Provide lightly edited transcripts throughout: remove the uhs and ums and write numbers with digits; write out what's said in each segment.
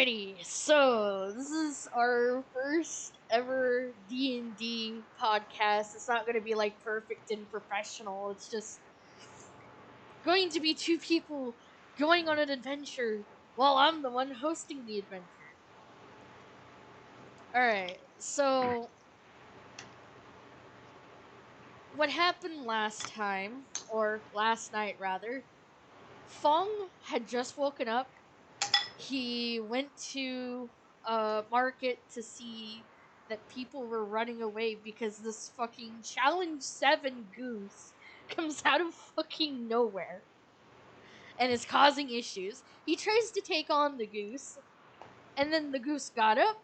Alrighty, so this is our first ever D&D podcast. It's not going to be like perfect and professional. It's just going to be two people going on an adventure while I'm the one hosting the adventure. Alright, so what happened last time, or last night rather, Feng had just woken up. He went to a market to see that people were running away because this fucking Challenge 7 goose comes out of fucking nowhere and is causing issues. He tries to take on the goose, and then the goose got up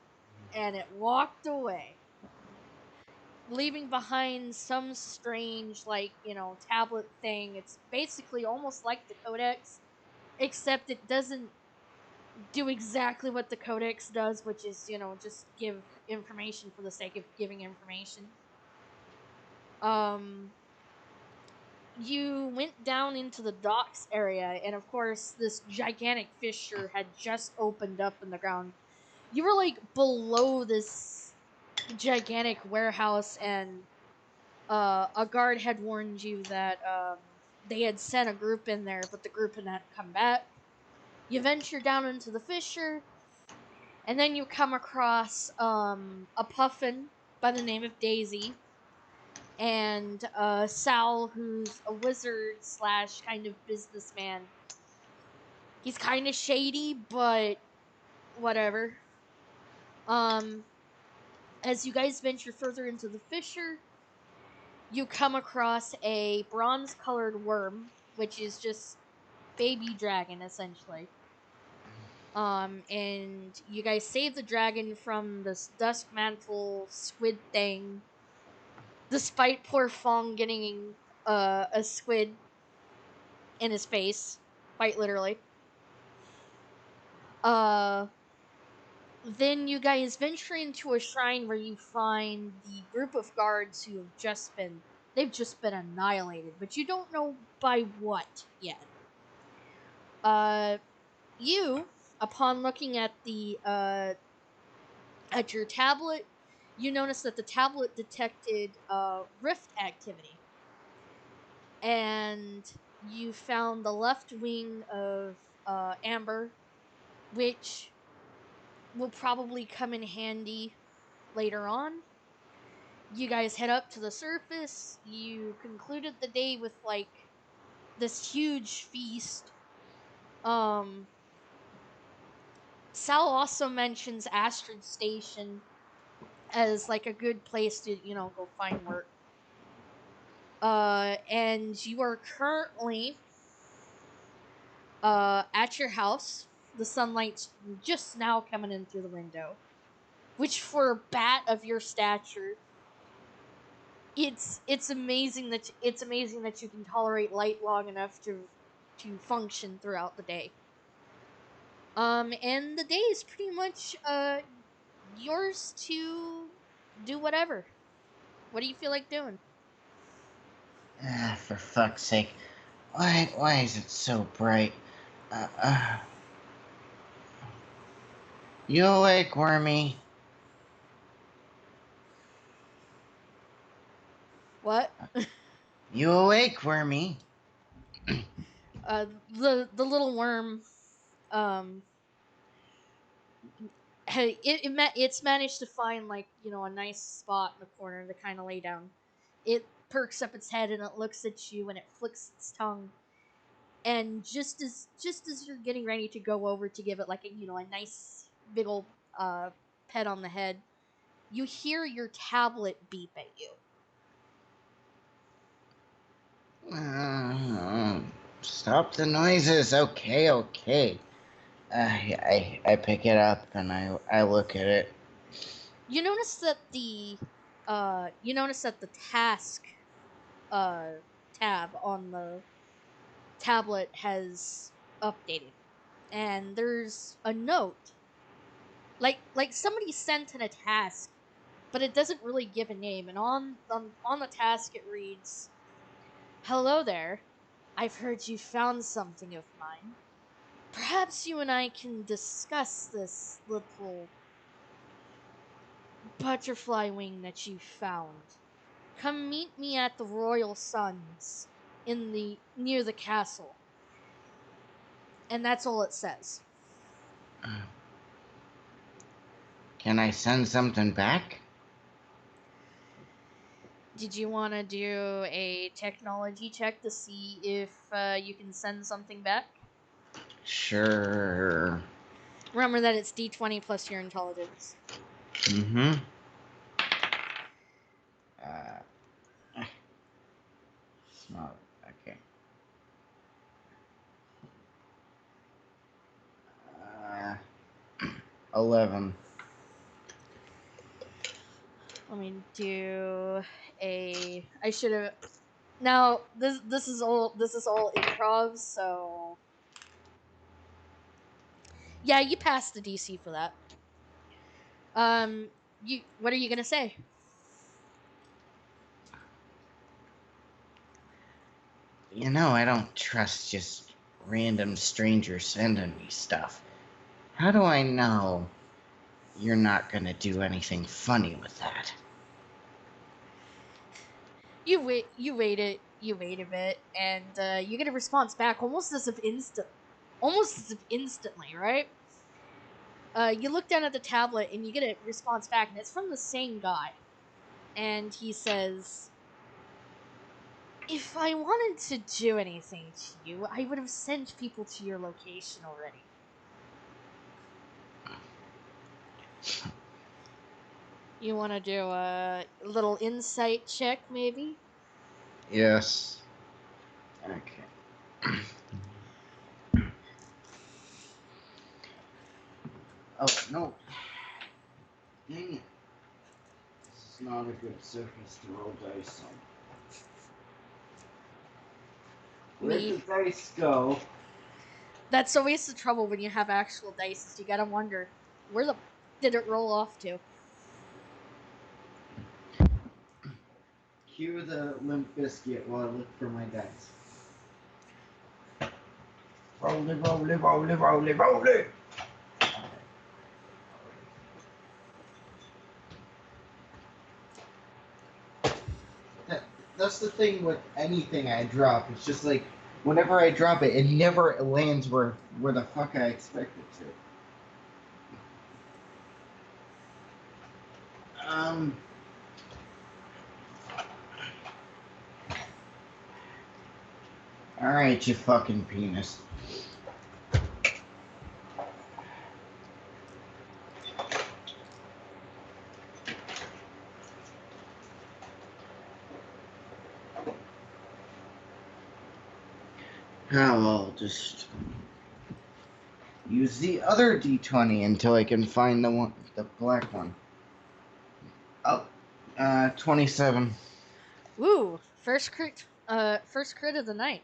and it walked away, leaving behind some strange, tablet thing. It's basically almost like the Codex, except it doesn't do exactly what the Codex does, which is, just give information for the sake of giving information. You went down into the docks area, and of course, this gigantic fissure had just opened up in the ground. You were, below this gigantic warehouse, and a guard had warned you that they had sent a group in there, but the group had not come back. You venture down into the fissure, and then you come across a puffin by the name of Daisy, and Sal, who's a wizard slash kind of businessman. He's kind of shady, but whatever. As you guys venture further into the fissure, you come across a bronze-colored worm, which is just baby dragon, essentially. And you guys save the dragon from this dusk mantle squid thing, despite poor Feng getting a squid in his face, quite literally. Then you guys venture into a shrine where you find the group of guards who have they've just been annihilated, but you don't know by what yet. You, upon looking at at your tablet, you notice that the tablet detected rift activity. And you found the left wing of Amber, which will probably come in handy later on. You guys head up to the surface. You concluded the day with, this huge feast. Sal also mentions Astrid Station as, a good place to, go find work. And you are currently at your house. The sunlight's just now coming in through the window, which for a bat of your stature, it's amazing that you can tolerate light long enough to function throughout the day. And the day is pretty much yours to do whatever. What do you feel like doing? For fuck's sake. Why is it so bright? You awake, Wormy? What? You awake, Wormy? The little worm, it's managed to find a nice spot in the corner to kind of lay down. It perks up its head and it looks at you and it flicks its tongue. And just as you're getting ready to go over to give it a nice big old pet on the head, you hear your tablet beep at you. Stop the noises. Okay. I pick it up and I look at it. You notice that the task tab on the tablet has updated, and there's a note, like somebody sent in a task, but it doesn't really give a name. And on the task it reads, "Hello there. I've heard you found something of mine. Perhaps you and I can discuss this little butterfly wing that you found. Come meet me at the Royal Suns near the castle. And that's all it says. Can I send something back? Did you want to do a technology check to see if you can send something back? Sure. Remember that it's D20 plus your intelligence. Mm-hmm. It's not okay. 11. Let me do a. I should have. Now this is all improv, so yeah, you passed the DC for that. What are you gonna say? You know, I don't trust just random strangers sending me stuff. How do I know you're not gonna do anything funny with that? You wait a bit, and you get a response back almost as if instantly, right? You look down at the tablet and you get a response back, and it's from the same guy, and he says, "If I wanted to do anything to you, I would have sent people to your location already." You want to do a little insight check, maybe? Yes. Okay. Oh, no. Dang it. This is not a good surface to roll dice on. Where Me. did the dice go? That's always the trouble when you have actual dice, is you gotta wonder, where the did it roll off to? Cue the Limp Biscuit while I look for my dice. Roll it, roll it, roll it, roll it, roll it! That's the thing with anything I drop. It's just like, whenever I drop it, it never lands where the fuck I expect it to. Alright, you fucking penis. I'll just use the other D20 until I can find the black one. Oh, 27. Ooh, first crit of the night.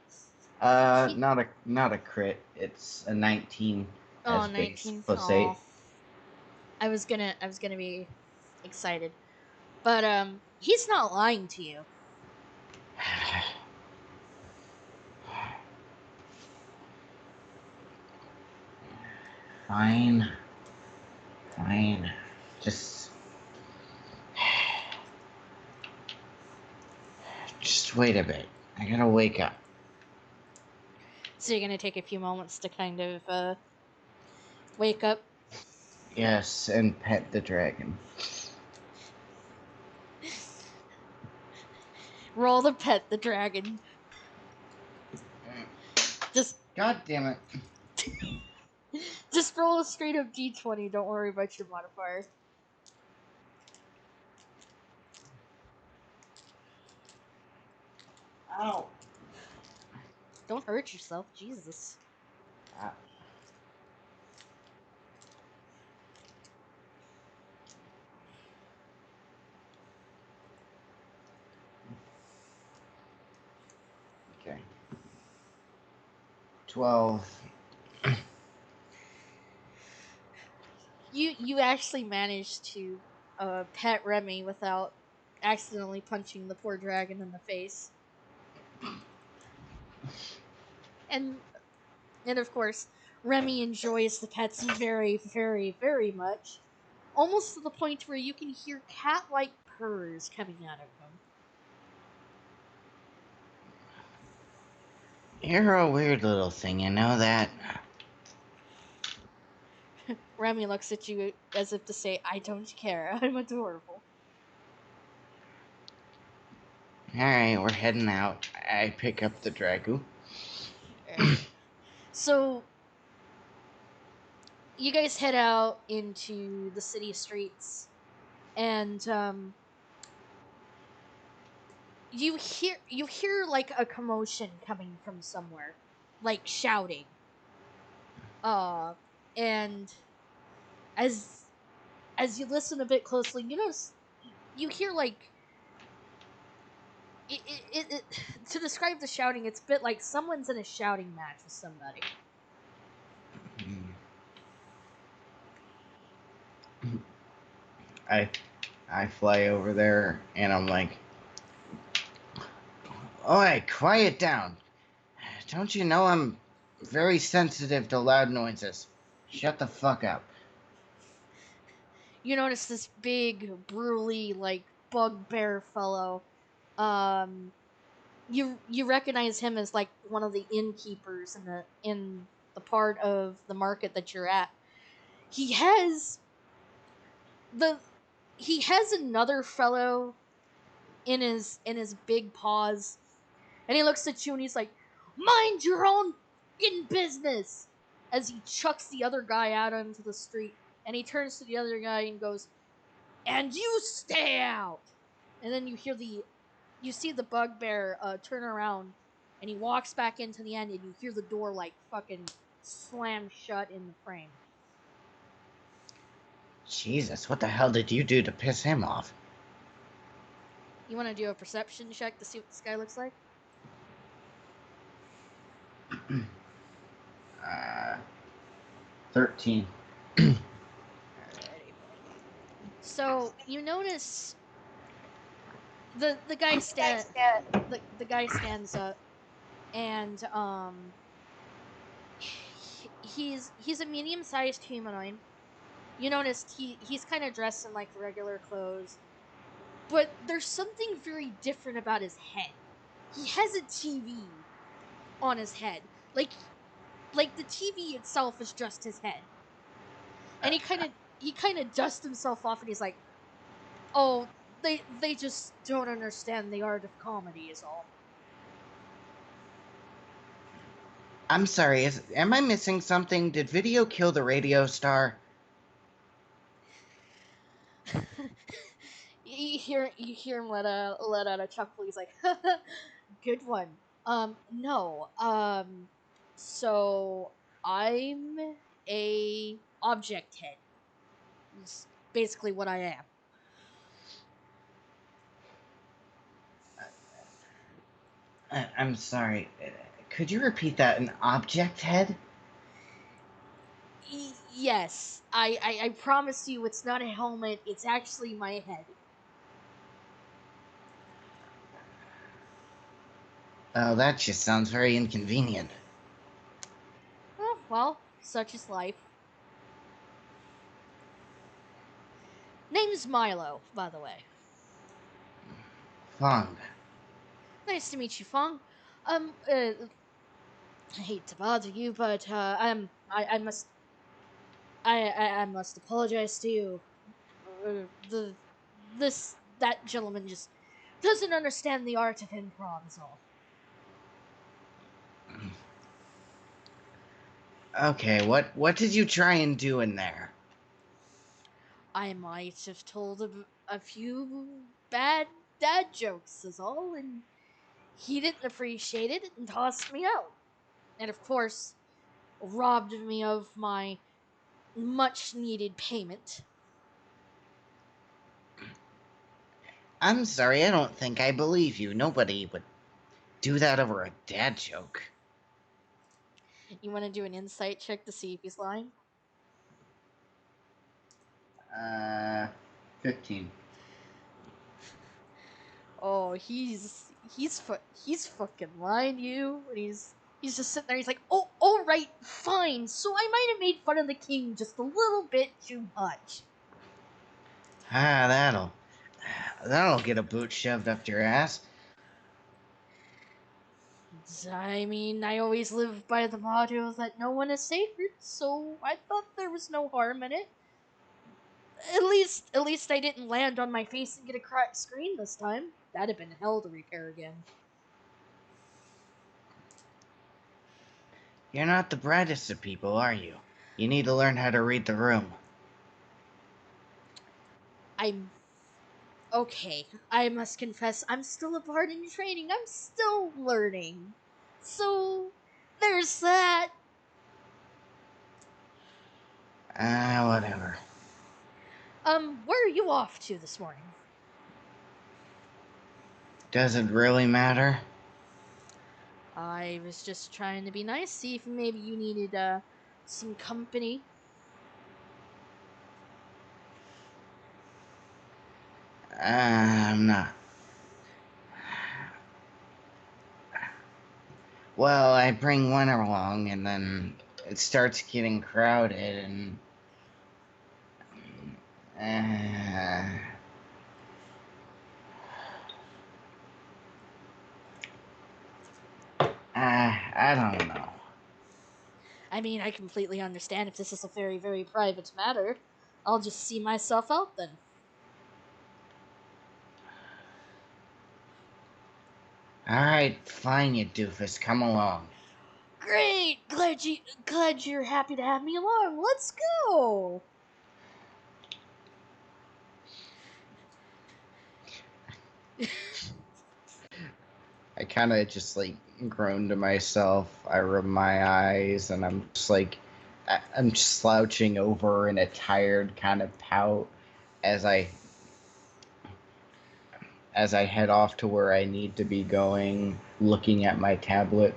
Not a crit. It's a 19 Oh, as base 19. plus 8. Oh, I was gonna be excited, but he's not lying to you. Fine. Fine. Just wait a bit. I gotta wake up. So you're gonna take a few moments to kind of wake up. Yes, and pet the dragon. Roll to pet the dragon. Just God damn it. just roll a straight up D20. Don't worry about your modifier. Ow. Don't hurt yourself, Jesus. Ah. Okay. 12. You actually managed to pet Remy without accidentally punching the poor dragon in the face. And of course, Remy enjoys the pets very, very, very much. Almost to the point where you can hear cat-like purrs coming out of him. You're a weird little thing, you know that? Remy looks at you as if to say, I don't care, I'm adorable. Alright, we're heading out. I pick up the Dragu. Alright. So, you guys head out into the city streets, and, you hear like a commotion coming from somewhere, like shouting. And as you listen a bit closely, you notice you hear like it to describe the shouting, it's a bit like someone's in a shouting match with somebody. I fly over there and I'm like, "Oi, quiet down. Don't you know I'm very sensitive to loud noises? Shut the fuck up." You notice this big, burly, like bugbear fellow. Um, you recognize him as like one of the innkeepers in the part of the market that you're at. He has the he has another fellow in his big paws, and he looks at you and he's like, "Mind your own in business!" As he chucks the other guy out onto the street, and he turns to the other guy and goes, "And you stay out!" And then you see the bugbear turn around, and he walks back into the end, and you hear the door like fucking slam shut in the frame. Jesus, what the hell did you do to piss him off? You want to do a perception check to see what this guy looks like? 13. Alrighty. So you notice the guy the guy stands up, and he's a medium-sized humanoid. You notice he's kind of dressed in like regular clothes, but there's something very different about his head. He has a TV on his head, like the TV itself is just his head, and he kind of dusts himself off, and he's like, "Oh, they just don't understand the art of comedy, is all." I'm sorry, am I missing something? Did video kill the radio star? You hear him let out a chuckle. He's like, "Good one." No. So I'm a object head. Is basically what I am. I'm sorry. Could you repeat that? An object head? Yes, I promise you, it's not a helmet. It's actually my head. Oh, that just sounds very inconvenient. Oh, well, such is life. Name's Milo, by the way. Feng. Nice to meet you, Feng. I hate to bother you, but I must I must apologize to you. The that gentleman just doesn't understand the art of improv, is all. Okay, what did you try and do in there? I might have told a few bad dad jokes, is all, and he didn't appreciate it and tossed me out. And of course, robbed me of my much needed payment. I'm sorry, I don't think I believe you. Nobody would do that over a dad joke. You want to do an insight check to see if he's lying? 15. Oh, he's fucking lying to you, and He's just sitting there. He's like, "Oh, all right, fine. So I might have made fun of the king just a little bit too much." Ah, that'll get a boot shoved up your ass. I mean, I always live by the motto that no one is sacred, so I thought there was no harm in it. At least I didn't land on my face and get a cracked screen this time. That'd have been hell to repair again. You're not the brightest of people, are you? You need to learn how to read the room. I'm okay. I must confess, I'm still a bard in training. I'm still learning. So there's that. Ah, whatever. Where are you off to this morning? Does it really matter? I was just trying to be nice, see if maybe you needed some company. I'm not. Well, I bring one along, and then it starts getting crowded, and uh, I don't know. I mean, I completely understand if this is a very, very private matter. I'll just see myself out then. All right, fine, you doofus, come along. Great! Glad you're happy to have me along. Let's go. I kind of just like groan to myself. I rub my eyes, and I'm just like, I'm just slouching over in a tired kind of pout as I head off to where I need to be going, looking at my tablet.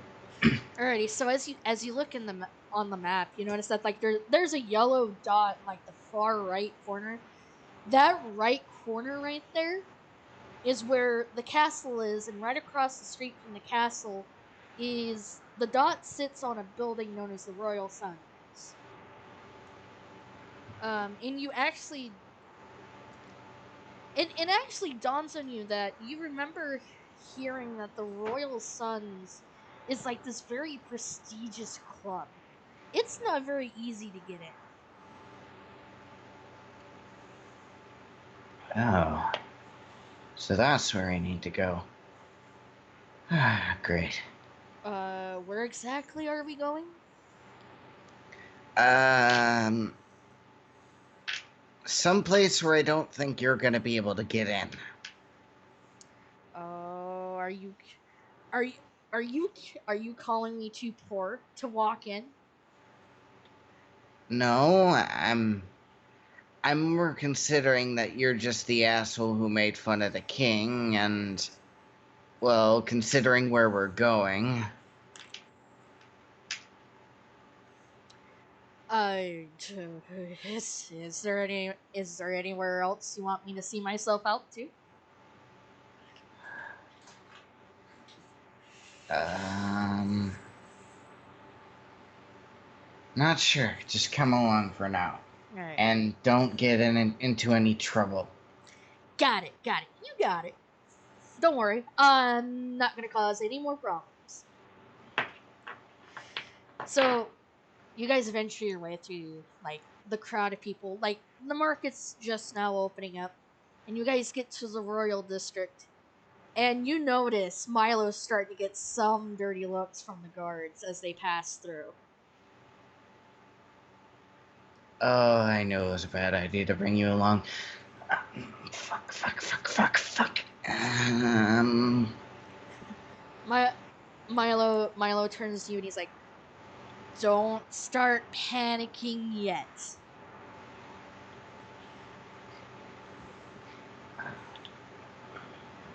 Alrighty, so as you look in on the map, you notice that like there's a yellow dot in like the far right corner. That right corner right there is where the castle is, and right across the street from the castle is the dot sits on a building known as the Royal Suns. And you actually it actually dawns on you that you remember hearing that the Royal Suns is like this very prestigious club. It's not very easy to get in. Oh, so that's where I need to go. Ah, great. Where exactly are we going? Um, someplace where I don't think you're gonna be able to get in. Oh, are you, are you, are you calling me too poor to walk in? No, I'm more considering that you're just the asshole who made fun of the king, and well, considering where we're going. Is there anywhere else you want me to see myself out to? Um, not sure. Just come along for now, All right, and don't get into any trouble. got it. You got it. Don't worry, I'm not gonna cause any more problems. So, you guys venture your way through like the crowd of people. Like the market's just now opening up, and you guys get to the Royal District, and you notice Milo's starting to get some dirty looks from the guards as they pass through. Oh, I knew it was a bad idea to bring you along. Fuck. My Milo turns to you and he's like, "Don't start panicking yet."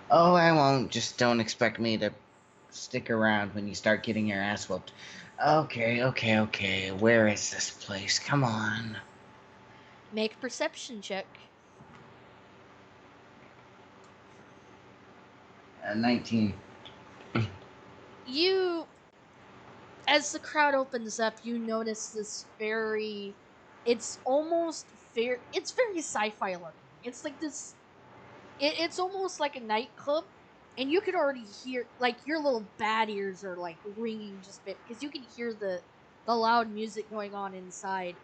Oh, I won't. Just don't expect me to stick around when you start getting your ass whooped. Okay. Where is this place? Come on. Make a perception check. 19. You as the crowd opens up, you notice this very. It's almost fair. It's very sci-fi looking. It's like this. It's almost like a nightclub, and you could already hear like your little bat ears are like ringing just a bit because you can hear the loud music going on inside,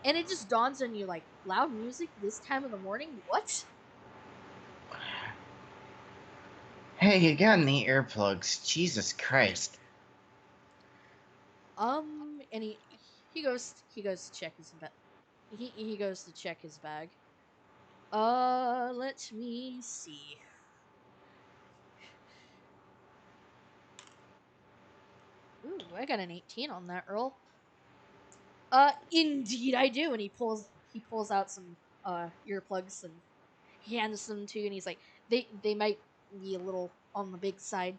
and it just dawns on you like loud music this time of the morning. What? Hey, you got any earplugs? Jesus Christ. And he goes to check his bag. He goes to check his bag. Let me see. Ooh, I got an 18 on that roll. Indeed I do. And he pulls out some earplugs and he hands them to you, and he's like, they might be a little on the big side.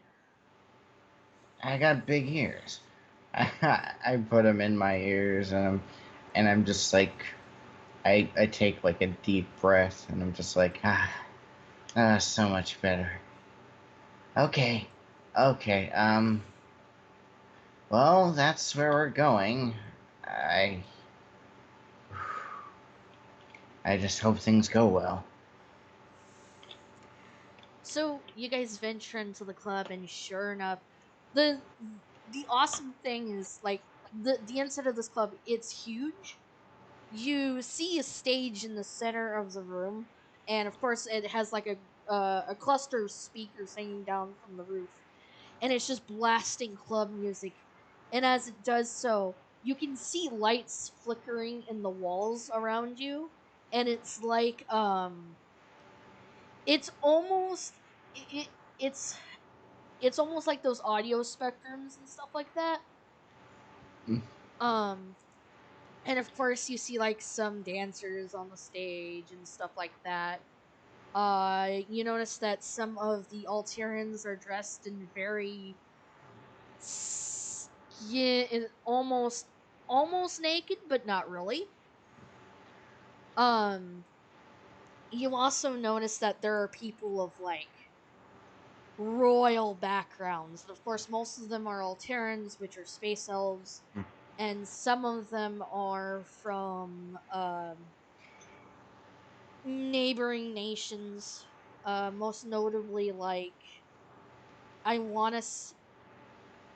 I got big ears. I put them in my ears, and I'm just like, I take like a deep breath, and I'm just like, so much better. Okay, okay. Well, that's where we're going. I, I just hope things go well. So you guys venture into the club, and sure enough, the the awesome thing is like the inside of this club. It's huge. You see a stage in the center of the room, and of course it has like a cluster of speakers hanging down from the roof, and it's just blasting club music. And as it does so, you can see lights flickering in the walls around you, and it's like it's almost it, it's it's almost like those audio spectrums and stuff like that. Mm. Um and of course you see like some dancers on the stage and stuff like that. You notice that some of the Alterians are dressed in very yeah, almost naked, but not really. Um, you also notice that there are people of like royal backgrounds. Of course, most of them are Alterans, which are space elves, and some of them are from neighboring nations. Most notably, like I want to.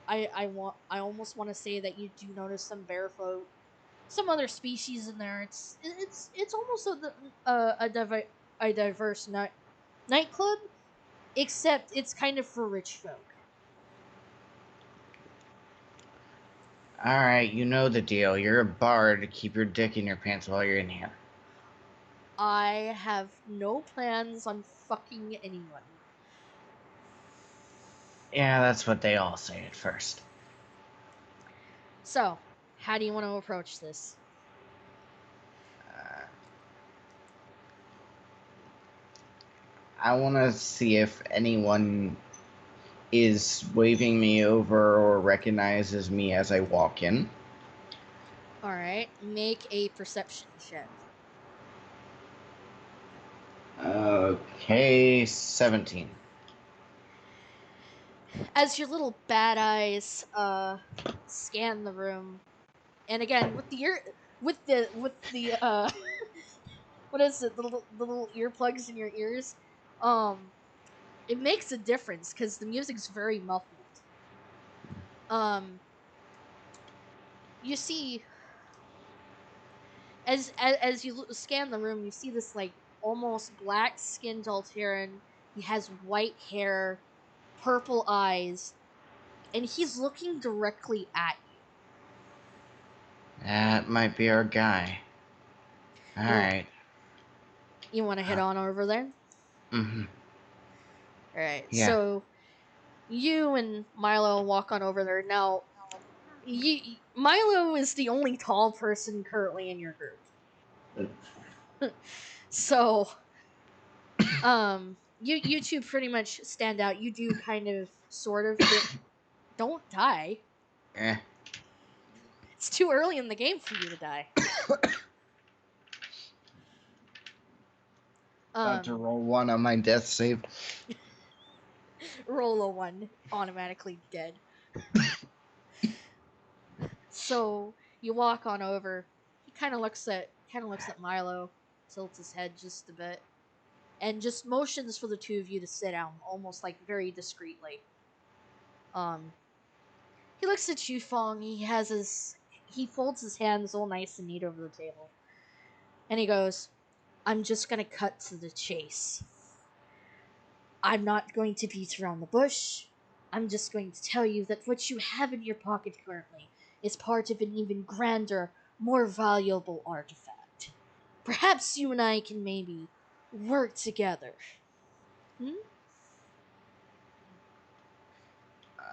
I almost want to say that you do notice some barefoot, some other species in there. It's almost a diverse nightclub, except it's kind of for rich folk. Alright, you know the deal. You're a bard. Keep your dick in your pants while you're in here. I have no plans on fucking anyone. Yeah, that's what they all say at first. So, how do you want to approach this? Uh, I want to see if anyone is waving me over or recognizes me as I walk in. All right, make a perception check. Okay, 17. As your little bad eyes scan the room, and again with the what is it, the little earplugs in your ears, um it makes a difference because the music's very muffled. um you see, as you scan the room, you see this like almost black skinned Alteran. He has white hair, purple eyes, and he's looking directly at you. That might be our guy. you Alright. you want to head Uh, on over there? mm-hmm. All right, Yeah. so you and Milo walk on over there. Now Milo is the only tall person currently in your group. So, you two pretty much stand out. You do kind of, sort of hit. Don't die. Eh. It's too early in the game for you to die. About to Um, roll one on my death save. roll a one, automatically dead. So you walk on over. He kind of looks at Milo, tilts his head just a bit, and just motions for the two of you to sit down, almost like very discreetly. He looks at you, Feng. He folds his hands all nice and neat over the table, and he goes, "I'm just gonna cut to the chase. I'm not going to beat around the bush. I'm just going to tell you that what you have in your pocket currently is part of an even grander, more valuable artifact. Perhaps you and I can maybe work together." Hmm?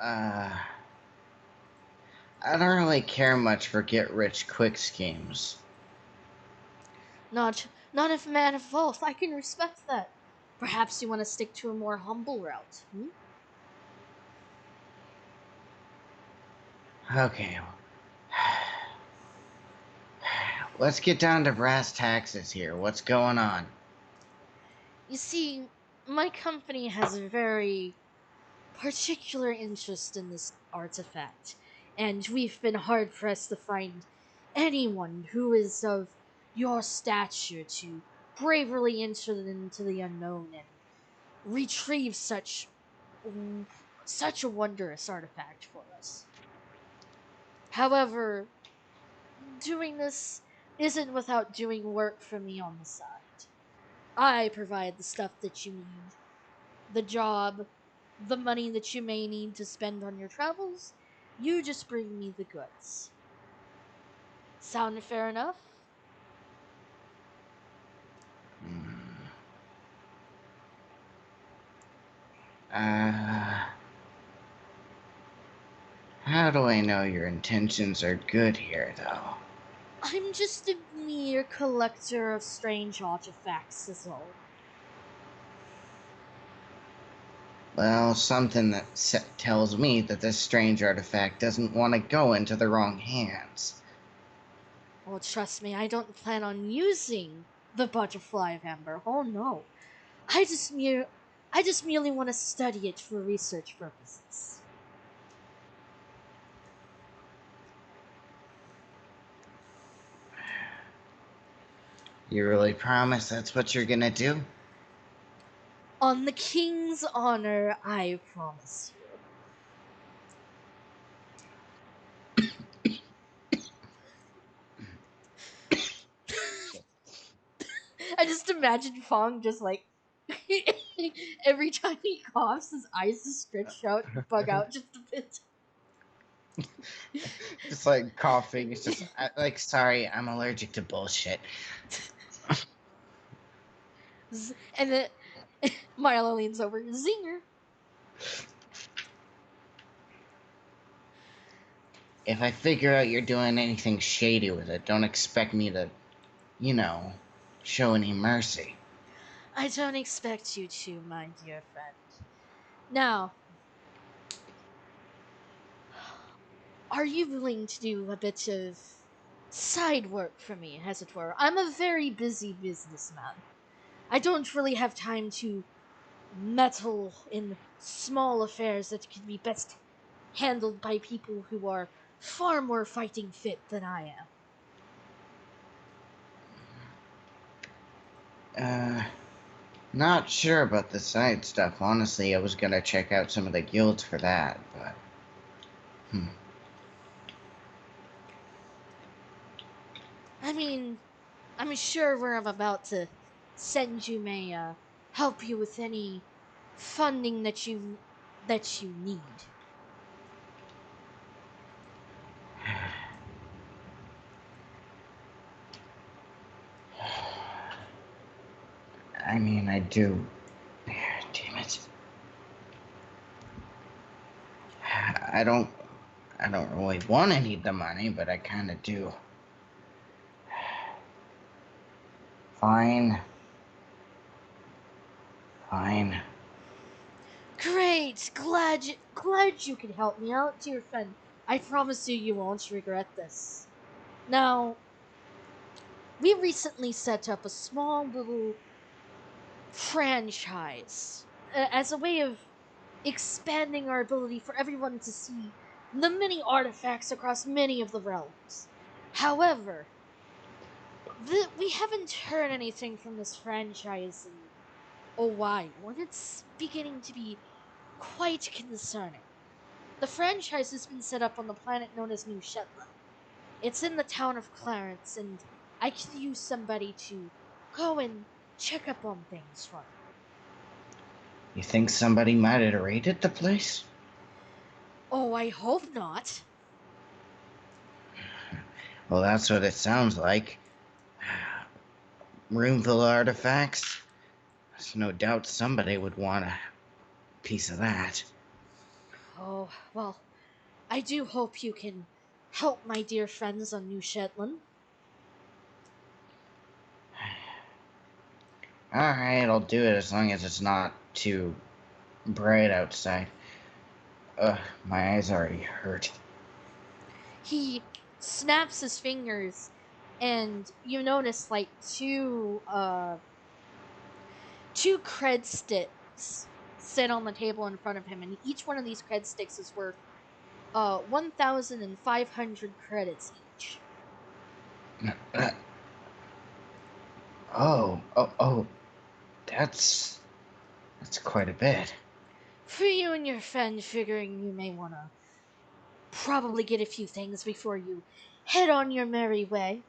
Uh, I don't really care much for get-rich-quick schemes. Not if a man of wealth. I can respect that. Perhaps you want to stick to a more humble route. Hmm? Okay. Let's get down to brass taxes here. What's going on? You see, my company has a very particular interest in this artifact, and we've been hard pressed to find anyone who is of your stature to bravely enter into the unknown and retrieve such a wondrous artifact for us. However, doing this isn't without doing work for me on the side. I provide the stuff that you need, the job, the money that you may need to spend on your travels. You just bring me the goods. Sound fair enough? Hmm. Uh, how do I know your intentions are good here, though? I'm just a mere collector of strange artifacts, is all. Well, something that tells me that this strange artifact doesn't want to go into the wrong hands. Well, trust me, I don't plan on using the butterfly of amber. Oh no. I just mere I just merely want to study it for research purposes. You really promise that's what you're gonna do? On the king's honor, I promise you. I just imagine Fong just like every time he coughs, his eyes just stretch out and bug out just a bit. Just like coughing. It's just like, sorry, I'm allergic to bullshit. And then Milo leans over, Zinger. If I figure out you're doing anything shady with it, don't expect me to, you know, show any mercy. I don't expect you to, my dear friend. Now, are you willing to do a bit of side work for me, as it were? I'm a very busy businessman. I don't really have time to meddle in small affairs that can be best handled by people who are far more fighting fit than I am. Not sure about the side stuff. Honestly, I was gonna check out some of the guilds for that, but... I mean, I'm sure where I'm about to send you may help you with any funding that you need. I mean, I do... Damn it. I don't... I don't really want to need the money, but I kind of do. Fine. Fine. Great, glad you can help me out, dear friend. I promise you won't regret this. Now, we recently set up a small little franchise as a way of expanding our ability for everyone to see the many artifacts across many of the realms. However, we haven't heard anything from this franchise in a while, and it's beginning to be quite concerning. The franchise has been set up on the planet known as New Shetland. It's in the town of Clarence, and I could use somebody to go and check up on things for me. You think somebody might have raided the place? Oh, I hope not. Well, that's what it sounds like. Room full of artifacts? There's no doubt somebody would want a piece of that. Oh, well, I do hope you can help my dear friends on New Shetland. Alright, I'll do it as long as it's not too bright outside. Ugh, my eyes already hurt. He snaps his fingers, and you notice like two cred sticks sit on the table in front of him, and each one of these cred sticks is worth 1,500 credits each. Oh, that's quite a bit. For you and your friend, figuring you may want to probably get a few things before you head on your merry way.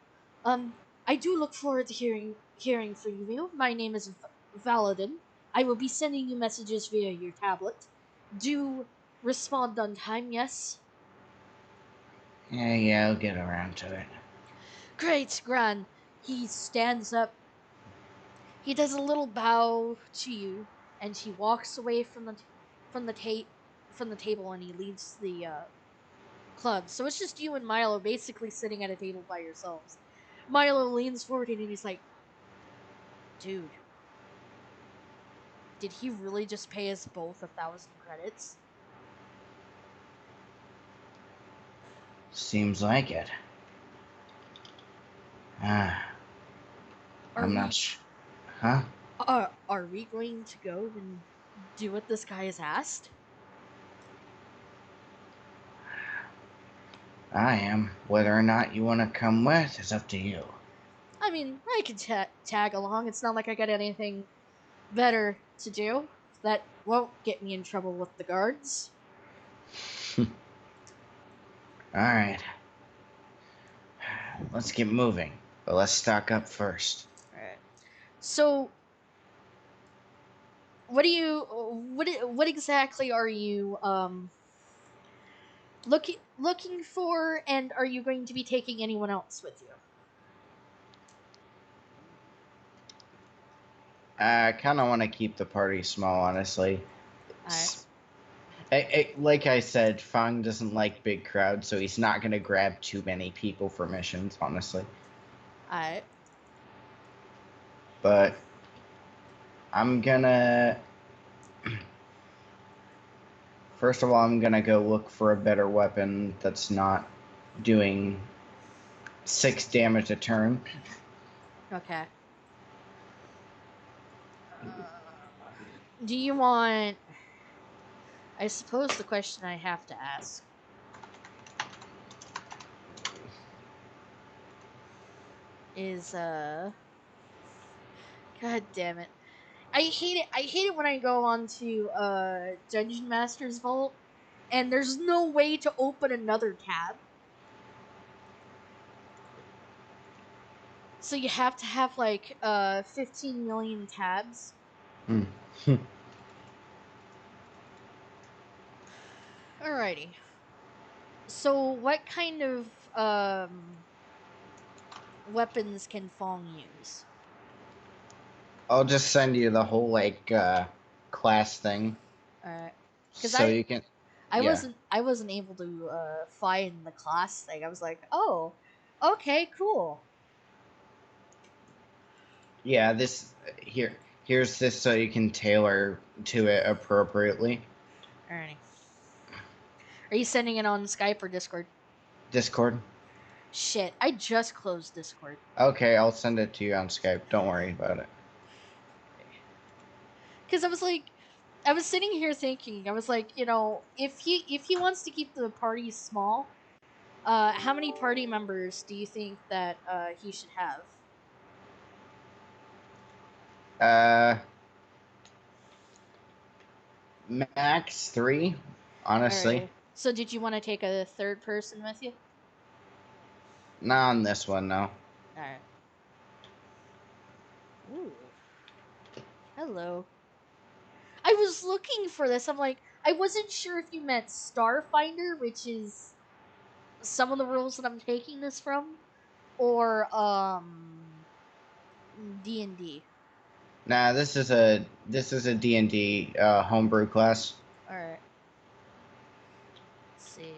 I do look forward to hearing from you. My name is Valadin. I will be sending you messages via your tablet. Do respond on time, yes? Yeah, I'll get around to it. Great, Gran. He stands up. He does a little bow to you, and he walks away from the from the table, and he leaves the club. So it's just you and Milo basically sitting at a table by yourselves. Milo leans forward and he's like, "Dude, did he really just pay us both 1,000 credits?" Seems like it. Ah, Are I'm not we sure. Huh? are we going to go and do what this guy has asked? I am. Whether or not you want to come with is up to you. I mean, I could tag along. It's not like I got anything better to do. That won't get me in trouble with the guards. Alright. Let's get moving. But let's stock up first. Alright. So, what exactly are you looking for, and are you going to be taking anyone else with you? I kind of want to keep the party small, honestly. Alright. Like I said, Feng doesn't like big crowds, so he's not going to grab too many people for missions, honestly. Alright. But I'm gonna... First of all, I'm gonna go look for a better weapon that's not doing 6 damage a turn. Okay. Do you want... I suppose the question I have to ask is, God damn it. I hate it when I go on to, Dungeon Master's Vault, and there's no way to open another tab. So you have to have, like, 15 million tabs. Alrighty. So what kind of, weapons can Fong use? I'll just send you the whole, like, class thing. Alright. Because So you can... Yeah. I wasn't able to find the class thing. I was like, oh, okay, cool. Yeah, here's this so you can tailor to it appropriately. Alrighty. Are you sending it on Skype or Discord? Discord. Shit, I just closed Discord. Okay, I'll send it to you on Skype. Don't worry about it. Because I was like, I was sitting here thinking, I was like, you know, if he wants to keep the party small, how many party members do you think that he should have? Uh, max 3, honestly. Alright. So did you want to take a third person with you? Not on this one, no. Alright. Ooh. Hello. I was looking for this. I'm like, I wasn't sure if you meant Starfinder, which is some of the rules that I'm taking this from, or D&D. Nah, this is a D&D homebrew class. All right. Let's see.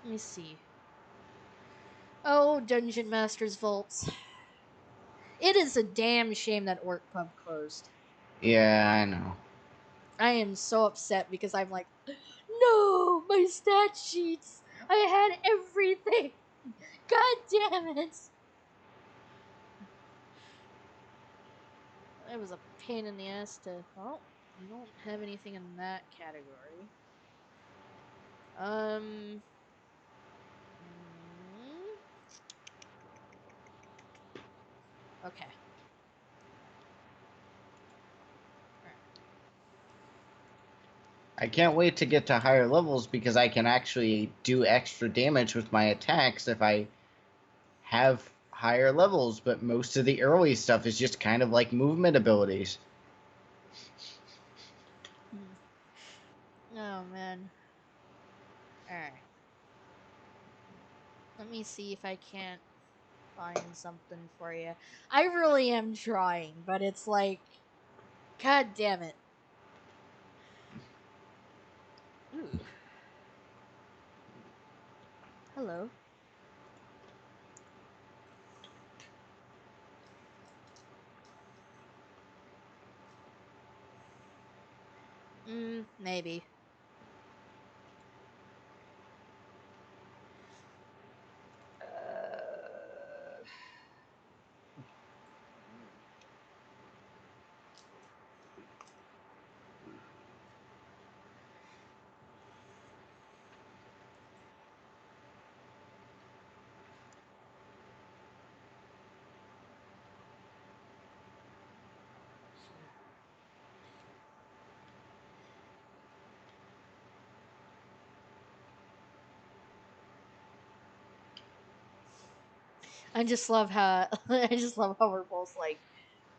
Let me see. Oh, Dungeon Master's vaults. It is a damn shame that Orc Pub closed. Yeah, I know. I am so upset because I'm like, no, my stat sheets. I had everything. God damn it. It was a pain in the ass to. Well, you don't have anything in that category. Um. Okay. I can't wait to get to higher levels because I can actually do extra damage with my attacks if I have higher levels, but most of the early stuff is just kind of like movement abilities. Oh man. Alright. Let me see if I can't find something for you. I really am trying, but it's like, god damn it. Ooh. Hello. Maybe. I just love how I just love how we're both like,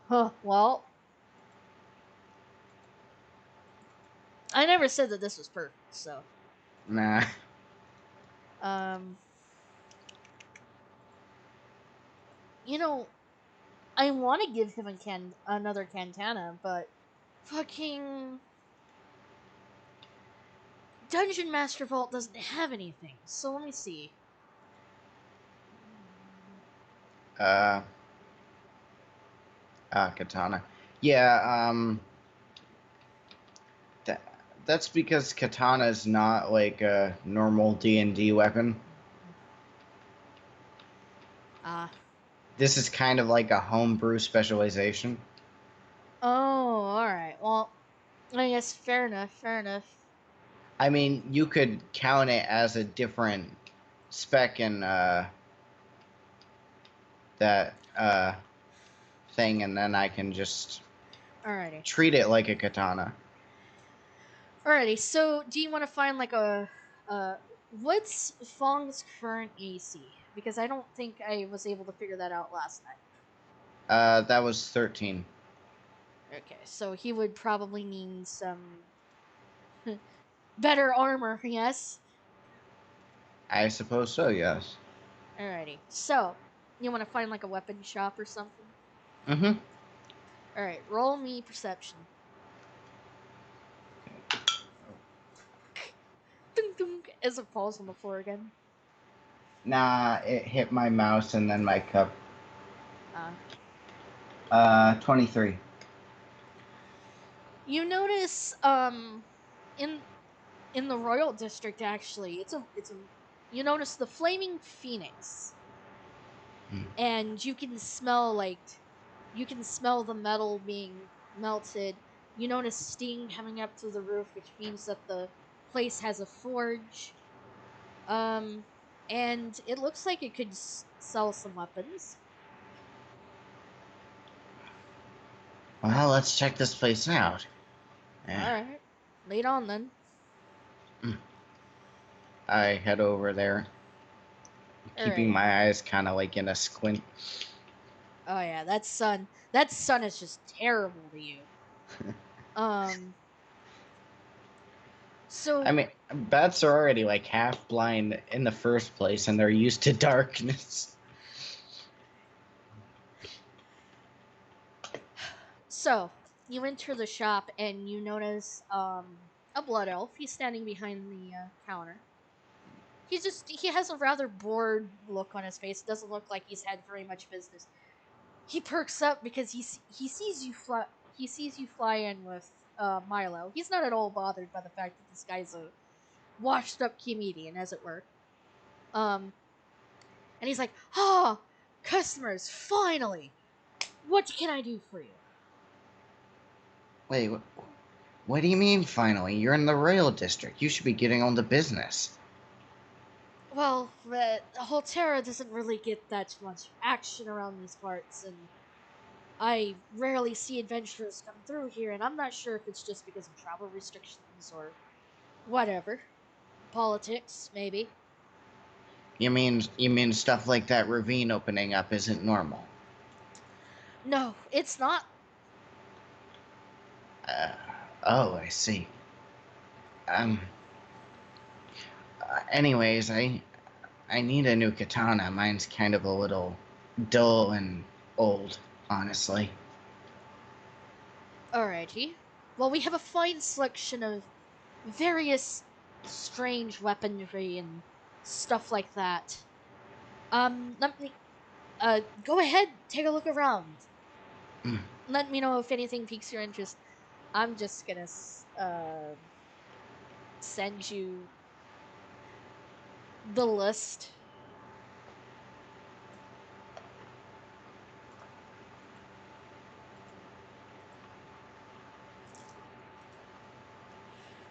huh, well, I never said that this was perfect, so Nah. um you know, I want to give him another Cantana, but fucking Dungeon Master Vault doesn't have anything. So let me see. Uh, Katana. Yeah, that, that's because katana is not like a normal D&D weapon. Ah. This is kind of like a homebrew specialization. Oh, alright. Well, I guess fair enough, fair enough. I mean, you could count it as a different spec in that thing, and then I can just Alrighty. treat it like a katana. Alrighty, so do you want to find like what's Feng's current AC? Because I don't think I was able to figure that out last night. That was 13. Okay, so he would probably need some better armor, yes? I suppose so, yes. Alrighty, so you want to find like a weapon shop or something? Mm-hmm. Alright, roll me perception. Dunk, dunk, as it falls on the floor again. Nah, it hit my mouse and then my cup. Uh, 23. you notice, in in the Royal District, actually, it's a you notice the Flaming Phoenix, Hmm. and you can smell like You can smell the metal being melted. You notice steam coming up through the roof, which means that the place has a forge. Um, and it looks like it could sell some weapons. Well, let's check this place out. Eh, Alright. Lead on then. I head over there, keeping Alrighty. my eyes kind of like in a squint. Oh yeah, that sun is just terrible to you. Um I so mean, bats are already like half blind in the first place, and they're used to darkness. so you enter the shop and you notice a blood elf. He's standing behind the counter. He has a rather bored look on his face. It doesn't look like he's had very much business. He perks up because he sees you fly in with Milo. He's not at all bothered by the fact that this guy's a washed up comedian, as it were. Um, and he's like, "Ah, customers, finally! What can I do for you?" Wait, what do you mean finally? You're in the rail district. You should be getting on the business. Well, Holterra doesn't really get that much action around these parts, and I rarely see adventurers come through here, and I'm not sure if it's just because of travel restrictions or whatever. Politics, maybe. You mean stuff like that ravine opening up isn't normal? No, it's not. Uh, oh, I see. Um. Anyways, I need a new katana. Mine's kind of a little dull and old, honestly. Alrighty. Well, we have a fine selection of various strange weaponry and stuff like that. Let me. Go ahead, take a look around. Mm. Let me know if anything piques your interest. I'm just gonna send you the list.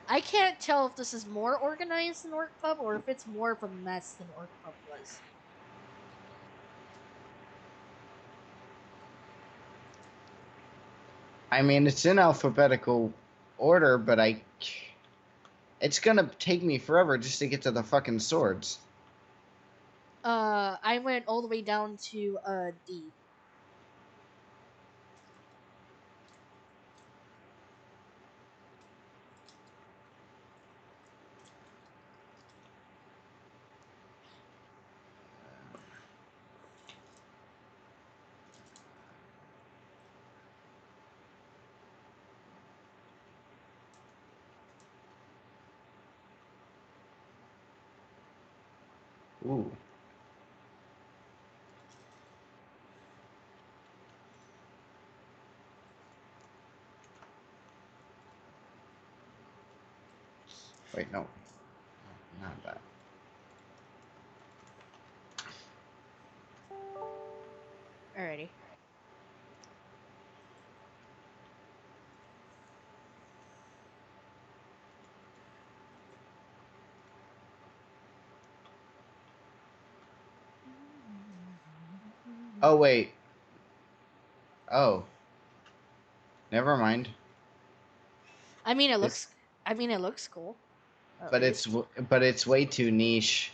I can't tell if this is more organized than Orc Pub or if it's more of a mess than Orc Pub was. I mean, it's in alphabetical order, but it's gonna take me forever just to get to the fucking swords. I went all the way down to D. Ooh. Wait, no. Not that. Alrighty. Oh, wait. Oh. Never mind. I mean, it This, looks. I mean, it looks cool. At but it's least. but it's way too niche.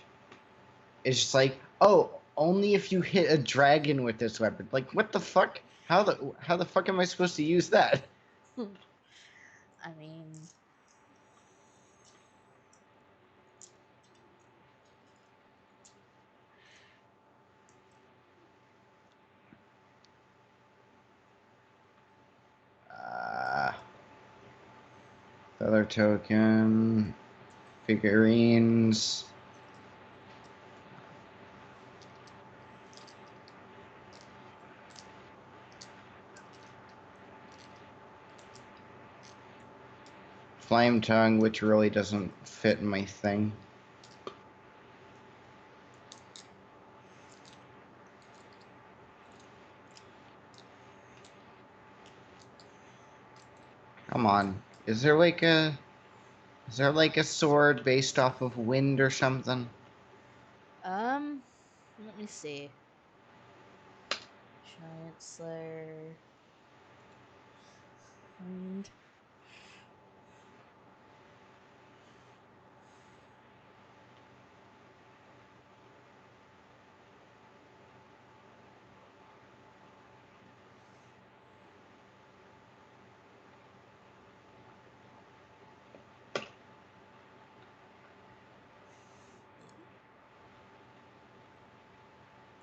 It's just like, oh, only if you hit a dragon with this weapon. Like, what the fuck? How the fuck am I supposed to use that? I mean, Uh, Feather token, figurines. Flame tongue, which really doesn't fit my thing. Come on. Is there like a sword based off of wind or something? Let me see. Giant Slayer. Wind.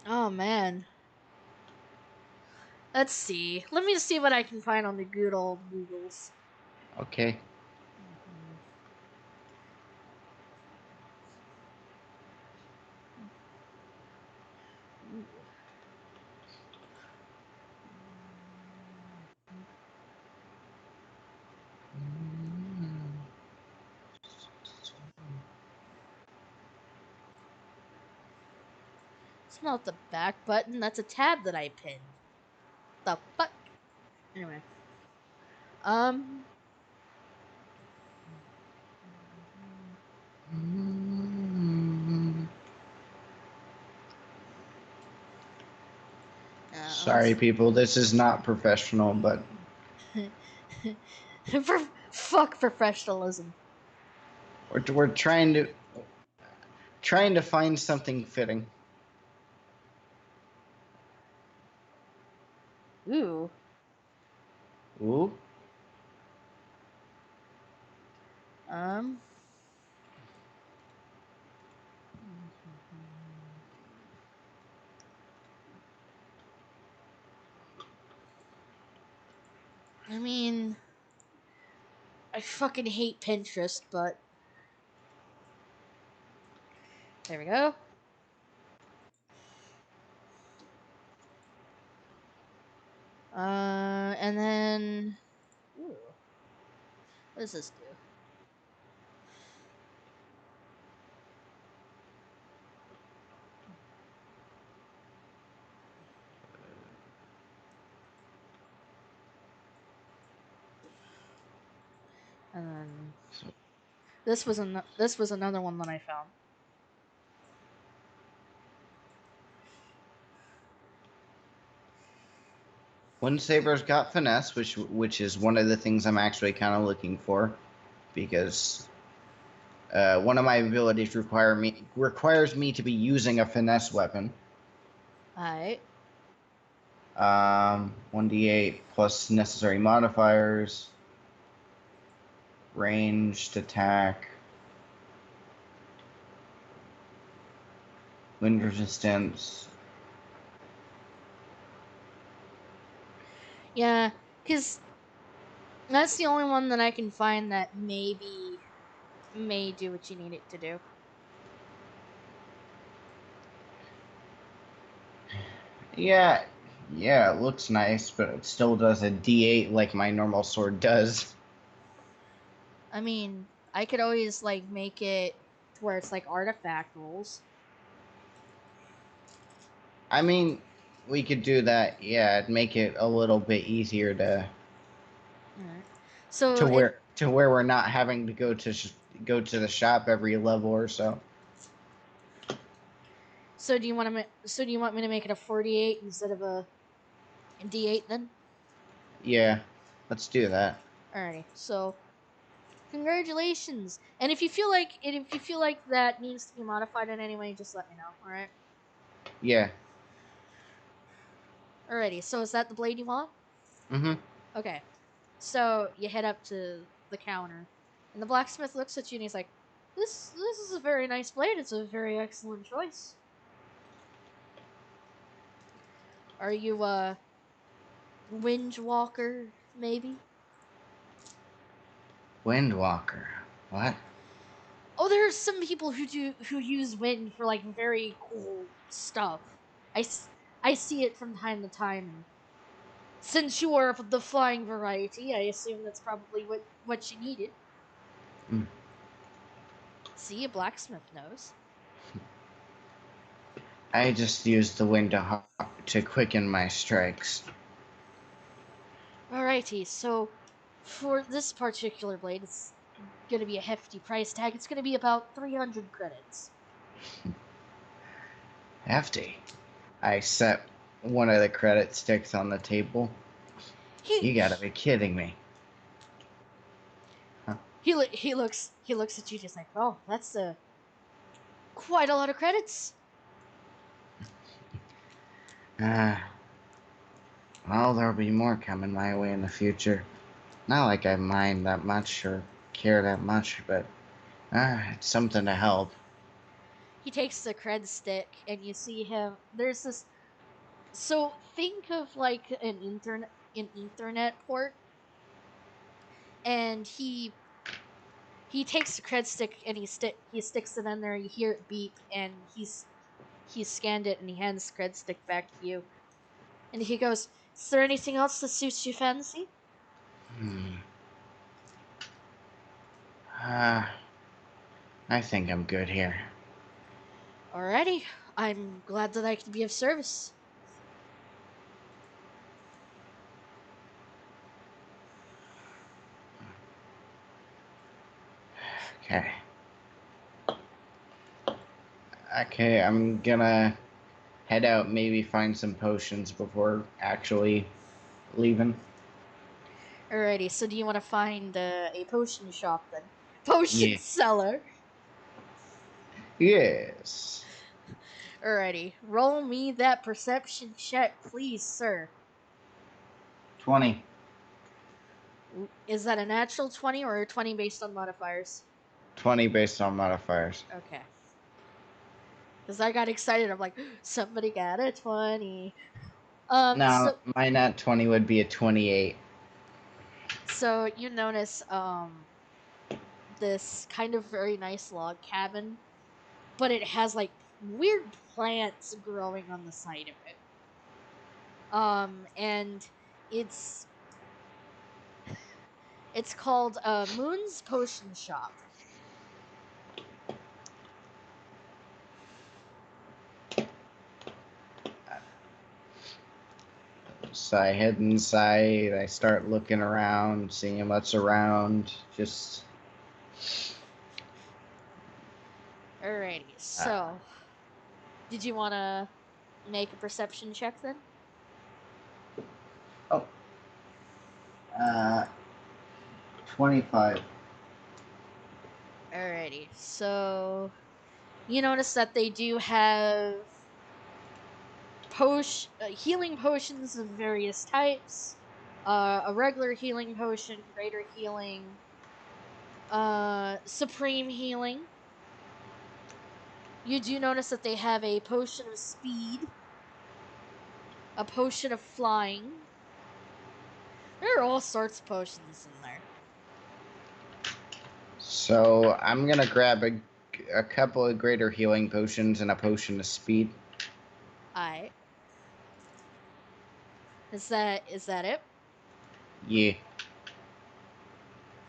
Oh man. Let's see. Let me see what I can find on the good old Googles. Okay. Ooh. It's not the back button, that's a tab that I pinned. The fuck? Anyway. Um. Sorry, people. This is not professional, but Fuck professionalism. we're trying to find something fitting. Ooh. Ooh. Um. I mean, I fucking hate Pinterest, but there we go. And then, ooh, what does this do? And then this was another one that I found. Wind Saber's got finesse, which is one of the things I'm actually kind of looking for, because one of my abilities requires me to be using a finesse weapon. Alright. 1d8 plus necessary modifiers, ranged attack, wind resistance. Yeah, because that's the only one that I can find that maybe may do what you need it to do. Yeah, it looks nice, but it still does a d8 like my normal sword does. I mean, I could always like make it to where it's like artifact rolls. I mean, we could do that. Yeah, it'd make it a little bit easier Alright. So it to where we're not having to go to the shop every level or so. so do you want me to make it a 48 instead of a D8 then? Yeah, let's do that. Alrighty. So congratulations. And if you feel like that needs to be modified in any way, just let me know. All right. Yeah. Alrighty. So is that the blade you want? Mm-hmm. Okay. So you head up to the counter, and the blacksmith looks at you and he's like, "This is a very nice blade. It's a very excellent choice. Are you a Windwalker, maybe?" Windwalker. What? Oh, there are some people who use wind for like very cool stuff. I see it from time to time, and since you are of the flying variety, I assume that's probably what you needed. Mm. See, a blacksmith knows. I just used the wind to quicken my strikes. Alrighty, so For this particular blade, it's gonna be a hefty price tag. It's gonna be about 300 credits. Hefty. I set one of the credit sticks on the table. He You gotta be kidding me. Huh? he looks at you just like, oh, that's quite a lot of credits. Uh, well, there'll be more coming my way in the future. Not like I mind that much or care that much, but it's something to help. He takes the cred stick, and you see him. There's this. So think of like an Ethernet port, and he takes the cred stick and he sticks it in there. You hear it beep, and he's scanned it and he hands the cred stick back to you. And he goes, "Is there anything else that suits your fancy?" Hmm. Uh, I think I'm good here. Alrighty, I'm glad that I could be of service. Okay. Okay, I'm gonna head out, maybe find some potions before actually leaving. Alrighty, so do you want to find a potion shop then? Potion Yeah. seller. Yes. Alrighty, roll me that perception check, please, sir. 20. Is that a natural 20 or a 20 based on modifiers? 20 based on modifiers. Okay. Because I got excited. I'm like, somebody got a 20. No, So my nat 20 would be a 28. so you notice this kind of very nice log cabin, but it has like weird plants growing on the side of it. And it's it's called Moon's Potion Shop. So I head inside, I start looking around, seeing what's around. Just. Alrighty, so did you want to make a perception check then? Oh. 25. Alrighty, so you notice that they do have healing potions of various types. A regular healing potion, greater healing, supreme healing. You do notice that they have a potion of speed, a potion of flying. There are all sorts of potions in there. So I'm gonna grab a couple of greater healing potions and a potion of speed. Alright. Is that it? Yeah.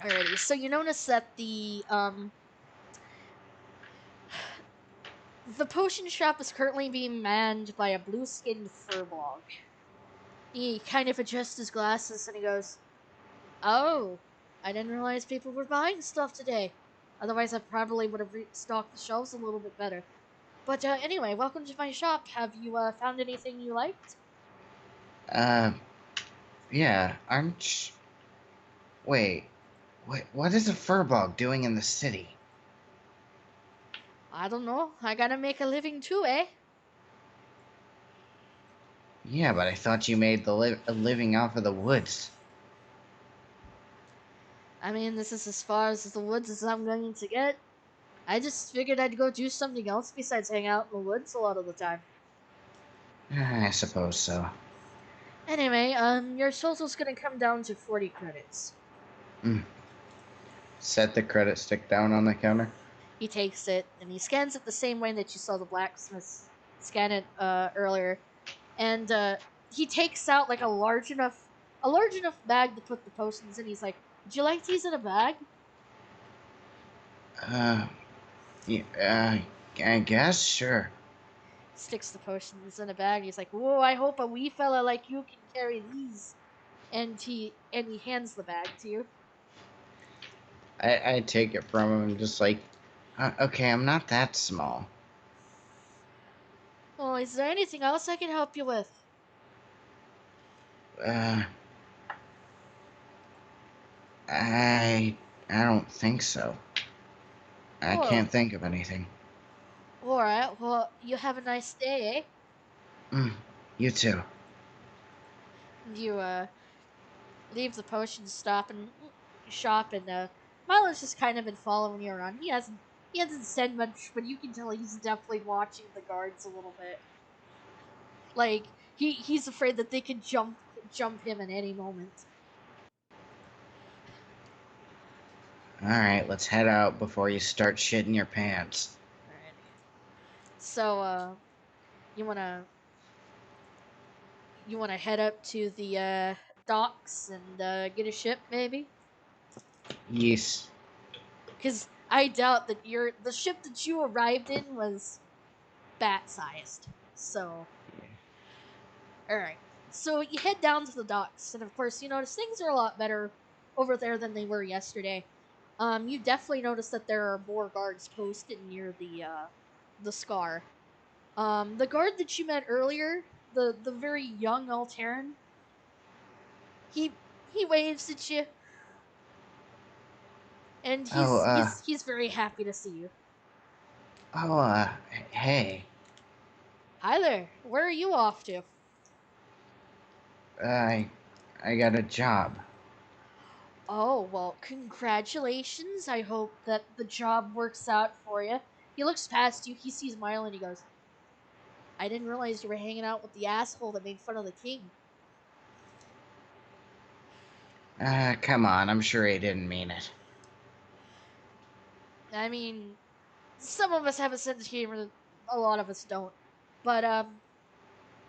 Alrighty. So you notice that the potion shop is currently being manned by a blue-skinned furbolg. He kind of adjusts his glasses and he goes, "Oh, I didn't realize people were buying stuff today. Otherwise, I probably would have restocked the shelves a little bit better. But anyway, welcome to my shop. Have you found anything you liked?" Uh, yeah. Wait. What is a furbog doing in the city? "I don't know. I gotta make a living too, eh?" Yeah, but I thought you made a living off of the woods. "I mean, this is as far as the woods as I'm going to get. I just figured I'd go do something else besides hang out in the woods a lot of the time. I suppose so. Anyway, your total's gonna come down to 40 credits." Mm. Set the credit stick down on the counter. He takes it and he scans it the same way that you saw the blacksmith scan it earlier, and he takes out like a large enough bag to put the potions in. He's like, "Would you like these in a bag?" Uh, yeah, I guess, sure. Sticks the potions in a bag. He's like, "Whoa, I hope a wee fella like you can carry these." and he hands the bag to you. I take it from him and just like, okay, I'm not that small. Well, is there anything else I can help you with? Uh, I don't think so. I Oh, can't think of anything. all right. Well, you have a nice day, Mm, you too. eh? You leave the potion shop, and Milo's just kind of been following you around. He hasn't said much, but you can tell he's definitely watching the guards a little bit. Like he's afraid that they could jump him at any moment. All right, let's head out before you start shitting your pants. Alrighty. So you wanna you wanna head up to the docks and get a ship, maybe? Yes. Because I doubt that the ship that you arrived in was bat sized. So, all right. So you head down to the docks, and of course, you notice things are a lot better over there than they were yesterday. You definitely notice that there are more guards posted near the scar. The guard that you met earlier, the very young Alteran, he waves at you, and Oh, he's very happy to see you. oh, hey. Hi there. Where are you off to? I, I got a job. Oh, well, congratulations. I hope that the job works out for you. He looks past you, he sees Milo, and he goes, I didn't realize you were hanging out with the asshole that made fun of the king. Come on, I'm sure he didn't mean it. I mean, some of us have a sense of humor, a lot of us don't. But,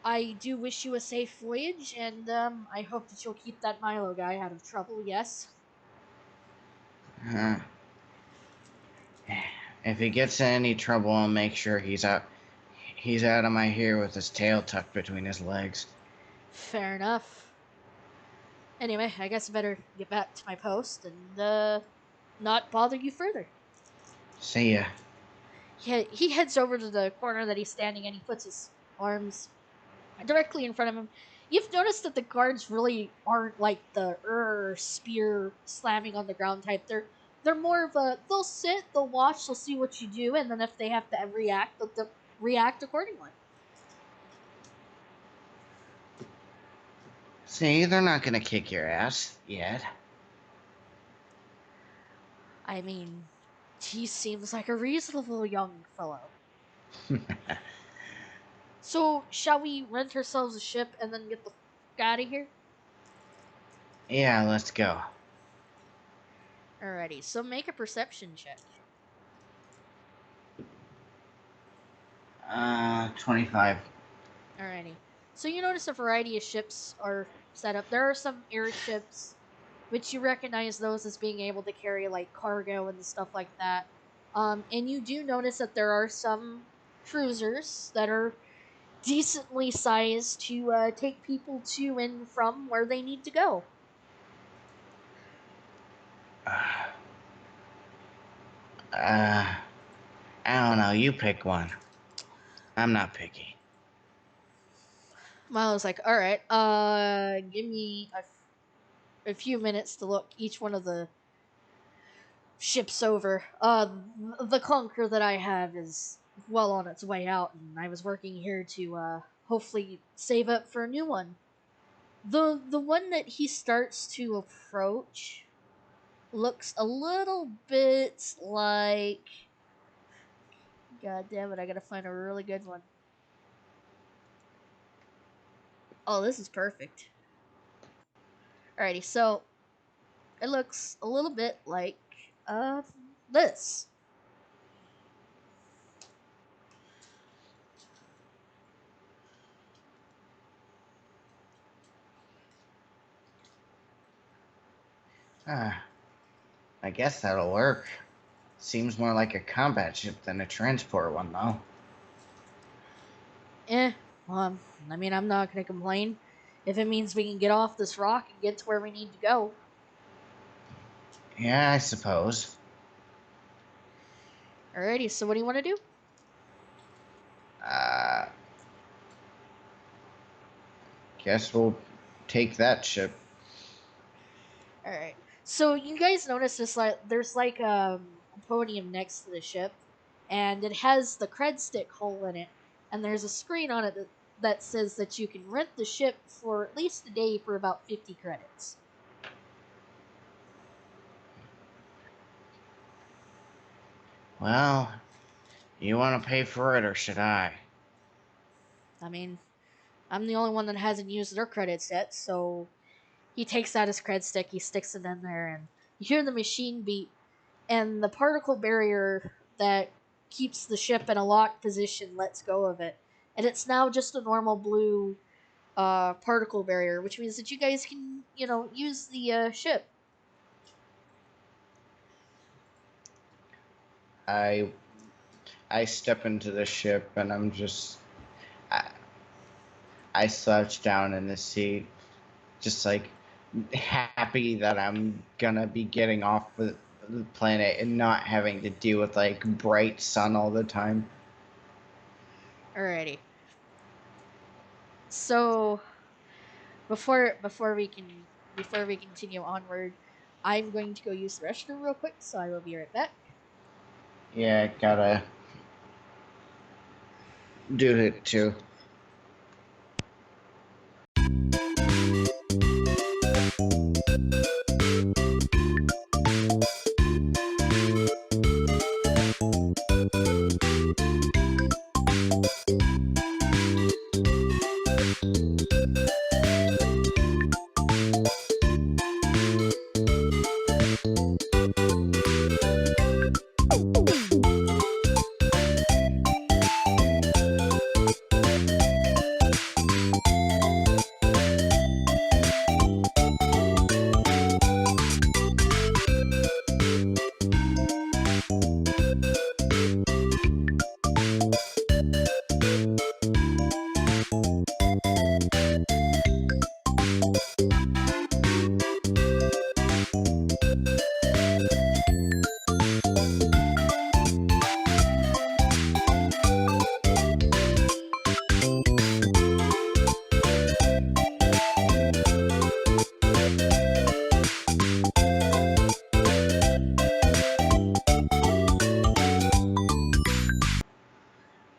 I do wish you a safe voyage, and, I hope that you'll keep that Milo guy out of trouble, yes? Uh, if he gets in any trouble, I'll make sure he's out. He's out of my hair with his tail tucked between his legs. Fair enough. Anyway, I guess I better get back to my post and, not bother you further. See ya. He heads over to the corner that he's standing in. He puts his arms directly in front of him. You've noticed that the guards really aren't like the spear slamming on the ground type. They're more of a they'll sit, they'll watch, they'll see what you do, and then if they have to react, they'll react accordingly. See, they're not gonna kick your ass yet. I mean, he seems like a reasonable young fellow. So, shall we rent ourselves a ship and then get the fuck out of here? Yeah, let's go. Alrighty, so make a perception check. 25. Alrighty. So you notice a variety of ships are set up. There are some airships, which you recognize those as being able to carry like cargo and stuff like that. And you do notice that there are some cruisers that are decently sized to take people to and from where they need to go. Uh, I don't know. You pick one. I'm not picky. Milo's like, all right, give me a few minutes to look each one of the ships over. The clunker that I have is well on its way out, and I was working here to hopefully save up for a new one. The one that he starts to approach looks a little bit like. God damn it! I gotta find a really good one. Oh, this is perfect. Alrighty, so it looks a little bit like uh this. Uh, I guess that'll work. Seems more like a combat ship than a transport one, though. Eh, I mean, I'm not gonna complain. If it means we can get off this rock and get to where we need to go. Yeah, I suppose. Alrighty, so what do you want to do? Guess we'll take that ship. Alright. So you guys notice this, like there's like a podium next to the ship, and it has the cred stick hole in it, and there's a screen on it that says that you can rent the ship for at least a day for about 50 credits. Well, you want to pay for it or should I? I mean, I'm the only one that hasn't used their credits yet, so he takes out his cred stick, he sticks it in there, and you hear the machine beep, and the particle barrier that keeps the ship in a locked position lets go of it. And it's now just a normal blue particle barrier, which means that you guys can, use the ship. I step into the ship and I slouch down in the seat, just like happy that I'm gonna be getting off the planet and not having to deal with like bright sun all the time. Alrighty. So before we continue onward, I'm going to go use the restroom real quick, so I will be right back. Yeah, gotta do it too.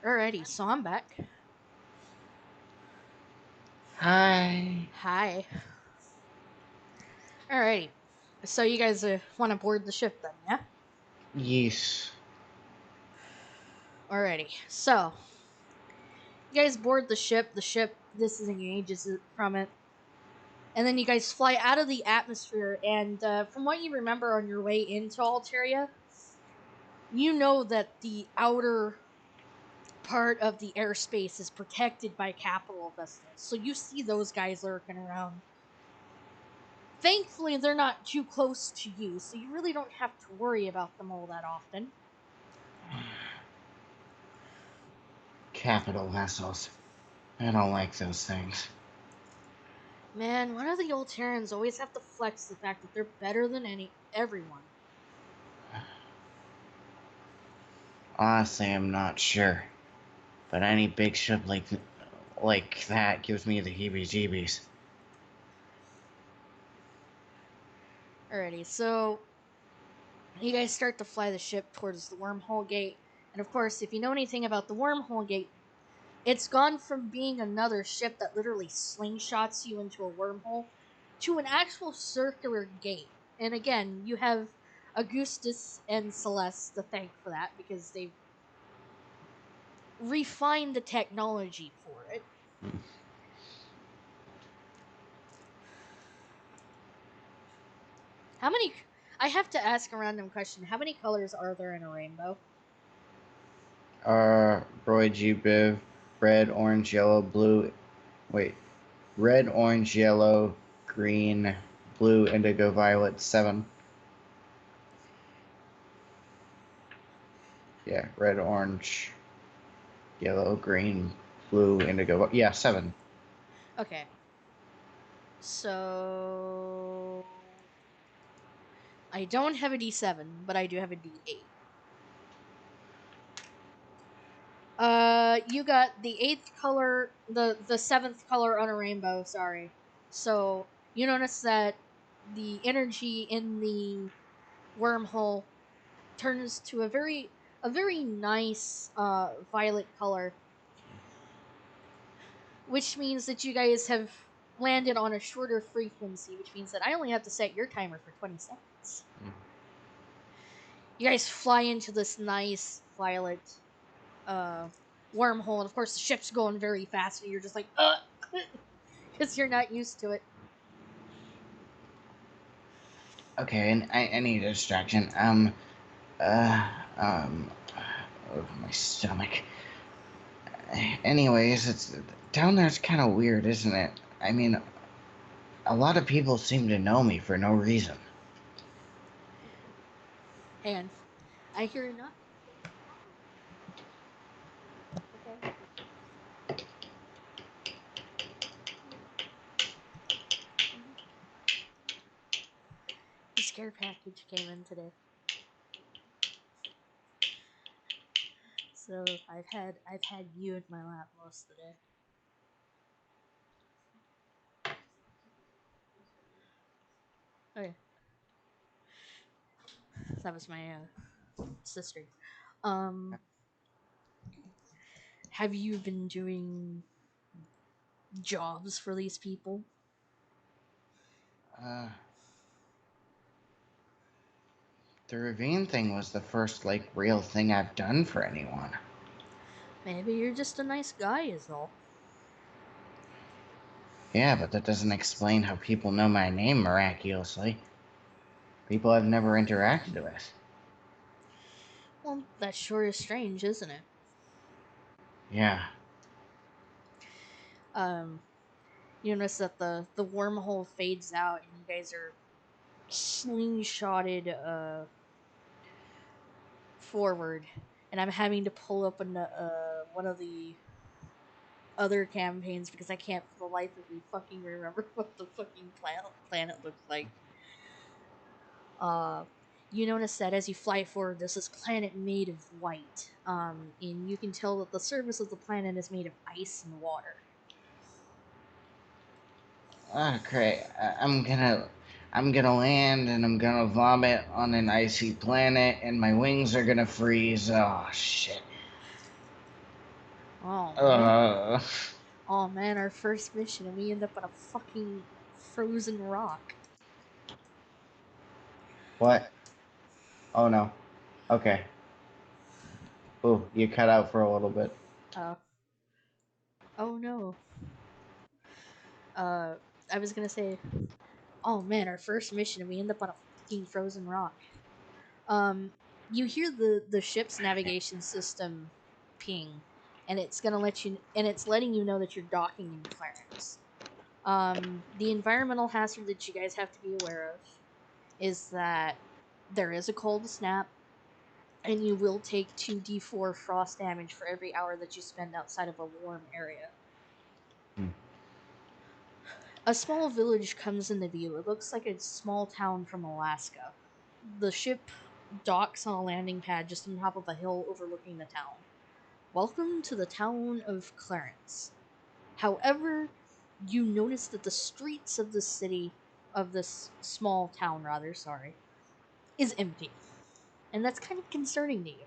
Alrighty, so I'm back. Hi. Hi. Alrighty. So you guys want to board the ship then, yeah? Yes. Alrighty. So you guys board the ship. The ship disengages from it, and then you guys fly out of the atmosphere. And from what you remember on your way into Alteria, you know that the outer part of the airspace is protected by capital vessels. So you see those guys lurking around. Thankfully, they're not too close to you, so you really don't have to worry about them all that often. Capital vessels. I don't like those things. Man, why do the Alterans always have to flex the fact that they're better than everyone? Honestly, I'm not sure. But any big ship like that gives me the heebie-jeebies. Alrighty, so you guys start to fly the ship towards the wormhole gate. And of course, if you know anything about the wormhole gate, it's gone from being another ship that literally slingshots you into a wormhole to an actual circular gate. And again, you have Augustus and Celeste to thank for that because they've refined the technology for it. How many? I have to ask a random question. How many colors are there in a rainbow? Roy G. Biv, red, orange, yellow, blue. Wait, red, orange, yellow, green, blue, indigo, violet, 7. Yeah, red, orange, yellow, green, blue, indigo. Yeah, 7. Okay. So I don't have a D7, but I do have a D8. You got the eighth color, the seventh color on a rainbow. Sorry. So you notice that the energy in the wormhole turns to a very nice violet color, which means that you guys have landed on a shorter frequency, which means that I only have to set your timer for 20 seconds. You guys fly into this nice violet wormhole, and of course the ship's going very fast, and you're just like, because you're not used to it. Okay, and I need a distraction. Oh, my stomach. Anyways, it's down there's kind of weird, isn't it? I mean, a lot of people seem to know me for no reason. And I hear not. Okay. His care package came in today. So I've had you in my lap most of the day. Okay. That was my sister. Um have you been doing jobs for these people? Uh, the ravine thing was the first, like, real thing I've done for anyone. Maybe you're just a nice guy is all. Yeah, but that doesn't explain how people know my name miraculously. People I've never interacted with. Well, that sure is strange, isn't it? Yeah. Um you notice that the wormhole fades out and you guys are slingshotted forward, and I'm having to pull up one of the other campaigns because I can't for the life of me fucking remember what the fucking planet looks like. Uh, you notice that as you fly forward, there's this planet made of white, and you can tell that the surface of the planet is made of ice and water. Oh, great. I'm gonna land and I'm gonna vomit on an icy planet and my wings are gonna freeze. Oh, shit. Oh man. Uh, Oh man, our first mission and we end up on a fucking frozen rock. what? Oh, no. Okay. Ooh, you cut out for a little bit. Uh, oh no. Uh, I was gonna say, oh man, our first mission and we end up on a fucking frozen rock. You hear the ship's navigation system ping, and it's gonna let you, and it's letting you know that you're docking in Clarence. The environmental hazard that you guys have to be aware of is that there is a cold snap, and you will take 2d4 frost damage for every hour that you spend outside of a warm area. Hmm. A small village comes into view. It looks like a small town from Alaska. The ship docks on a landing pad just on top of a hill overlooking the town. Welcome to the town of Clarence. However, you notice that the streets of the city, of this small town rather, sorry, is empty. And that's kind of concerning to you.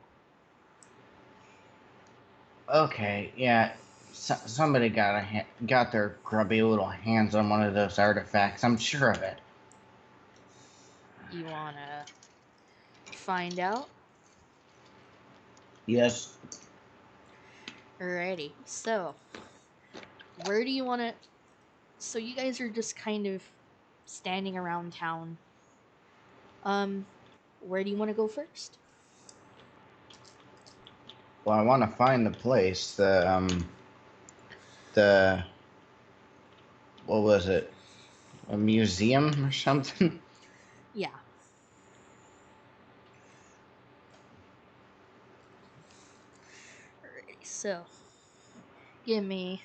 Okay, yeah. Somebody got their grubby little hands on one of those artifacts. I'm sure of it. You wanna find out? Yes. Alrighty. So, where do you wanna. So, you guys are just kind of standing around town. Um, where do you wanna go first? Well, I want to find the place. The what was it? A museum or something? Yeah. Alrighty. So, give me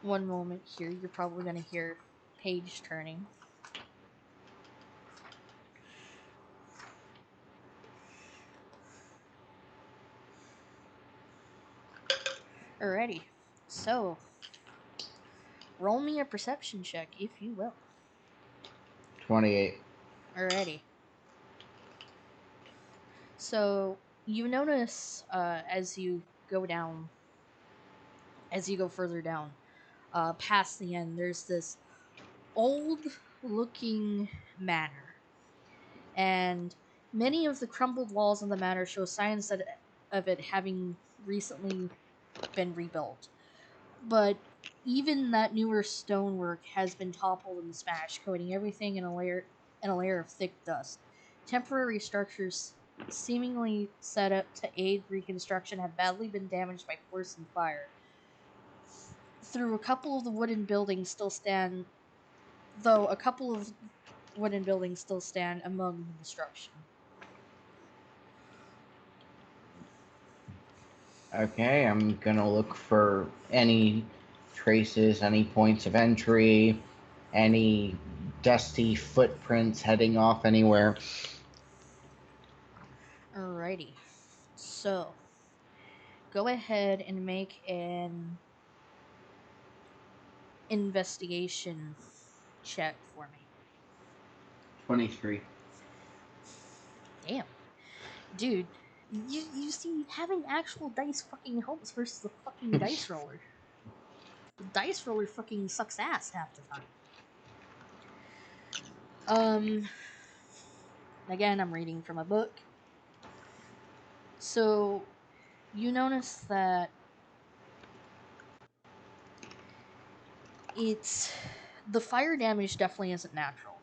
One moment here, you're probably gonna hear page turning. Alrighty, so roll me a perception check, if you will. 28. Alrighty. So you notice as you go down, as you go further down, past the end, there's this old-looking manor, and many of the crumbled walls of the manor show signs of it having recently been rebuilt. But even that newer stonework has been toppled and smashed, coating everything in a layer of thick dust. Temporary structures seemingly set up to aid reconstruction have badly been damaged by force and fire. Though a couple of wooden buildings still stand among the destruction. Okay, I'm gonna look for any traces, any points of entry, any dusty footprints heading off anywhere. Alrighty. So, go ahead and make an investigation check for me. 23. Damn. Dude, you see, having actual dice fucking helps versus the fucking dice roller. The dice roller fucking sucks ass half the time. Again, I'm reading from a book. So, you notice that the fire damage definitely isn't natural.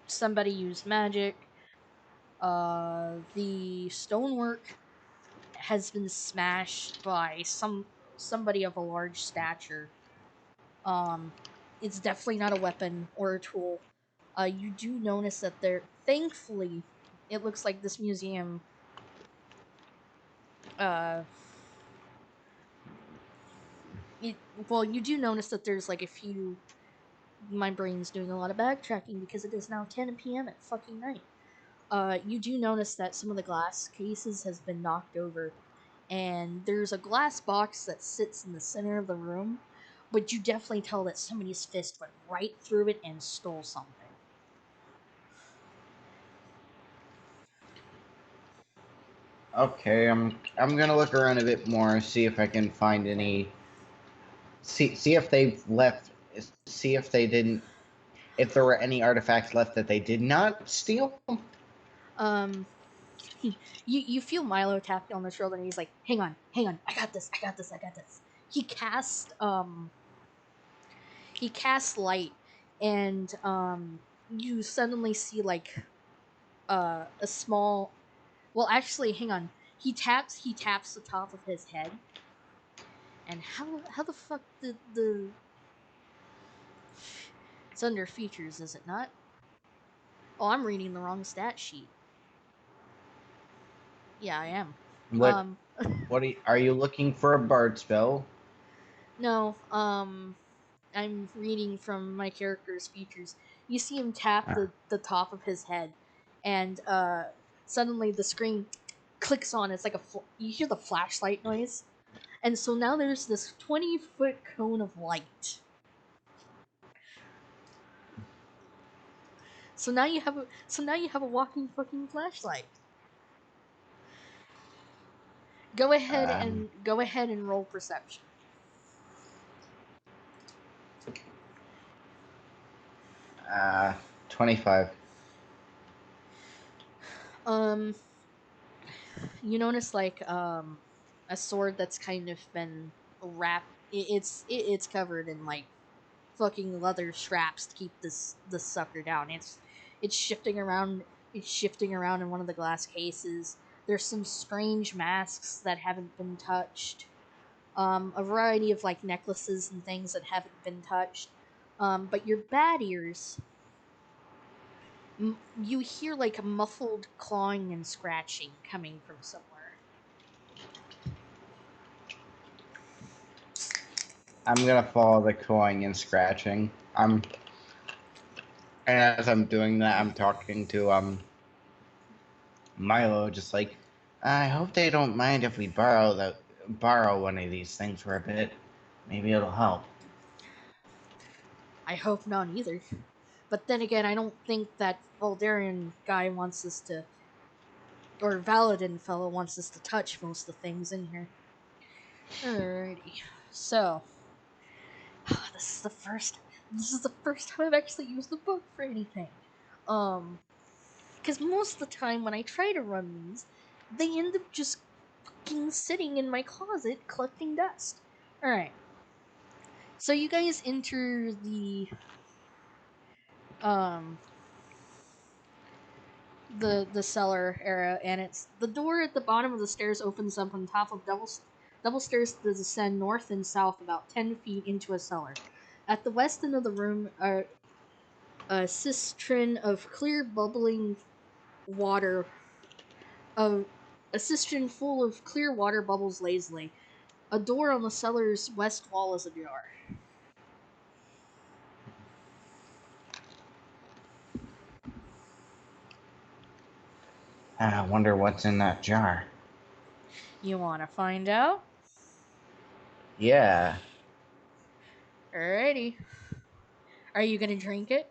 Somebody used magic. The stonework has been smashed by somebody of a large stature. It's definitely not a weapon or a tool. You do notice that thankfully, it looks like this museum. You do notice that there's like a few. My brain's doing a lot of backtracking because it is now 10 p.m. at fucking night. You do notice that some of the glass cases has been knocked over, and there's a glass box that sits in the center of the room, but you definitely tell that somebody's fist went right through it and stole something. Okay, I'm gonna look around a bit more, see if I can find any. See if they left. See if they didn't. If there were any artifacts left that they did not steal. Um, you feel Milo tap you on the shoulder, and he's like, "Hang on, I got this, I got this, I got this." He casts light, and you suddenly see like a small. Well, actually, hang on. He taps the top of his head, and how the fuck did the it's under features, is it not? Oh, I'm reading the wrong stat sheet. Yeah, I am. What? Um, What are you looking for a bard spell? no. I'm reading from my character's features. You see him tap the top of his head, and suddenly the screen clicks on. It's like you hear the flashlight noise, and so now there's this 20-foot cone of light. So now you have a walking fucking flashlight. Go ahead and roll perception. 25. Um, you notice like a sword that's kind of been wrapped. It's covered in like fucking leather straps to keep this sucker down. It's shifting around. It's shifting around in one of the glass cases. There's some strange masks that haven't been touched. A variety of like necklaces and things that haven't been touched. But your bat ears, you hear like a muffled clawing and scratching coming from somewhere. I'm gonna follow the clawing and scratching. And as I'm doing that, I'm talking to Milo, just like, I hope they don't mind if we borrow one of these things for a bit. Maybe it'll help. I hope not either. But then again, I don't think that Voldarian guy wants us to, or Valadin fellow wants us to touch most of the things in here. Alrighty. So, this is the first. This is the first time I've actually used the book for anything. Because most of the time when I try to run these, they end up just fucking sitting in my closet collecting dust. Alright. So you guys enter um the cellar area, and it's the door at the bottom of the stairs opens up on top of double stairs that descend north and south about 10 feet into a cellar. At the west end of the room, a cistern of clear bubbling water, a cistern full of clear water bubbles lazily. A door on the cellar's west wall is ajar. I wonder what's in that jar. You want to find out? Yeah. Alrighty. Are you gonna drink it?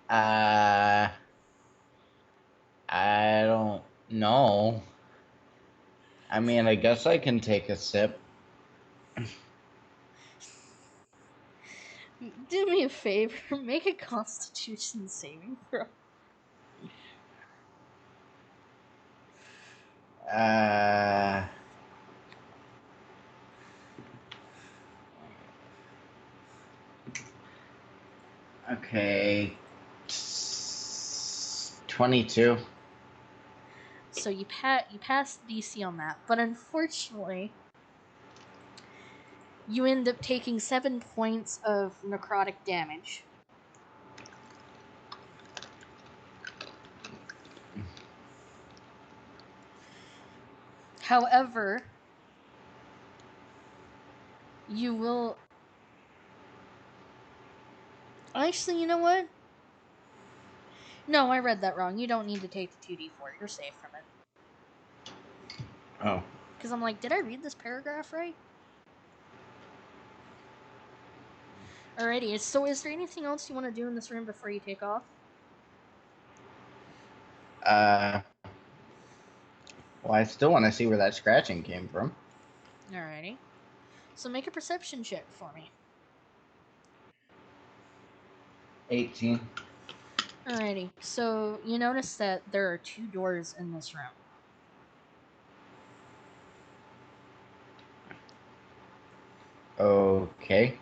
I don't know. I mean, I guess I can take a sip. Do me a favor, make a Constitution saving throw. Uh. Okay. 22. So you pass the DC on that, but unfortunately, you end up taking 7 points of necrotic damage. However, you will. Actually, you know what? No, I read that wrong. You don't need to take the 2d4. You're safe from it. Oh. Because I'm like, did I read this paragraph right? Alrighty, so is there anything else you want to do in this room before you take off? Well, I still want to see where that scratching came from. Alrighty. So make a perception check for me. 18. Alrighty, so you notice that there are 2 doors in this room. Okay.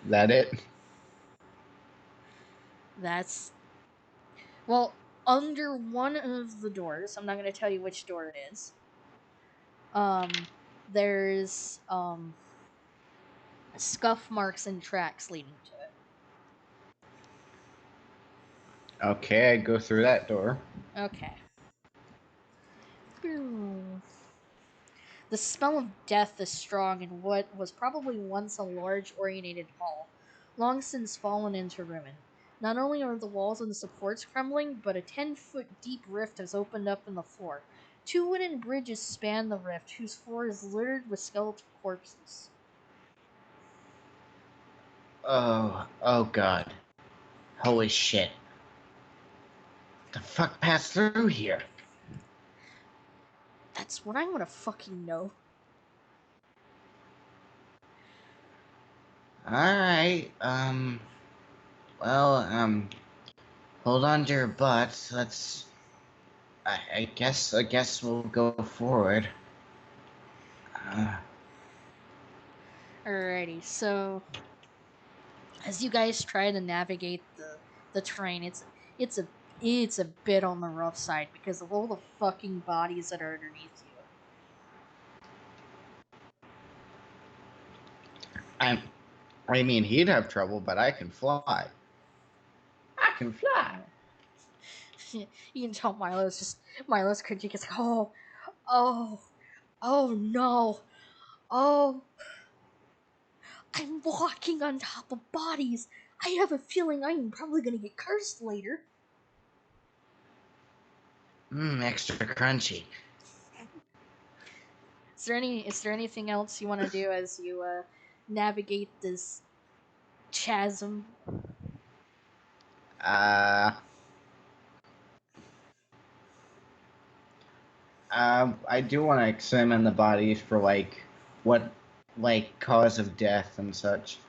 That it? That's. Well, under one of the doors, I'm not going to tell you which door it is, there's, scuff marks and tracks leading to it. Okay, I go through that door. Okay. The smell of death is strong in what was probably once a large oriented hall, long since fallen into ruin. Not only are the walls and the supports crumbling, but a 10-foot deep rift has opened up in the floor. 2 wooden bridges span the rift, whose floor is littered with skeletal corpses. Oh god. Holy shit. The fuck passed through here? That's what I want to fucking know. Alright, well, hold on to your butts. I guess we'll go forward. Alrighty, so as you guys try to navigate the terrain, it's a it's a bit on the rough side because of all the fucking bodies that are underneath you. I mean, he'd have trouble, but I can fly. I can fly. You can tell Milo's cringing. It's like, oh, oh, oh no, oh. I'm walking on top of bodies. I have a feeling I'm probably gonna get cursed later. Extra crunchy. Is there anything else you want to do as you navigate this chasm? I do want to examine the bodies for what cause of death and such.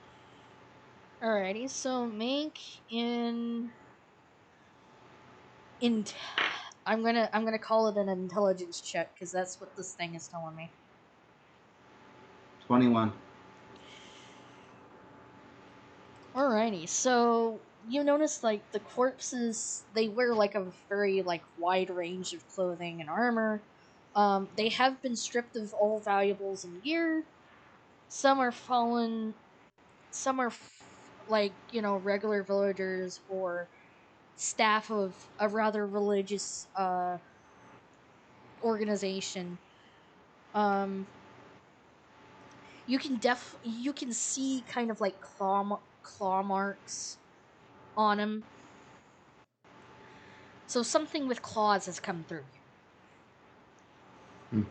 Alrighty, so make in I'm gonna call it an intelligence check because that's what this thing is telling me. 21. Alrighty, so you notice like the corpses, they wear like a very like wide range of clothing and armor. They have been stripped of all valuables and gear. Some are fallen. Some are like regular villagers or staff of a rather religious organization. Um, you can see kind of like claw marks on him. So something with claws has come through here. Hmm.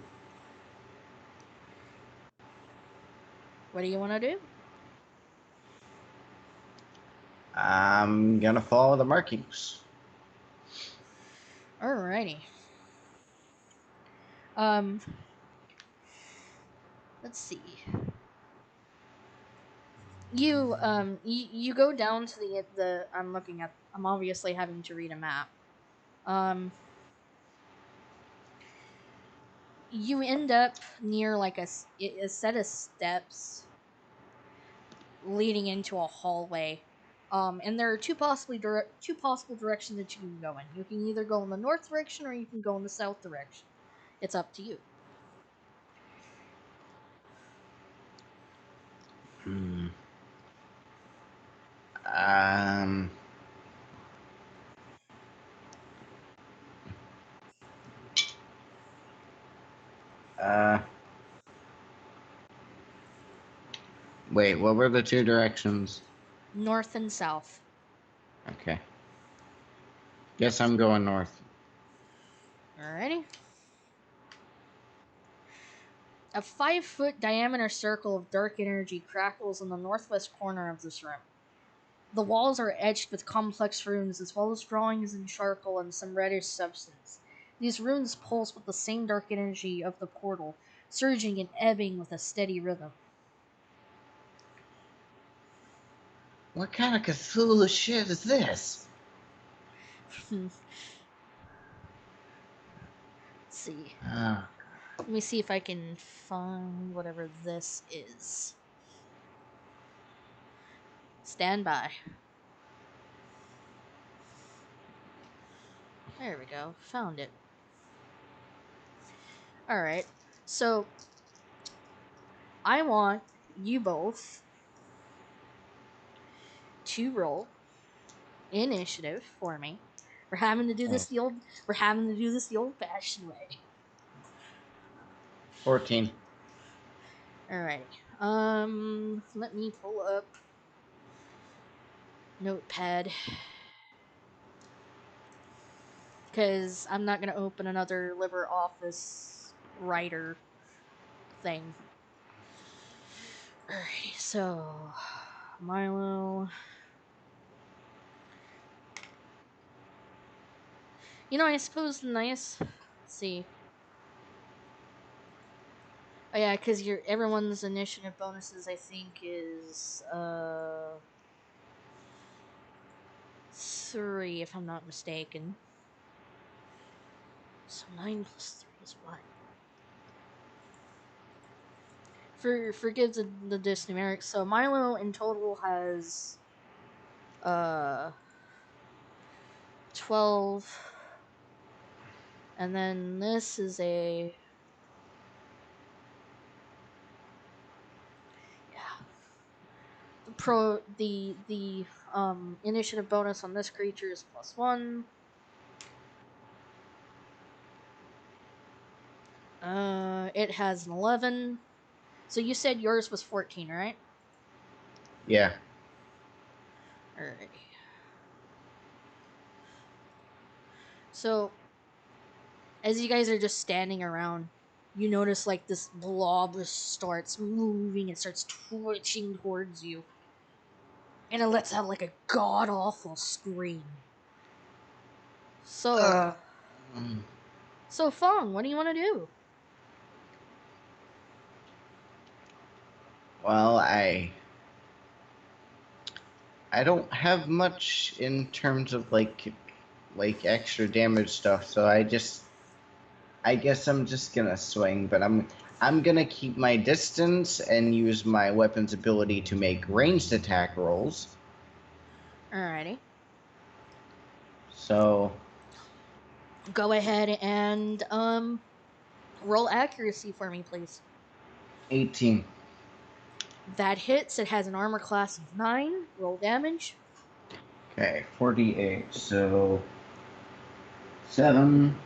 What do you want to do? I'm gonna follow the markings. Alrighty. Um, let's see. You go down to the I'm obviously having to read a map. Um, you end up near like a set of steps leading into a hallway. And there are two possible directions that you can go in. You can either go in the north direction or you can go in the south direction. It's up to you. Hmm. Um. Uh. Wait, what were the two directions? North and south. Okay. Guess I'm going north. Alrighty. A 5-foot diameter circle of dark energy crackles in the northwest corner of this room. The walls are etched with complex runes as well as drawings in charcoal and some reddish substance. These runes pulse with the same dark energy of the portal, surging and ebbing with a steady rhythm. What kind of Cthulhu shit is this? Let's see. Oh, Let me see if I can find whatever this is. Stand by. There we go. Found it. Alright. So, I want you both to roll initiative for me. We're having to do this oh. the old we're having to do this the old fashioned way. 14. Alrighty. Let me pull up Notepad. Because I'm not going to open another LibreOffice writer thing. Alrighty, so Milo. I suppose let's see. Oh yeah, because everyone's initiative bonuses I think is 3 if I'm not mistaken. So 9 plus 3 is what? Forgive the dysnumeric. So Milo in total has 12, and then this is a yeah. The initiative bonus on this creature is +1. It has an 11. So you said yours was 14, right? Yeah. Alrighty. So, as you guys are just standing around, you notice like this blob starts moving and starts twitching towards you. And it lets out like a god awful scream. So, Mm. so Feng, what do you want to do? Well, I don't have much in terms of like extra damage stuff, so I guess I'm just gonna swing, but I'm gonna keep my distance and use my weapon's ability to make ranged attack rolls. Alrighty. So Go ahead and roll accuracy for me, please. 18. That hits. It has an armor class of 9. Roll damage. Okay, 48. So 7,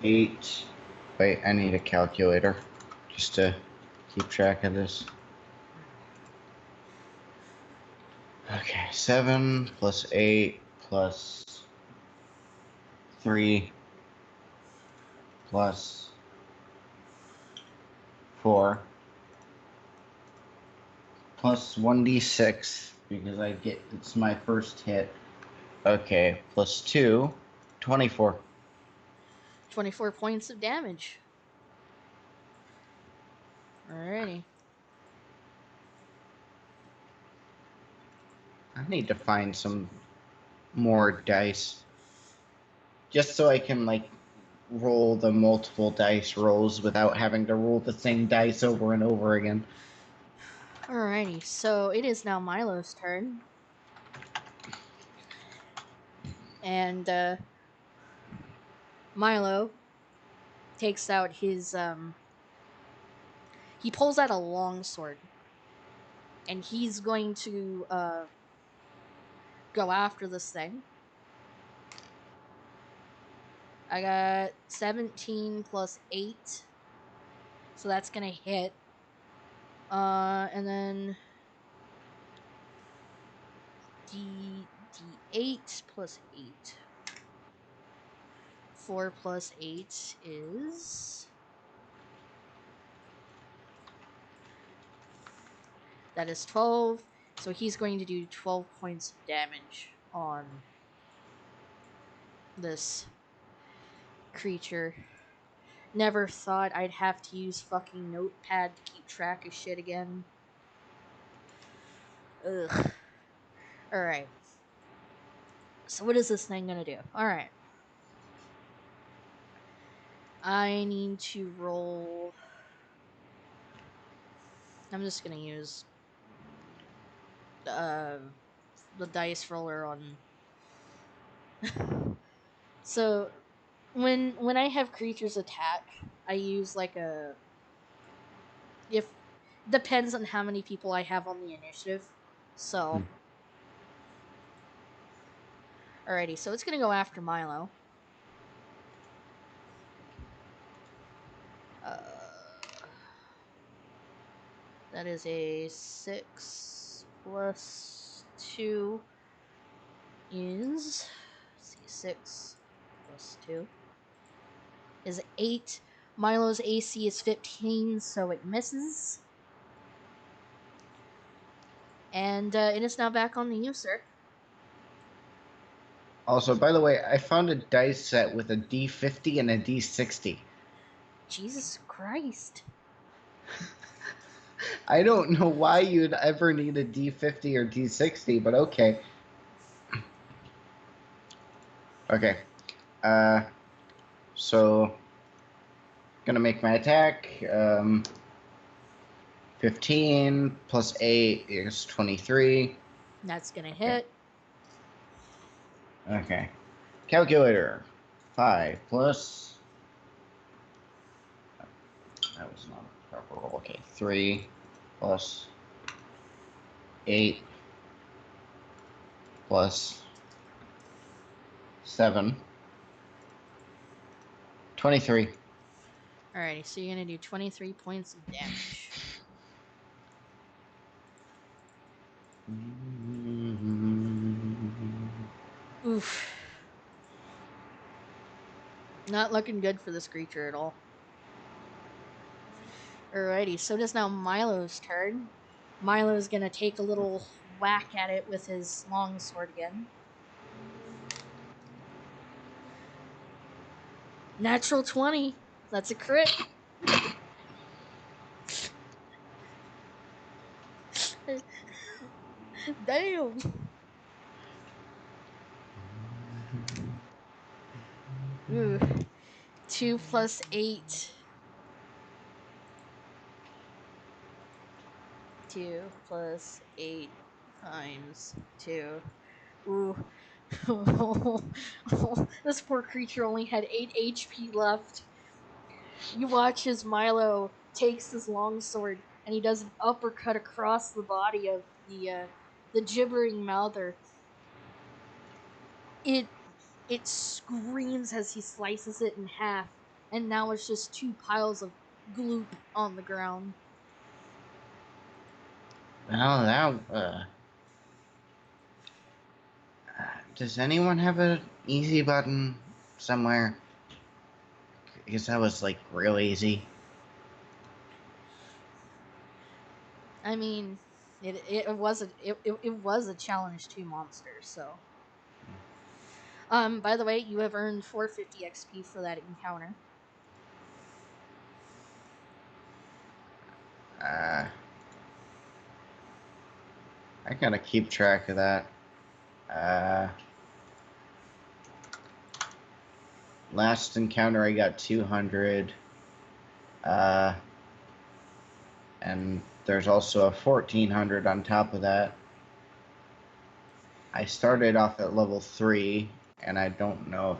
8. Wait, I need a calculator just to keep track of this. Okay, 7 plus 8 plus 3 plus 4 plus 1d6 because it's my first hit. Okay, plus 2, 24. 24 points of damage. Alrighty. I need to find some more dice just so I can like roll the multiple dice rolls without having to roll the same dice over and over again. Alrighty, so it is now Milo's turn. And Milo takes out his he pulls out a long sword. And he's going to go after this thing. I got 17 plus 8. So that's gonna hit. And then D8 plus 8. 4 plus 8 is... That is 12. So he's going to do 12 points of damage on this creature. Never thought I'd have to use fucking notepad to keep track of shit again. Ugh. Alright. So what is this thing gonna do? Alright. I need to roll... I'm just gonna use the dice roller on... So, when I have creatures attack, I use like a... If... Depends on how many people I have on the initiative. So... Alrighty, so it's gonna go after Milo. That is a 6 plus 2 is... Let's see, 6 plus 2 is 8. Milo's AC is 15, so it misses. And it is now back on the you, sir. Also, by the way, I found a dice set with a D50 and a D60. Jesus Christ. I don't know why you'd ever need a D50 or D60, but okay. Okay. So gonna make my attack. 15 plus 8 is 23. That's gonna hit. Okay. Calculator. 5 plus... That was not a proper roll. Okay. 3 plus 8 plus 7. 23. Alrighty, so you're gonna do 23 points of damage. Oof. Not looking good for this creature at all. Alrighty, so it is now Milo's turn. Milo's gonna take a little whack at it with his longsword again. Natural 20. That's a crit. Damn. Ooh. 2 plus 8. 2 plus 8 times 2. Ooh. This poor creature only had 8 HP left. You watch as Milo takes his longsword and he does an uppercut across the body of the gibbering mouther. It it screams as he slices it in half, and now it's just 2 piles of gloop on the ground. Well, does anyone have an easy button somewhere? Because that was like real easy. I mean, it was a challenge to monsters. So, by the way, you have earned 450 XP for that encounter. I gotta keep track of that. Last encounter I got 200. And there's also a 1400 on top of that. I started off at level 3, and I don't know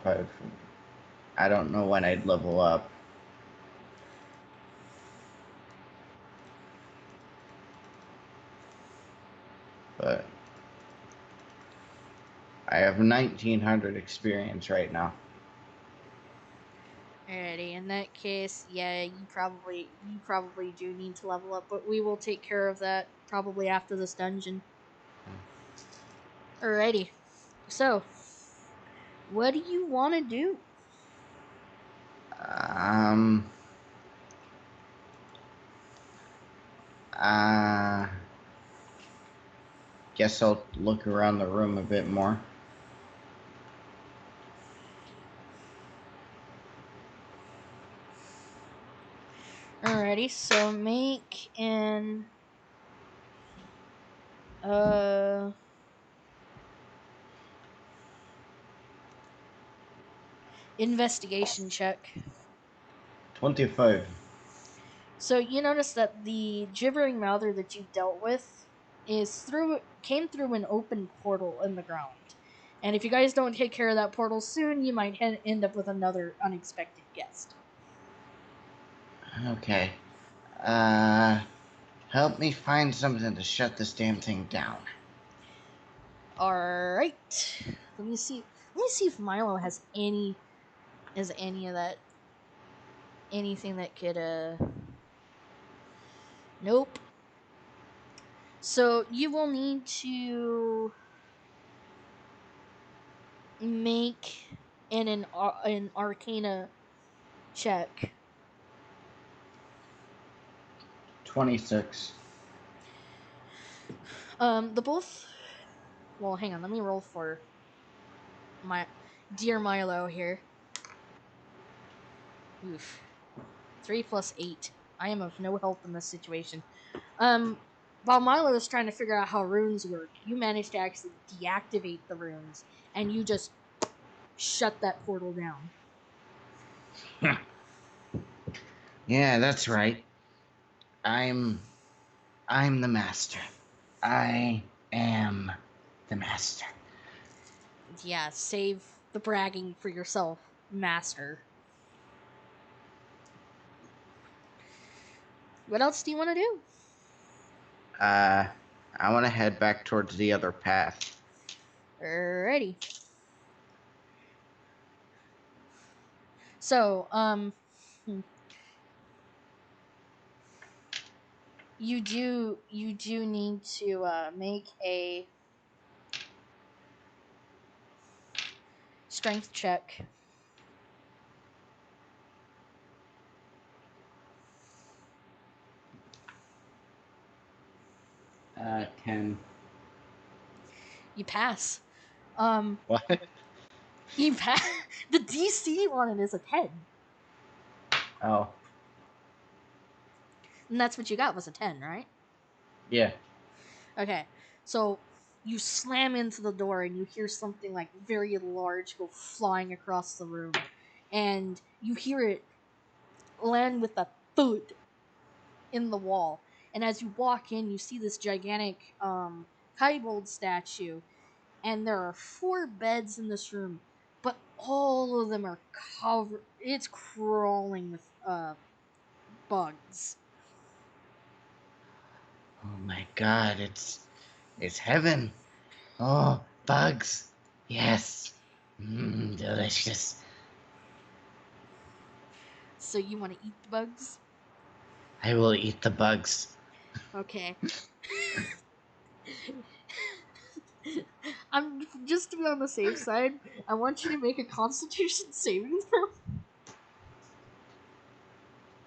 I don't know when I'd level up. But I have 1900 experience right now. Alrighty, in that case, yeah, you probably do need to level up, but we will take care of that probably after this dungeon. Alrighty, so what do you want to do? Guess I'll look around the room a bit more. Alrighty, so make an investigation check. 25. So you notice that the gibbering mouther that you dealt with came through an open portal in the ground. And if you guys don't take care of that portal soon, you might end up with another unexpected guest. Okay. Help me find something to shut this damn thing down. Alright. Let me see if Milo has any of that, anything that could nope. So you will need to make an Arcana check. 26. The both. Well, hang on. Let me roll for my dear Milo here. Oof. 3 plus 8. I am of no help in this situation. While Milo is trying to figure out how runes work, you manage to actually deactivate the runes, and you just shut that portal down. Yeah, that's right. I'm the master. I am the master. Yeah, save the bragging for yourself, master. What else do you want to do? I want to head back towards the other path. Alrighty. So, You do need to make a strength check. 10. You pass. What? You pass. The DC on it is a 10. Oh, And that's what you got, was a 10, right? yeah. Okay. So you slam into the door and you hear something like very large go flying across the room. And you hear it land with a thud in the wall. And as you walk in, you see this gigantic Kaibold statue. And there are 4 beds in this room, but all of them are covered. It's crawling with bugs. Oh my god, it's heaven. Oh, bugs. Yes. Delicious. So you want to eat the bugs? I will eat the bugs. Okay. I'm just to be on the safe side. I want you to make a Constitution saving throw.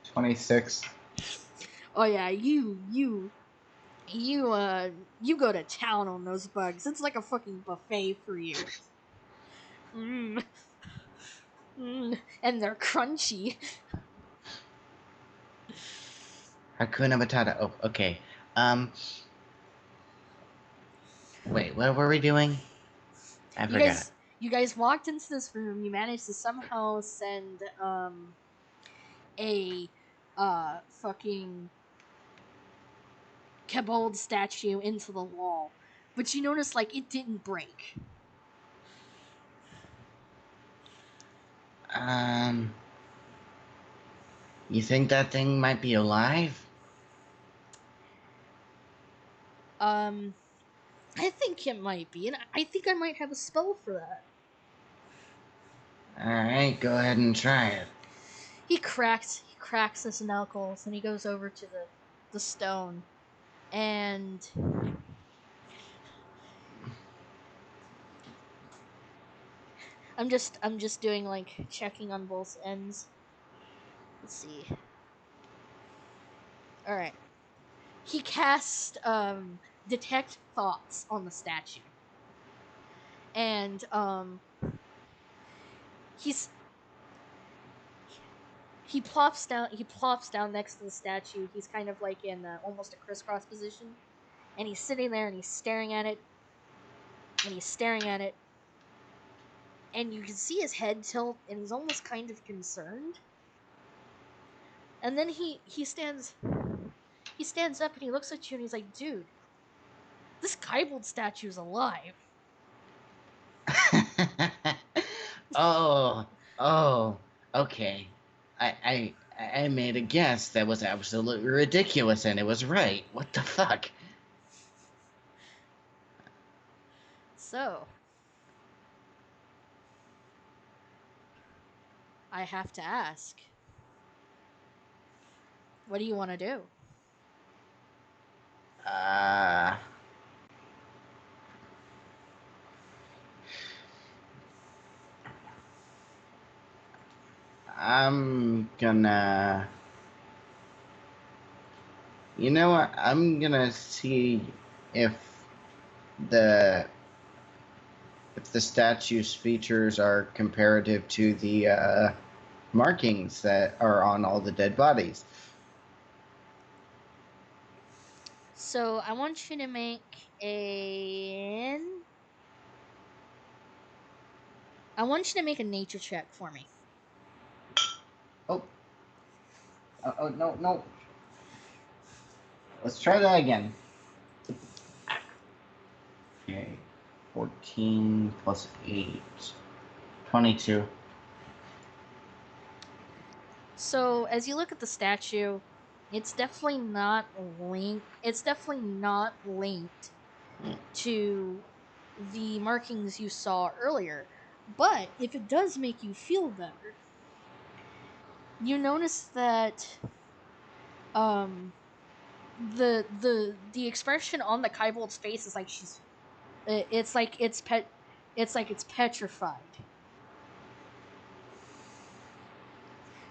26. Oh yeah, you go to town on those bugs. It's like a fucking buffet for you. Mmm. And they're crunchy. Hakuna Matata. Oh, okay. Um, Wait, what were we doing? I You forgot. guys walked into this room. You managed to somehow send a fucking Kabold statue into the wall, but you noticed like it didn't break. Um, you think that thing might be alive? I think it might be, and I think I might have a spell for that. Alright, go ahead and try it. He cracks his knuckles, and he goes over to the stone, and I'm just doing like checking on both ends. Let's see. All right. He cast detect thoughts on the statue, and he's he plops down. He plops down next to the statue. He's kind of like in almost a crisscross position, and he's sitting there and he's staring at it, and he's staring at it, and you can see his head tilt, and he's almost kind of concerned. And then he stands up and he looks at you and he's like, "Dude, this Kaibold statue is alive." oh, okay. I made a guess that was absolutely ridiculous, and it was right. What the fuck? So I have to ask, what do you want to do? Uh, I'm gonna. You know what? I'm gonna see if the the statue's features are comparative to the markings that are on all the dead bodies. So I want you to make a. I want you to make a nature check for me. Oh, oh no, no. Let's try that again. Okay, 14 plus 8, 22. So as you look at the statue, it's definitely not linked. It's definitely not linked to the markings you saw earlier. But if it does make you feel better, you notice that um the expression on the Kaibold's face is like it's like it's petrified.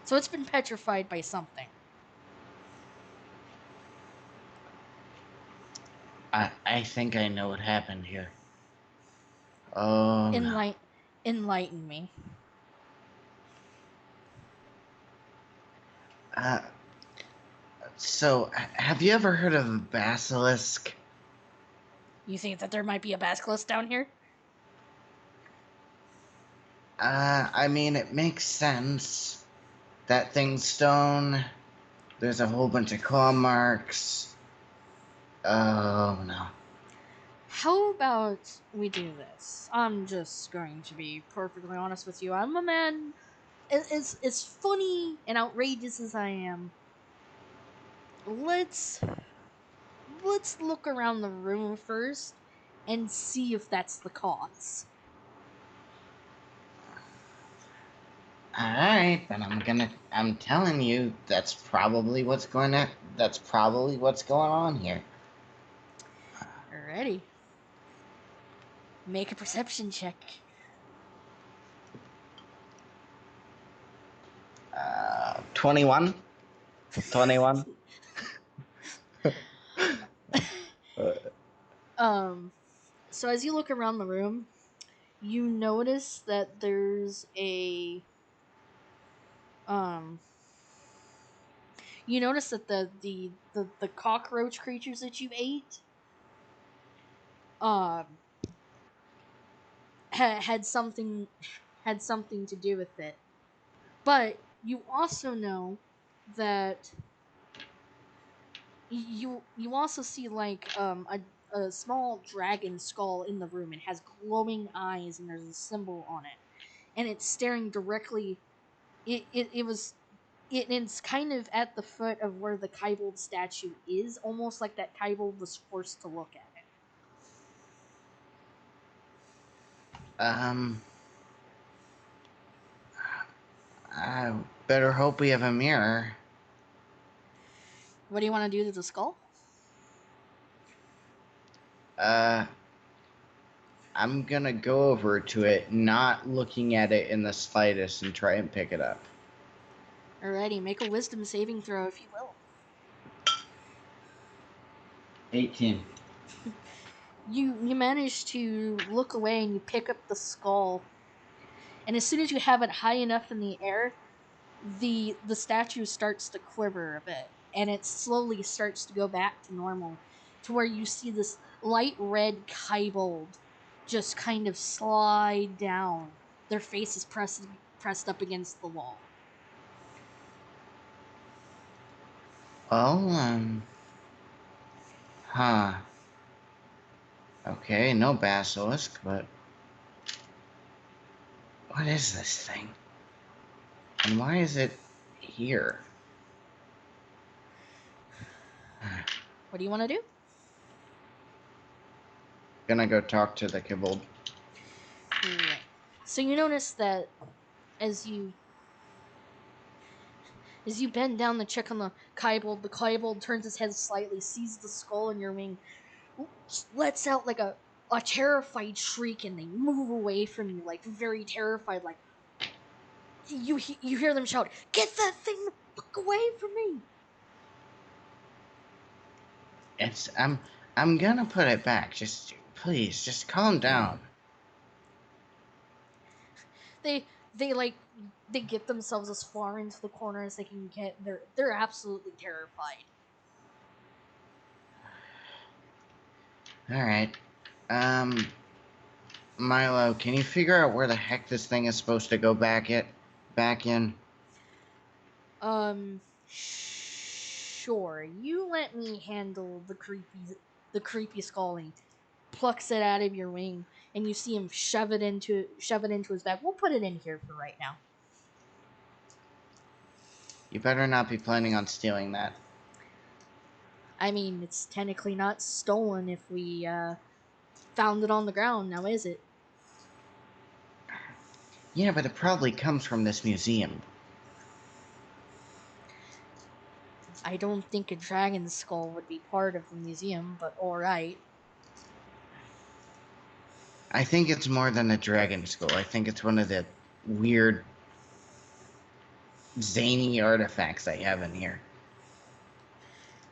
So it's been petrified by something. I think I know what happened here. Oh no. Enlighten me. Uh, so have you ever heard of a basilisk? You think that there might be a basilisk down here? I mean, it makes sense. That thing's stone. There's a whole bunch of claw marks. Oh no. How about we do this? I'm just going to be perfectly honest with you. I'm a man. As funny and outrageous as I am, let's look around the room first and see if that's the cause. Alright, but I'm telling you, that's probably what's going on here. Alrighty. Make a perception check. 21? 21? So as you look around the room, you notice that there's a you notice that the cockroach creatures that you ate um had something to do with it. But you also know that you also see like a small dragon skull in the room. It has glowing eyes and there's a symbol on it, and it's staring directly. It's kind of at the foot of where the Kaibold statue is, almost like that Kaibold was forced to look at it. I better hope we have a mirror. What do you want to do to the skull? I'm gonna go over to it, not looking at it in the slightest, and try and pick it up. Alrighty, make a wisdom saving throw if you will. 18. You manage to look away and you pick up the skull, and as soon as you have it high enough in the air, the statue starts to quiver a bit, and it slowly starts to go back to normal, to where you see this light red Kaibold just kind of slide down. Their faces pressed up against the wall. Well, huh. Okay, no basilisk, but what is this thing? And why is it here? What do you want to do? Gonna go talk to the Kibble. Right. So you notice that as you bend down to check on the Kaibold turns his head slightly, sees the skull in your wing, lets out like a terrified shriek, and they move away from you, like very terrified. Like you hear them shout, "Get that thing the fuck away from me!" I'm gonna put it back. Just please, just calm down. They they get themselves as far into the corner as they can get. They're absolutely terrified. All right. Milo, can you figure out where the heck this thing is supposed to go back in? Sure. You let me handle the creepy skull. And plucks it out of your wing, and you see him shove it into his bag. We'll put it in here for right now. You better not be planning on stealing that. I mean, it's technically not stolen if we found it on the ground, now is it? Yeah, but it probably comes from this museum. I don't think a dragon skull would be part of the museum, but alright. I think it's more than a dragon skull. I think it's one of the weird, zany artifacts I have in here.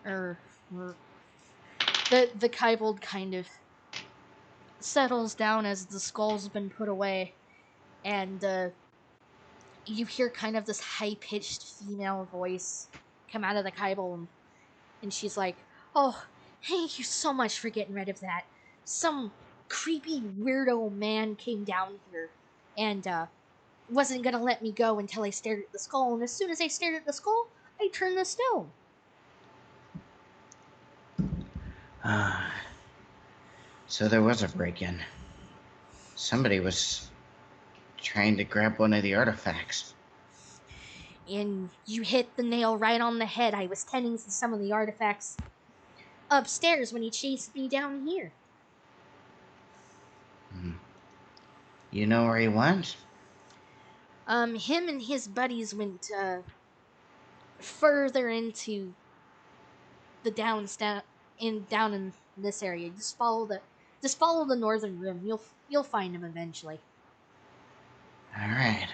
Er, the Kaibold kind of settles down as the skull's been put away, and you hear kind of this high-pitched female voice come out of the Kaibold, and she's like, "Oh, thank you so much for getting rid of that. Some creepy weirdo man came down here, and wasn't gonna let me go until I stared at the skull, and as soon as I stared at the skull, I turned to stone." So there was a break-in. Somebody was trying to grab one of the artifacts. And you hit the nail right on the head. I was tending to some of the artifacts upstairs when he chased me down here. You know where he went? Him and his buddies went further into the down in this area. Just follow the northern room. You'll find him eventually. All right.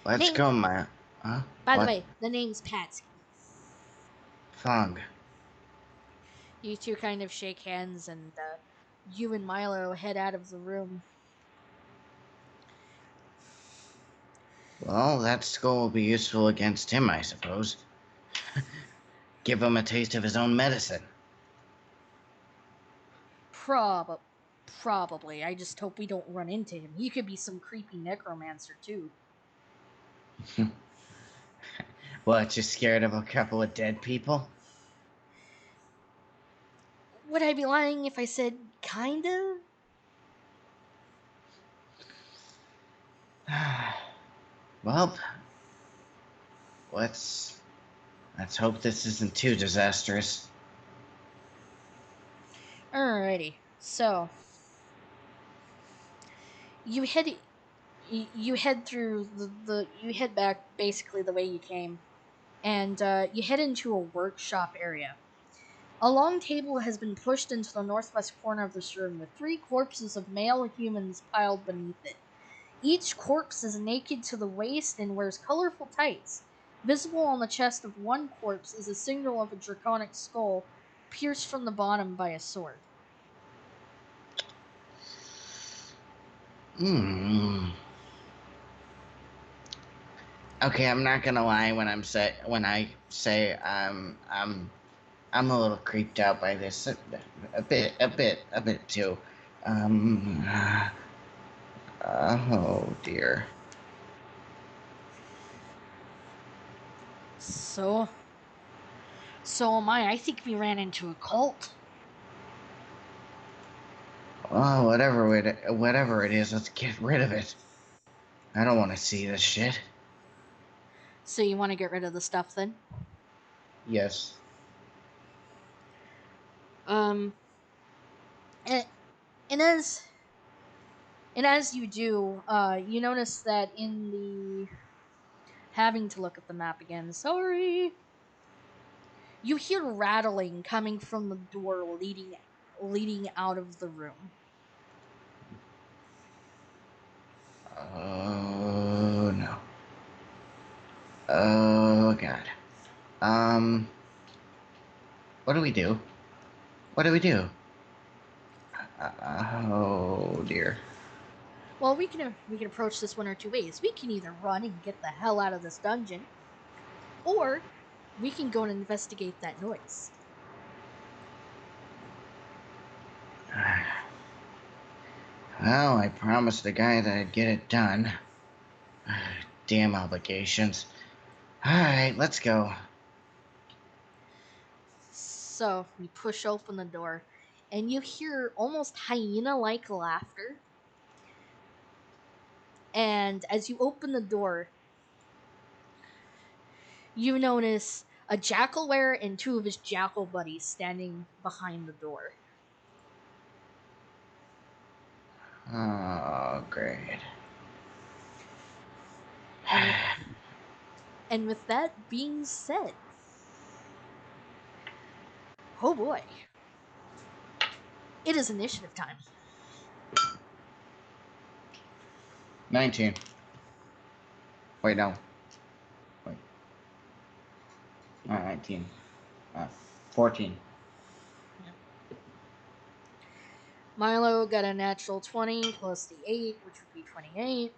Let's Name, go, my. Huh? by the What? way, the name's Patsy. Feng. You two kind of shake hands, and you and Milo head out of the room. Well, that skull will be useful against him, I suppose. Give him a taste of his own medicine. Probably. I just hope we don't run into him. He could be some creepy necromancer too. What, you scared of a couple of dead people? Would I be lying if I said kinda? Well, let's hope this isn't too disastrous. Alrighty. So you head you head through the you head back basically the way you came, and you head into a workshop area. A long table has been pushed into the northwest corner of this room with three corpses of male humans piled beneath it. Each corpse is naked to the waist and wears colorful tights. Visible on the chest of one corpse is a signal of a draconic skull pierced from the bottom by a sword. Okay, I'm not gonna lie when I say I'm a little creeped out by this a bit too. Um, oh dear. So am I. I think we ran into a cult. Well, whatever it is, let's get rid of it. I don't want to see this shit. So you want to get rid of the stuff then? Yes. And, and as you do, you notice that in the having to look at the map again. Sorry. You hear rattling coming from the door leading out of the room. Oh no. Oh god. What do we do? What do we do? Oh dear. Well, we can approach this one or two ways. We can either run and get the hell out of this dungeon, or we can go and investigate that noise. Well, I promised the guy that I'd get it done. Damn obligations. Alright, let's go. So we push open the door, and you hear almost hyena-like laughter. And as you open the door, you notice a jackalware and two of his jackal buddies standing behind the door. Oh, great. And with that being said, Oh boy. It is initiative time. 19. Wait, no. Wait. Not 19. 14. Milo got a natural 20 plus the 8, which would be 28.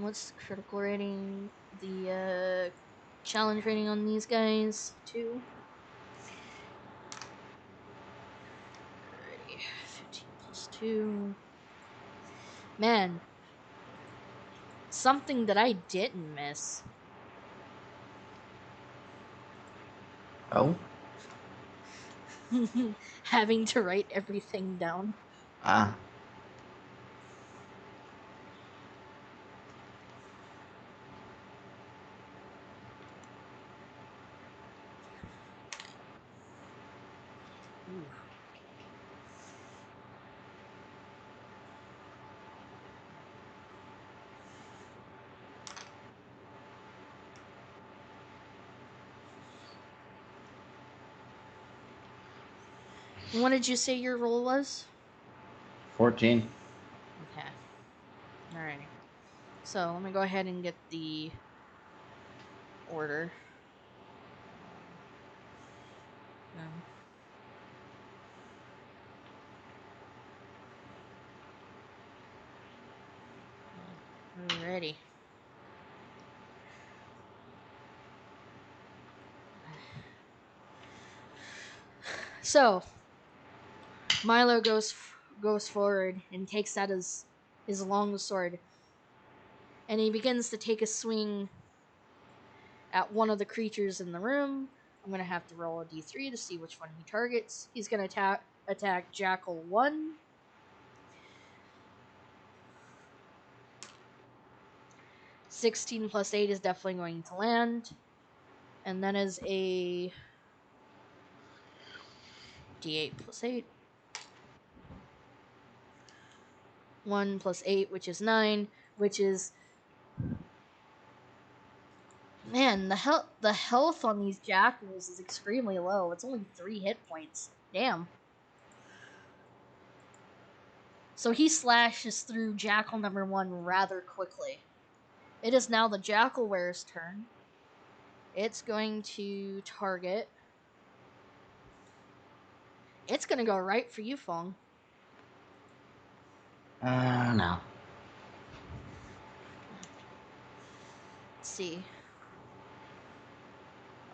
What's the critical rating? The challenge rating on these guys? 2. Alrighty. 15 plus 2. Man. Something that I didn't miss. Oh? Having to write everything down. Ah. Ooh. What did you say your roll was? 14. Okay. Alrighty. So let me go ahead and get the order. Alrighty. So Milo goes forward and takes out his long sword, and he begins to take a swing at one of the creatures in the room. I'm gonna have to roll a d3 to see which one he targets. He's gonna attack Jackal 1. (16+8) is definitely going to land, and then is a d8 plus 8. 1 plus 8, which is 9, which is... Man, the health on these jackals is extremely low. It's only 3 hit points. Damn. So he slashes through Jackal number 1 rather quickly. It is now the Jackal Wearer's turn. It's going to target... It's going to go right for you, Feng. No. Let's see.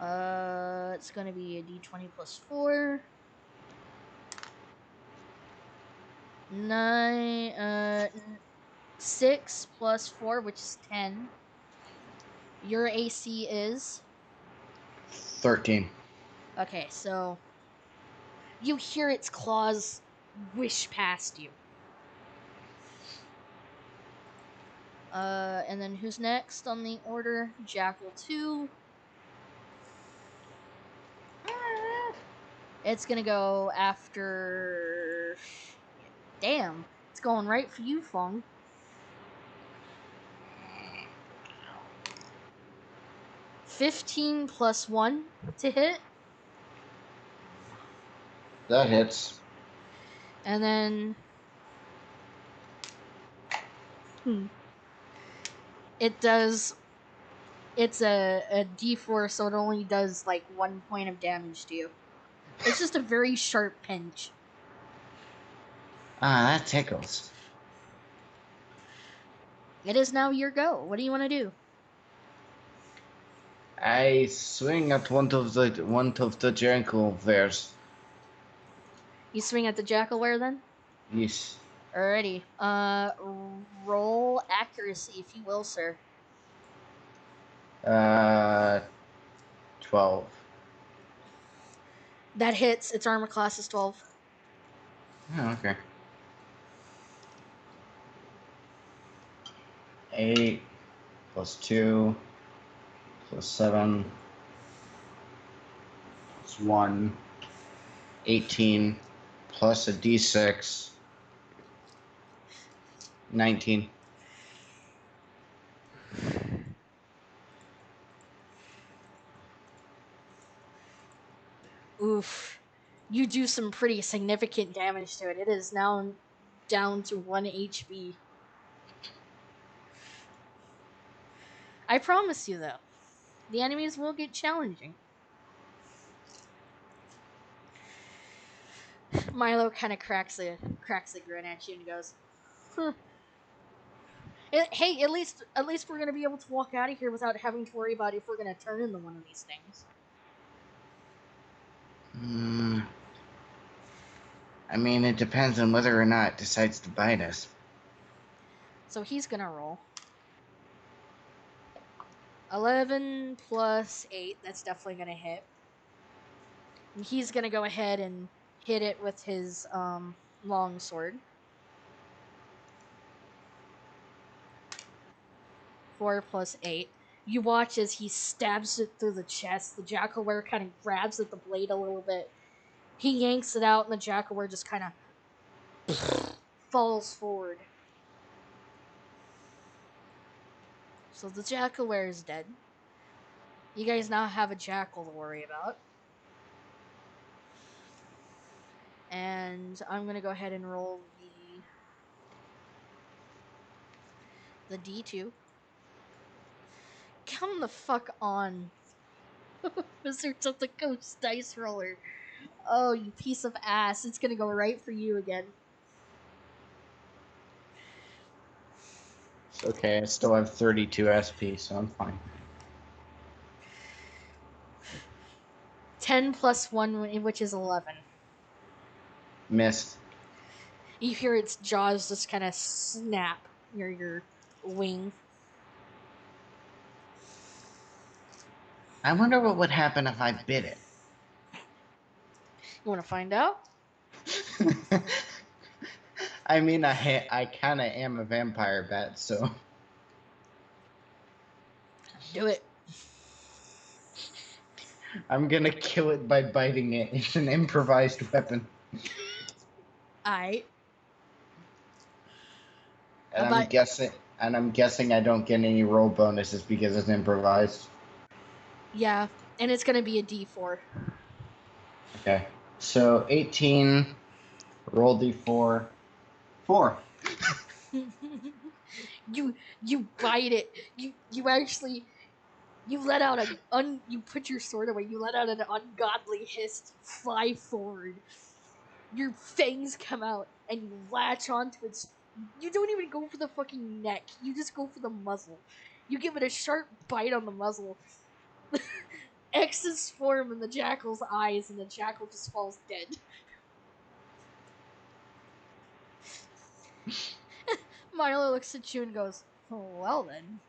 It's going to be a d20 plus 4. 6 plus 4, which is 10. Your AC is... 13. Okay, so... You hear its claws whish past you. And then who's next on the order? Jackal 2. It's gonna go after... Damn, it's going right for you, Feng. 15 plus 1 to hit. That hits. And then... It does... It's a d4, so it only does, like, 1 point of damage to you. It's just a very sharp pinch. Ah, that tickles. It is now your go. What do you want to do? I swing at one of the jackal bears. You swing at the Jackalware then? Yes. Alrighty. Roll accuracy, if you will, sir. 12. That hits. Its armor class is 12. Oh, okay. 8 plus 2 plus 7 1, 18, plus a d6, 19. Oof. You do some pretty significant damage to it. It is now down to 1 HP. I promise you, though, the enemies will get challenging. Milo kind of cracks a grin at you and goes, huh. Hey, at least we're gonna be able to walk out of here without having to worry about if we're gonna turn into one of these things. I mean, it depends on whether or not it decides to bite us. So he's gonna roll. 11 plus 8, that's definitely gonna hit. And he's gonna go ahead and hit it with his long sword. 4 plus 8. You watch as he stabs it through the chest. The jackalware kind of grabs at the blade a little bit. He yanks it out, and the jackalware just kind of falls forward. So the jackalware is dead. You guys now have a jackal to worry about. And I'm gonna go ahead and roll the D2. Come the fuck on, Wizards of the Coast dice roller. Oh, you piece of ass! It's gonna go right for you again. It's okay, I still have 32 SP, so I'm fine. 10 plus 1, which is 11. Missed. You hear its jaws just kind of snap near your wing. I wonder what would happen if I bit it. You want to find out? I mean, I kind of am a vampire bat, so... Do it. I'm gonna kill it by biting it. It's an improvised weapon. Aight. And I'm guessing I don't get any roll bonuses because it's improvised. Yeah, and it's gonna be a D4. Okay. So 18, roll d4, 4. you bite it. You actually you let out you put your sword away. You let out an ungodly hiss, fly forward. Your fangs come out and you latch onto its. You don't even go for the fucking neck. You just go for the muzzle. You give it a sharp bite on the muzzle. X's form in the jackal's eyes, and the jackal just falls dead. Milo looks at you and goes, "Oh, well then."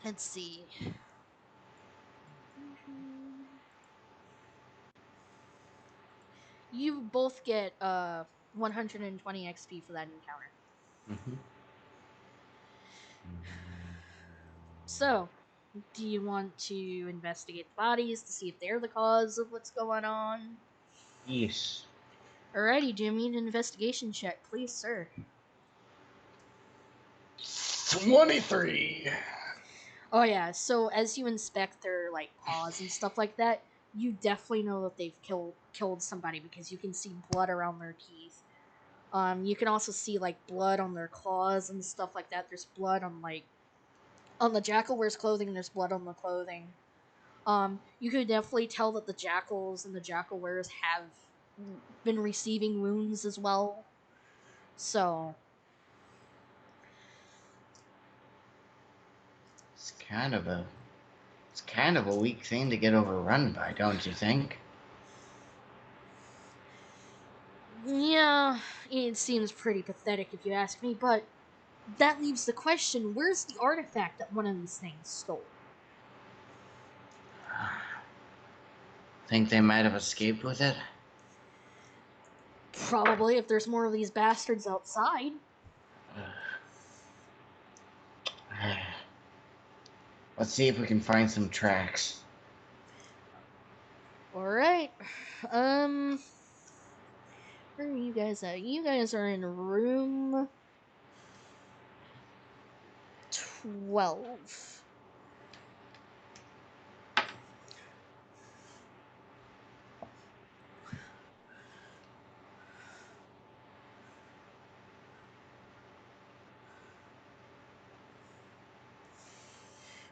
Let's see. You both get 120 XP for that encounter. Mm-hmm. So, do you want to investigate the bodies to see if they're the cause of what's going on? Yes. Alrighty, do you need an investigation check, please, sir? 23. Oh yeah, so as you inspect their like paws and stuff like that, you definitely know that they've killed somebody because you can see blood around their teeth. You can also see like blood on their claws and stuff like that. There's blood on the jackalware's clothing. There's blood on the clothing. You could definitely tell that the jackals and the jackalwares have been receiving wounds as well. So It's kind of a weak thing to get overrun by, don't you think? yeah, it seems pretty pathetic if you ask me. But that leaves the question: where's the artifact that one of these things stole? Think they might have escaped with it? Probably, if there's more of these bastards outside. Let's see if we can find some tracks. Alright. Where are you guys at? You guys are in room 12.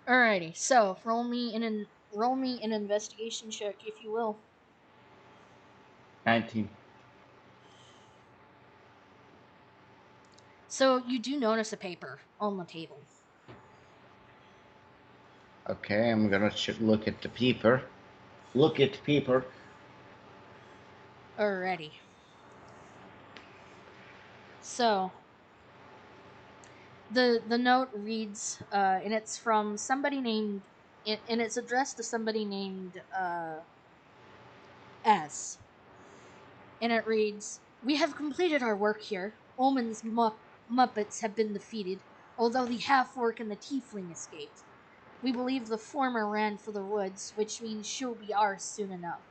Alrighty, so roll me an investigation check, if you will. 19. So you do notice a paper on the table. Okay, I'm gonna look at the paper. Look at the paper. Alrighty. So the note reads, and it's from somebody named, and it's addressed to somebody named S. And it reads, "We have completed our work here. Omen's Muppets have been defeated, although the half-orc and the Tiefling escaped. We believe the former ran for the woods, which means she'll be ours soon enough.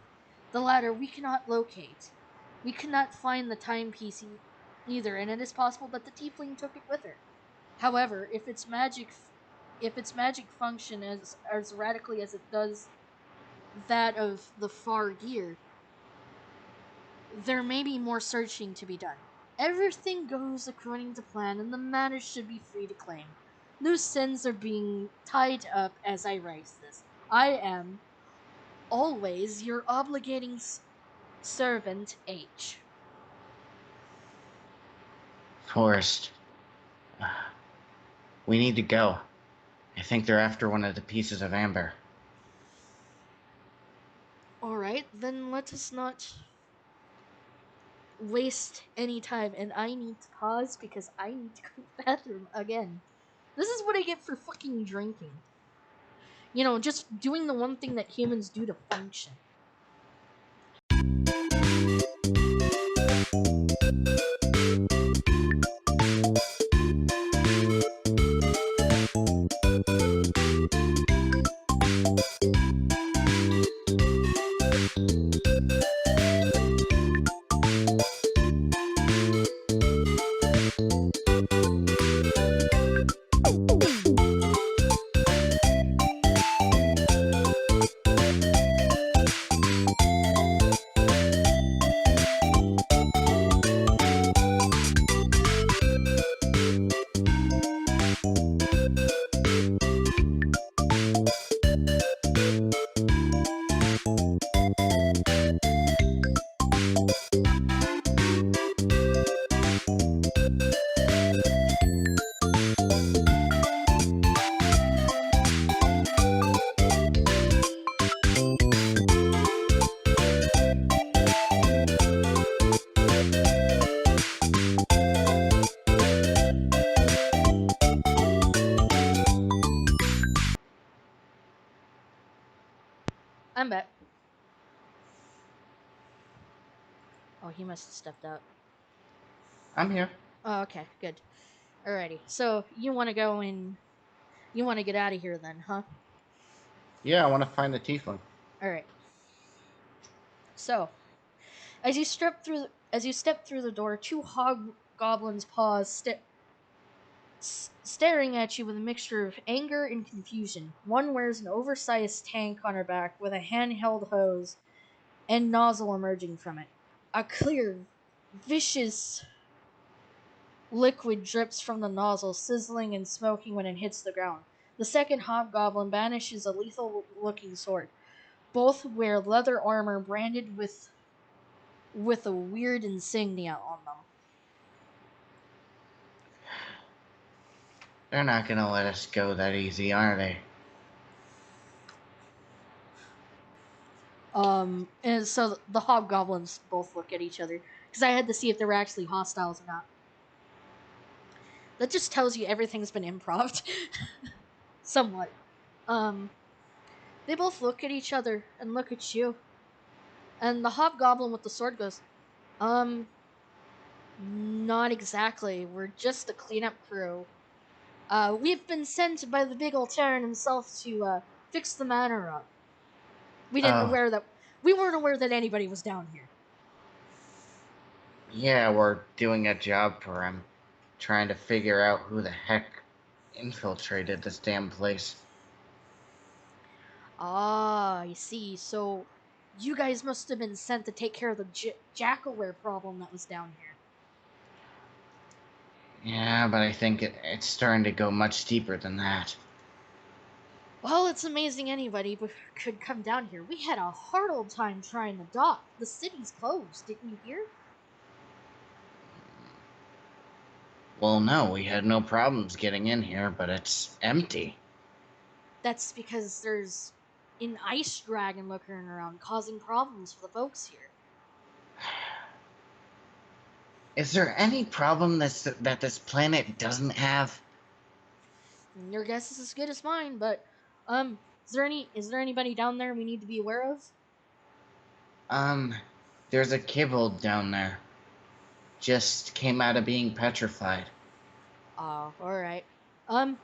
The latter we cannot locate. We cannot find the timepiece either, and it is possible that the Tiefling took it with her. However, if its magic function as radically as it does that of the far gear, there may be more searching to be done. Everything goes according to plan, and the matter should be free to claim. Loose ends are being tied up as I write this. I am, always, your obligating servant, H." Forrest. We need to go. I think they're after one of the pieces of amber. Alright, then let us not waste any time, and I need to pause because I need to go to the bathroom again. This is what I get for fucking drinking. You know, just doing the one thing that humans do to function. I'm back. Oh, he must have stepped out. I'm here. Oh, okay, good. Alrighty, so you want to go and you want to get out of here then, huh? Yeah, I want to find the tiefling. Alright. So, as you step through the door, two hobgoblins pause, staring at you with a mixture of anger and confusion. One wears an oversized tank on her back with a handheld hose and nozzle emerging from it. A clear, vicious liquid drips from the nozzle, sizzling and smoking when it hits the ground. The second hobgoblin banishes a lethal-looking sword. Both wear leather armor branded with a weird insignia on them. They're not gonna let us go that easy, are they? And so the hobgoblins both look at each other because I had to see if they were actually hostiles or not. That just tells you everything's been improv'd. Somewhat. They both look at each other and look at you. And the hobgoblin with the sword goes, not exactly. We're just a cleanup crew. We've been sent by the big old Terran himself to fix the manor up. We Oh, weren't aware that anybody was down here. yeah, we're doing a job for him. Trying to figure out who the heck infiltrated this damn place. Ah, I see. So, you guys must have been sent to take care of the Jackalware problem that was down here. Yeah, but I think it's starting to go much deeper than that. Well, it's amazing anybody could come down here. We had a hard old time trying to dock. The city's closed, didn't you hear? Well, no, we had no problems getting in here, but it's empty. That's because there's an ice dragon looking around, causing problems for the folks here. Is there any problem that this planet doesn't have? Your guess is as good as mine, but is there anybody down there we need to be aware of? Um, there's a kibble down there. Just came out of being petrified. Oh, all right. Um,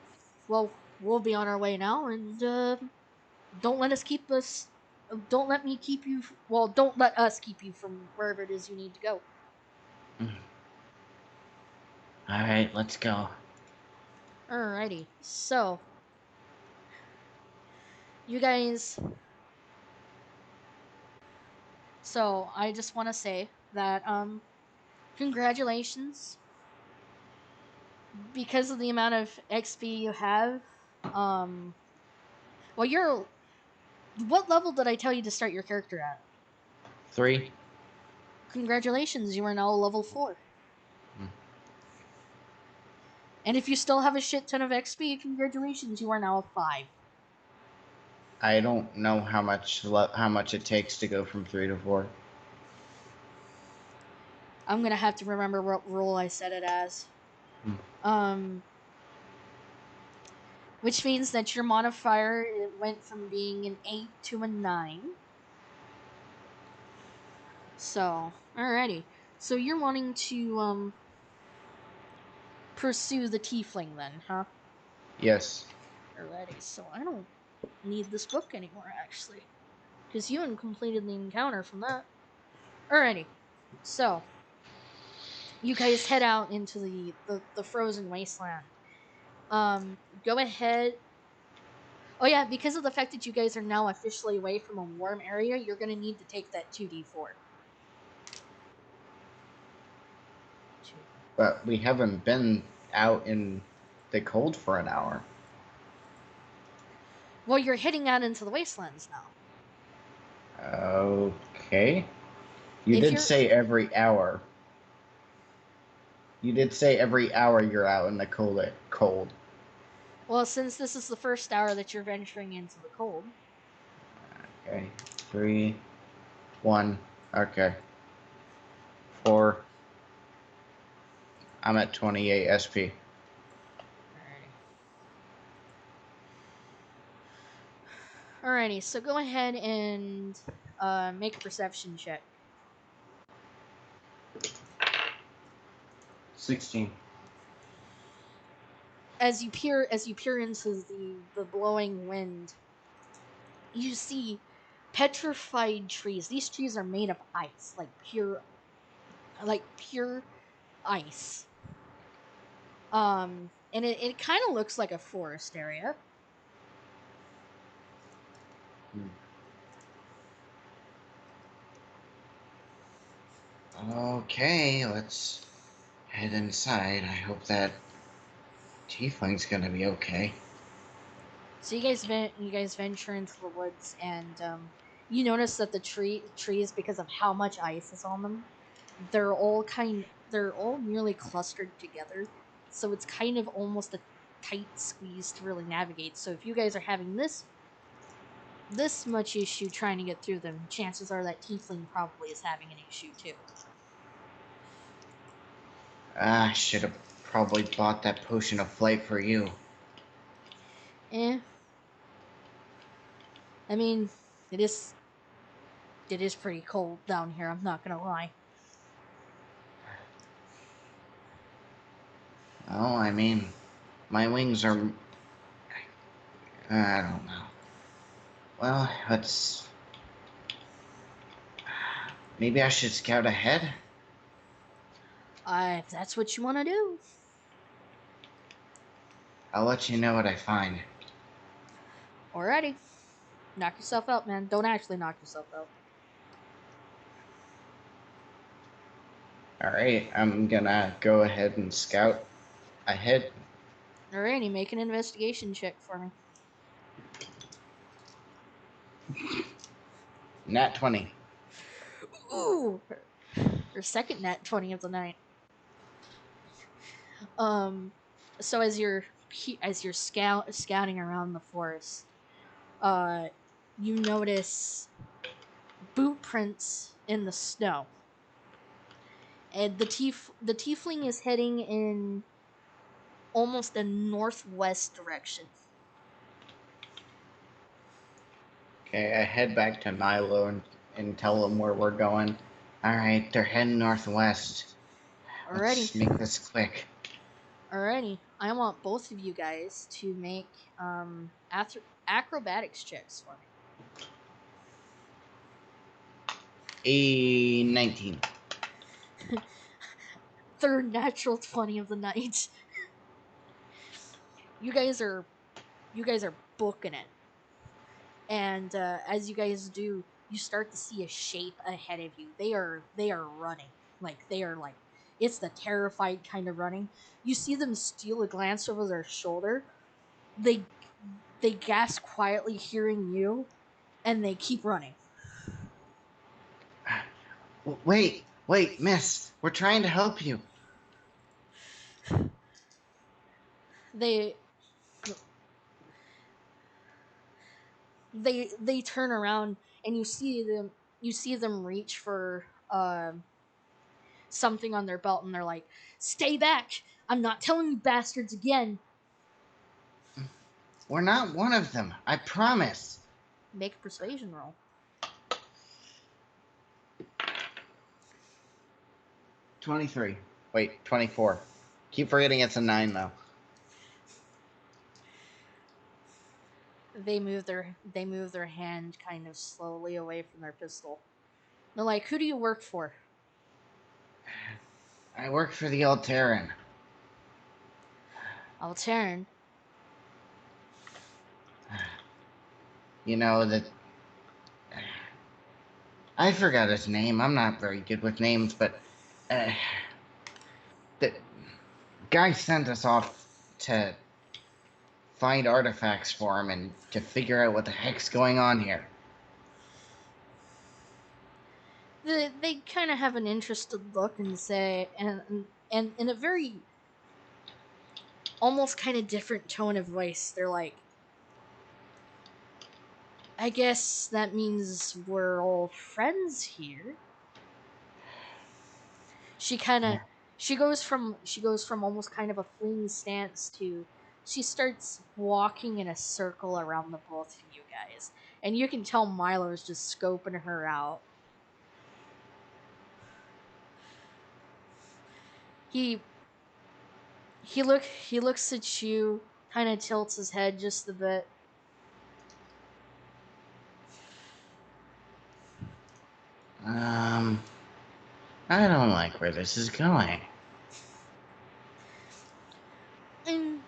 well, we'll be on our way now, and don't let us keep us. Don't let me keep you. Well, don't let us keep you from wherever it is you need to go. Alright, let's go. Alrighty. So, you guys. So, I just want to say that congratulations, because of the amount of XP you have. Um, well, you're. What level did I tell you to start your character at? 3. Congratulations, you are now level 4. Hmm. And if you still have a shit ton of XP, congratulations, you are now a 5. I don't know how much it takes to go from 3 to 4. I'm gonna have to remember what role I set it as. Hmm. Which means that your modifier it went from being an 8 to a 9. So, alrighty. So you're wanting to pursue the Tiefling then, huh? Yes. Alrighty. So I don't need this book anymore actually, because you completed the encounter from that. Alrighty. So you guys head out into the frozen wasteland. Go ahead. Oh yeah, because of the fact that you guys are now officially away from a warm area, you're gonna need to take that 2d4. But we haven't been out in the cold for an hour. Well, you're heading out into the wastelands now. Okay. You If did you're say every hour. You did say every hour you're out in the cold. well, since this is the first hour that you're venturing into the cold, Okay. 3, 1. Okay. 4. I'm at 28 SP. alrighty. So go ahead and make a perception check 16. as you peer into the blowing wind. You see petrified trees. These trees are made of ice, like pure ice. And it kind of looks like a forest area. Okay, let's head inside. I hope that Tiefling's gonna be okay. So you guys venture into the woods, and you notice that the trees, because of how much ice is on them, they're all nearly clustered together. So it's kind of almost a tight squeeze to really navigate. So if you guys are having this much issue trying to get through them, chances are that Tiefling probably is having an issue too. Ah, should have probably bought that potion of flight for you. Eh, I mean, it is it is pretty cold down here. I'm not gonna lie. Oh, I mean, My wings are... I don't know. Well, let's... Maybe I should scout ahead? If that's what you want to do. I'll let you know what I find. Alrighty. Knock yourself out, man. Don't actually knock yourself out. Alright, I'm gonna go ahead and scout ahead. Alrighty, make an investigation check for me. Nat 20. Ooh! Her second nat 20 of the night. So as you're scouting around the forest, you notice boot prints in the snow. And the tiefling is heading in almost a northwest direction. Okay, I head back to Milo and tell them where we're going. Alright, they're heading northwest. Let's make this quick. Alrighty. I want both of you guys to make acrobatics checks for me. A 19. Third natural 20 of the night. You guys are booking it. And as you guys do, you start to see a shape ahead of you. They are running. It's the terrified kind of running. You see them steal a glance over their shoulder. They gasp quietly hearing you, and they keep running. Wait, miss. We're trying to help you. They turn around, and you see them reach for something on their belt, and they're like, "Stay back! I'm not telling you bastards again." We're not one of them. I promise. Make a persuasion roll. 23. Wait, 24. Keep forgetting it's a 9 though. They move their hand kind of slowly away from their pistol. They're like, "Who do you work for?" I work for the Alteran. Alteran. You know that... I forgot his name. I'm not very good with names, but... the guy sent us off to find artifacts for him and to figure out what the heck's going on here. They kind of have an interested look and say, and in a very almost kind of different tone of voice, they're like, "I guess that means we're all friends here." She kind of she goes from almost kind of a fleeing stance to she starts walking in a circle around the both of you guys, and you can tell Milo's just scoping her out. He looks at you, kind of tilts his head just a bit. I don't like where this is going. And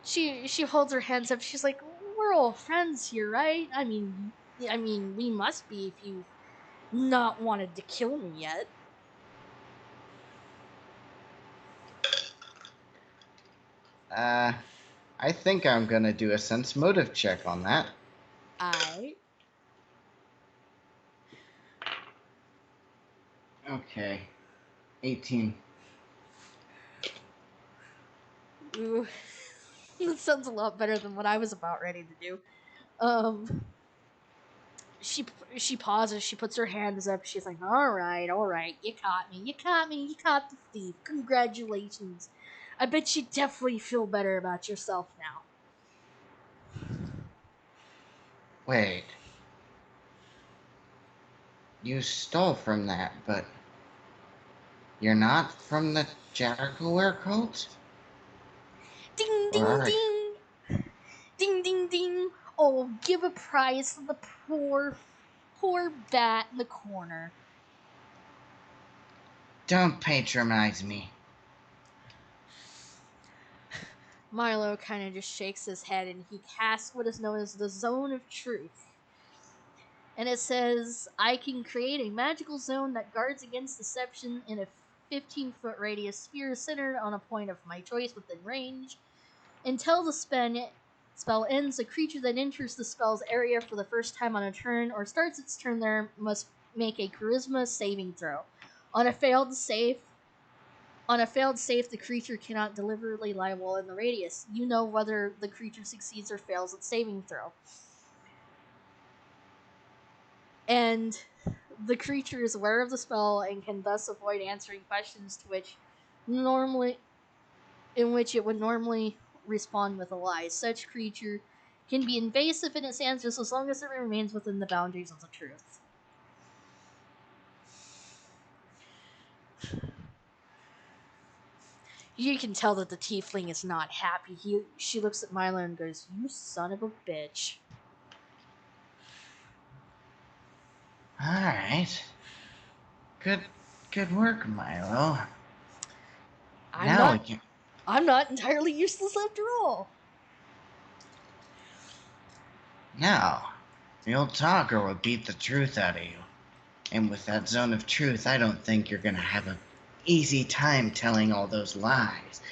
she holds her hands up. She's like, "We're all friends here, right? I mean, we must be if you've not wanted to kill me yet." I think I'm gonna do a sense motive check on that. Okay. 18. Ooh, that sounds a lot better than what I was about ready to do. Um, she pauses. She puts her hands up. She's like, all right, you caught me. You caught the thief. Congratulations. I bet you definitely feel better about yourself now." Wait. You stole from that, but... You're not from the Jackalware cult? Ding, Or ding, are you? ding! Ding, ding, ding! Oh, give a prize to the poor bat in the corner. Don't patronize me. Milo kind of just shakes his head and he casts what is known as the Zone of Truth. And it says, I can create a magical zone that guards against deception in a 15-foot radius sphere centered on a point of my choice within range. Until the spell ends, a creature that enters the spell's area for the first time on a turn or starts its turn there must make a charisma saving throw. On a failed save, the creature cannot deliberately lie while in the radius. You know whether the creature succeeds or fails its saving throw. And the creature is aware of the spell and can thus avoid answering questions in which it would normally respond with a lie. Such creature can be invasive in its answers as long as it remains within the boundaries of the truth. You can tell that the tiefling is not happy. She looks at Milo and goes, "You son of a bitch." Alright. Good work, Milo. I'm Now we not can... I'm not entirely useless after all. Now, the old talker will beat the truth out of you. And with that zone of truth, I don't think you're gonna have an easy time telling all those lies.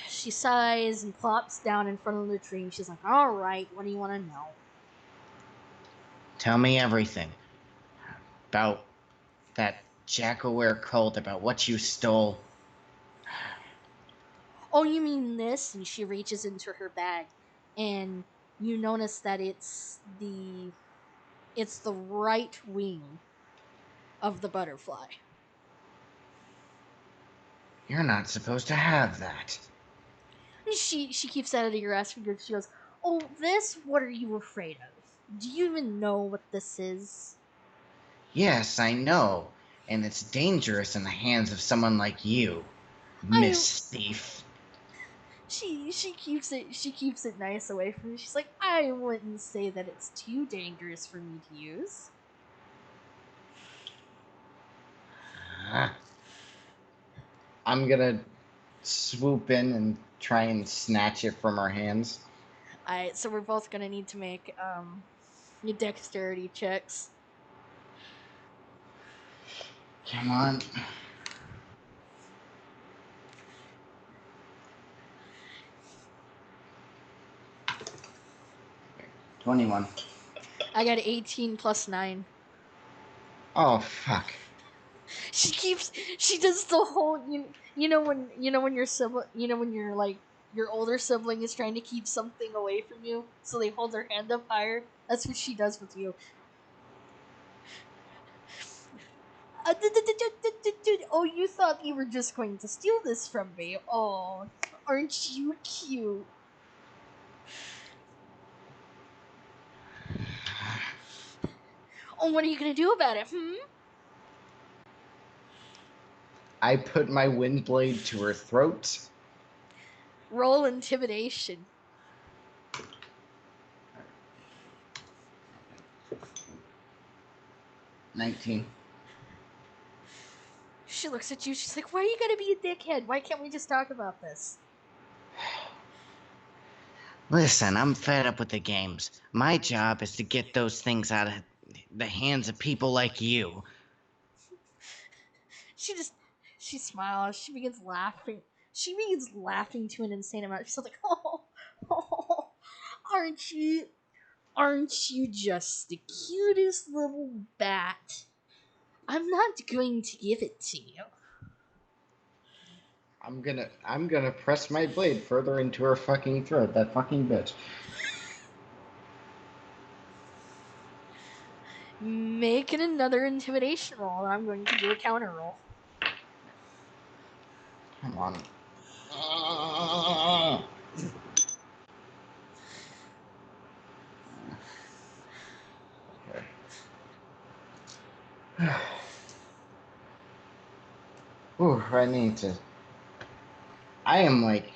She sighs and plops down in front of the tree. She's like, "Alright, what do you want to know?" Tell me everything. About that Jackalware cult, about what you stole. "Oh, you mean this?" And she reaches into her bag, and you notice that it's the right wing of the butterfly. You're not supposed to have that. She keeps that out of your ass fingers. She goes, "Oh, this? What are you afraid of? Do you even know what this is?" Yes, I know. And it's dangerous in the hands of someone like you, I Miss Thief. she keeps it nice away from me. She's like, "I wouldn't say that it's too dangerous for me to use." I'm gonna swoop in and try and snatch it from her hands. Alright, so we're both gonna need to make your dexterity checks. Come on. $21. I got 18 plus 9. Oh, fuck. She does the whole when your sibling when your older sibling is trying to keep something away from you, so they hold their hand up higher. That's what she does with you. Oh, you thought you were just going to steal this from me? Oh, aren't you cute? Oh, what are you gonna do about it? I put my Windblade to her throat. Roll intimidation. 19. She looks at you. She's like, "Why are you gonna be a dickhead? Why can't we just talk about this?" Listen, I'm fed up with the games. My job is to get those things out of the hands of people like you. She just she smiles. She begins laughing. She begins laughing to an insane amount. She's like, "Oh, aren't you? Aren't you just the cutest little bat? I'm not going to give it to you." I'm gonna press my blade further into her fucking throat, that fucking bitch. Make it another intimidation roll, and I'm going to do a counter roll. Come on. Okay. I need to. I am like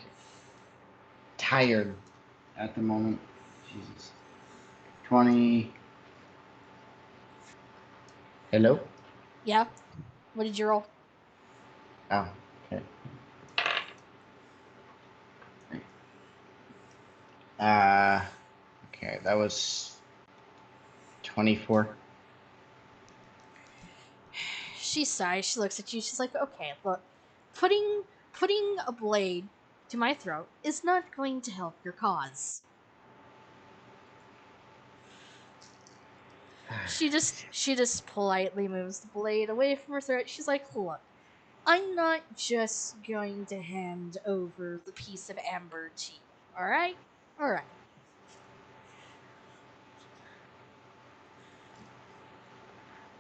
tired at the moment. Jesus. 20. Hello? Yeah. What did you roll? Oh, okay. Okay, that was 24. She sighs. She looks at you. She's like, "Okay, look, putting a blade to my throat is not going to help your cause." She just politely moves the blade away from her throat. She's like, "Look, I'm not just going to hand over the piece of amber to you. All right, all right."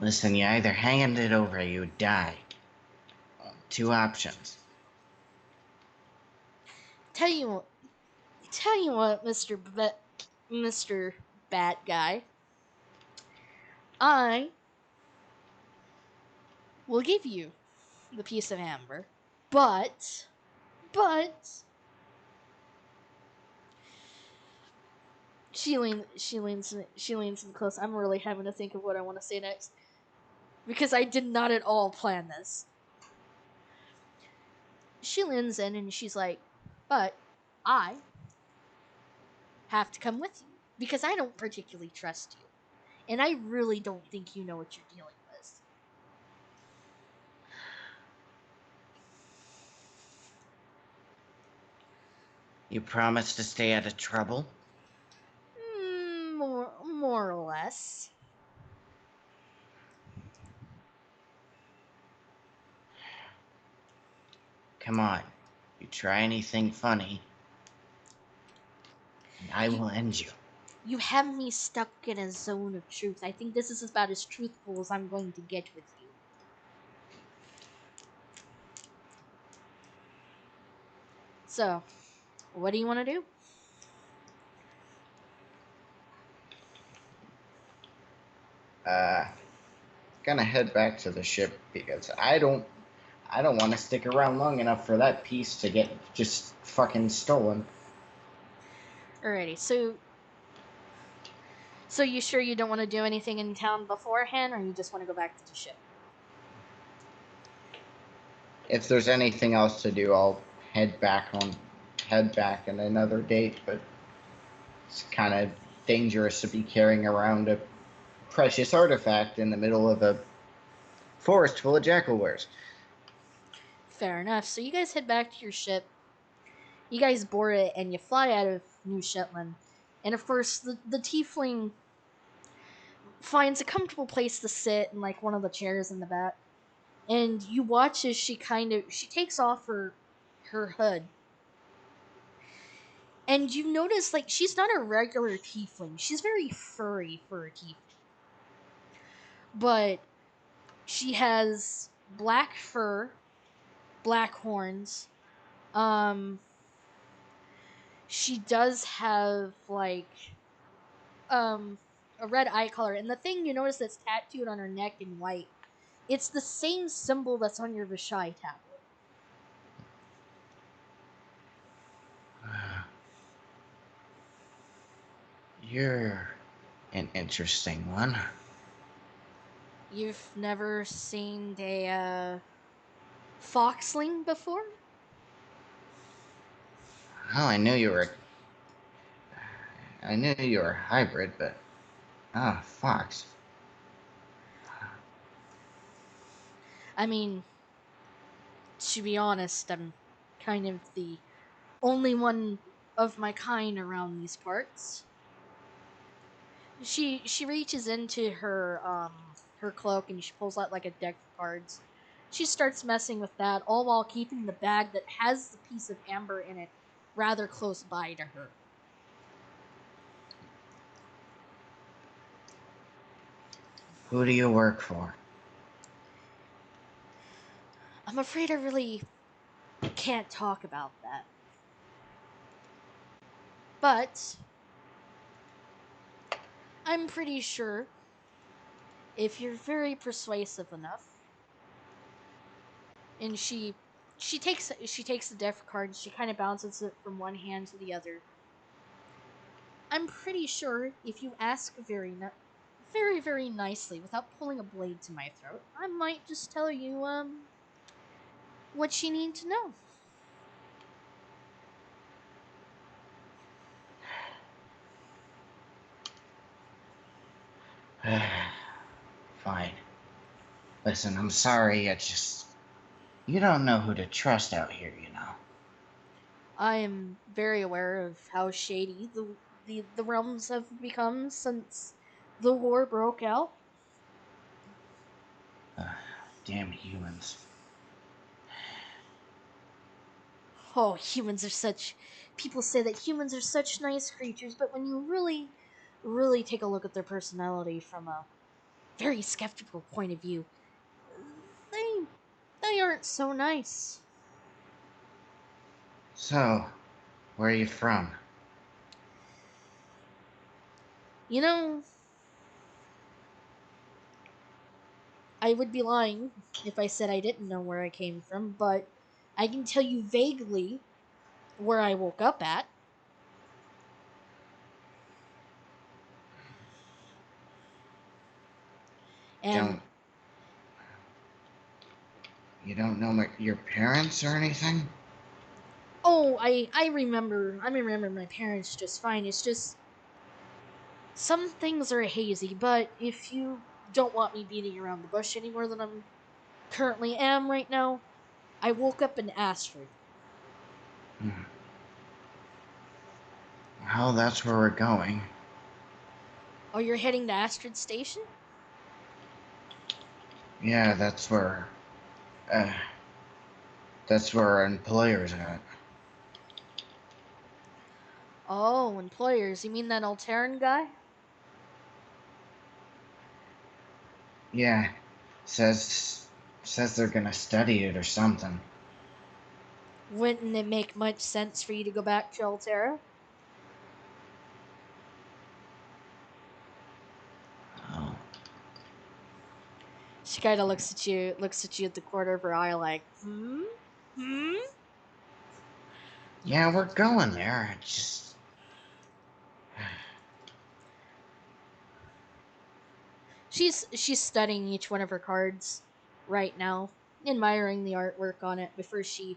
Listen, you either hand it over or you die. Two options. Tell you what, Mister Bat Guy, I will give you the piece of amber, but she leans in close. I'm really having to think of what I want to say next because I did not at all plan this. She leans in and she's like, "But I have to come with you because I don't particularly trust you, and I really don't think you know what you're dealing with." You promise to stay out of trouble? More or less. Come on. You try anything funny, and I You will end you. you have me stuck in a zone of truth. I think this is about as truthful as I'm going to get with you. So, what do you want to do? Uh, gonna head back to the ship because I don't want to stick around long enough for that piece to get just fucking stolen. Alrighty, so you sure you don't want to do anything in town beforehand, or you just want to go back to the ship? If there's anything else to do, I'll head back on another date, but it's kind of dangerous to be carrying around a precious artifact in the middle of a forest full of jackalwares. Fair enough. So you guys head back to your ship. You guys board it and you fly out of New Shetland. And of course, the tiefling finds a comfortable place to sit in like one of the chairs in the back. And you watch as she takes off her hood. And you notice like she's not a regular tiefling. She's very furry for a tiefling. But she has black fur, black horns. Um she does have like um a red eye color, and the thing you notice that's tattooed on her neck in white, it's the same symbol that's on your Vishai tablet. You're an interesting one. You've never seen a Foxling before? Oh, I knew you were a hybrid, but fox. I mean, to be honest, I'm kind of the only one of my kind around these parts. She reaches into her cloak and she pulls out like a deck of cards. She starts messing with that, all while keeping the bag that has the piece of amber in it rather close by to her. Who do you work for? I'm afraid I really can't talk about that. But I'm pretty sure if you're very persuasive enough, and she takes the deck card and she kind of bounces it from one hand to the other. I'm pretty sure if you ask very very nicely without pulling a blade to my throat, I might just tell you what you need to know. Fine. Listen, I'm sorry, you don't know who to trust out here, you know. I am very aware of how shady the realms have become since the war broke out. Damn humans. Oh, humans are such. People say that humans are such nice creatures, but when you really take a look at their personality from a very skeptical point of view, they they aren't so nice. So, where are you from? You know, I would be lying if I said I didn't know where I came from, but I can tell you vaguely where I woke up at. And Don't you don't know your parents or anything? oh, I remember my parents just fine. It's just some things are hazy, but if you don't want me beating around the bush any more than I'm currently am right now, I woke up in Astrid. Hmm. Well, that's where we're going. Oh, you're heading to Astrid Station? Yeah, uh, that's where our employer's at. Oh, employers. You mean that Alteran guy? Yeah, says says they're gonna study it or something. Wouldn't it make much sense for you to go back to Altera? Oh. She kind of looks at you at the corner of her eye, like, hmm, hmm. Yeah, we're going there. It's just She's studying each one of her cards right now, admiring the artwork on it before she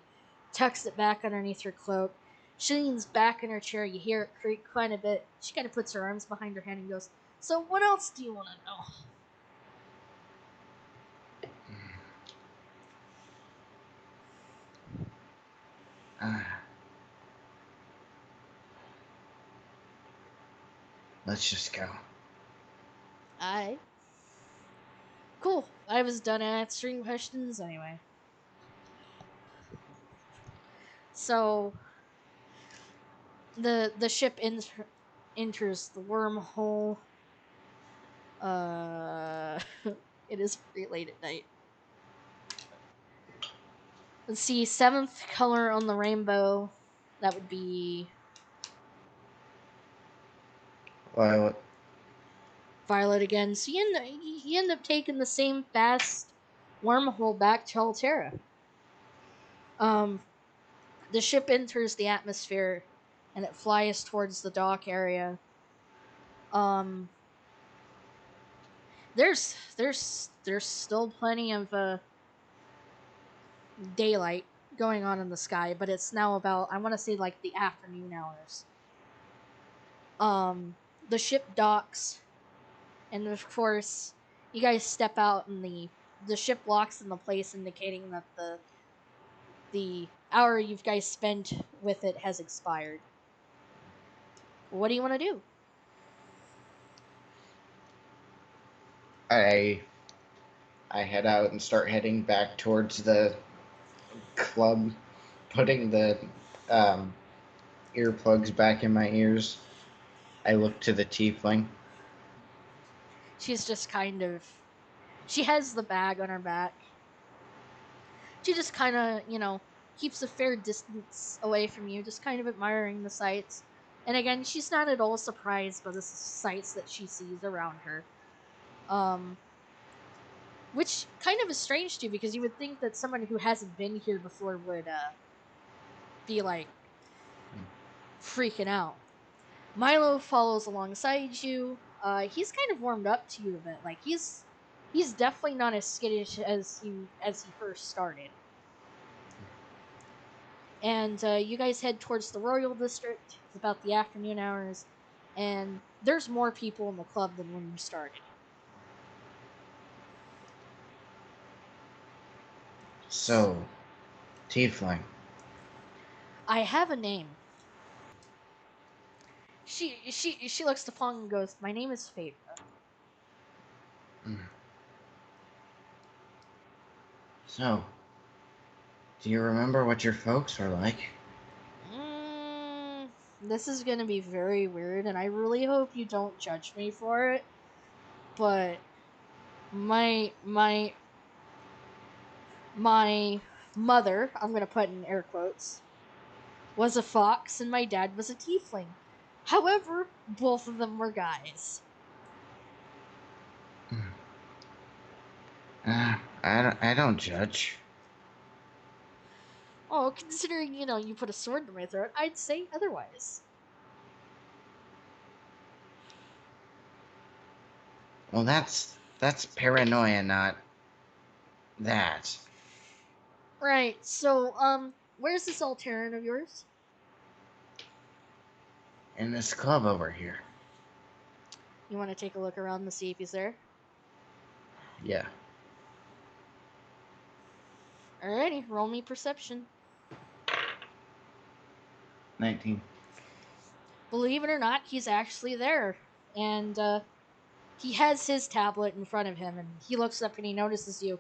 tucks it back underneath her cloak. She leans back in her chair. You hear it creak quite a bit. She kind of puts her arms behind her head and goes, "So what else do you want to know?" uh, let's just go. I cool. I was done answering questions anyway. So the ship enters the wormhole. Uh, it is pretty late at night. Let's see, seventh color on the rainbow. That would be Well, violet again. So you end up taking the same fast wormhole back to Altera. Um, the ship enters the atmosphere, and it flies towards the dock area. Um, there's still plenty of daylight going on in the sky, but it's now about, I want to say, like the afternoon hours. The ship docks, and of course, you guys step out, and the ship locks in the place, indicating that the hour you guys spent with it has expired. What do you want to do? I I head out and start heading back towards the club, putting the um, earplugs back in my ears. I look to the tiefling. She's just kind of, she has the bag on her back. She just kind of, keeps a fair distance away from you, just kind of admiring the sights. And again, she's not at all surprised by the sights that she sees around her. Um, which kind of is strange too, because you would think that someone who hasn't been here before would be like freaking out. Milo follows alongside you. He's kind of warmed up to you a bit. Like he's definitely not as skittish as he first started. And you guys head towards the Royal District. It's about the afternoon hours, and there's more people in the club than when you started. So, Tiefling. I have a name. She looks to Feng and goes, "My name is Faydra." So, do you remember what your folks were like? This is gonna be very weird, and I really hope you don't judge me for it. But my mother, I'm gonna put in air quotes, was a fox, and my dad was a tiefling. However, both of them were guys. I don't judge. Oh, considering, you put a sword in my throat, I'd say otherwise. Well, that's paranoia, not that. Right, so, where's this Alterran of yours? In this club over here. You want to take a look around to see if he's there? Yeah. Alrighty, roll me perception. 19. Believe it or not, he's actually there. And, he has his tablet in front of him, and he looks up and he notices you.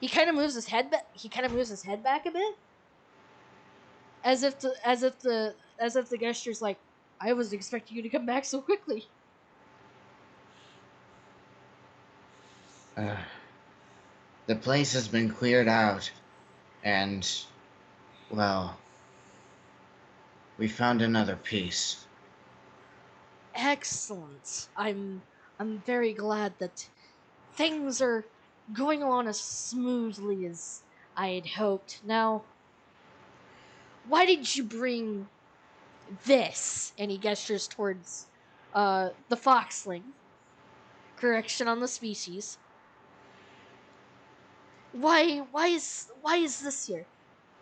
He kind of moves his head back a bit, as if the gesture's like, "I wasn't expecting you to come back so quickly." The place has been cleared out, and, well, we found another piece. Excellent. I'm very glad that things are going along as smoothly as I had hoped. Now, why did you bring this? And he gestures towards the Foxling. Correction on the species. Why is this here?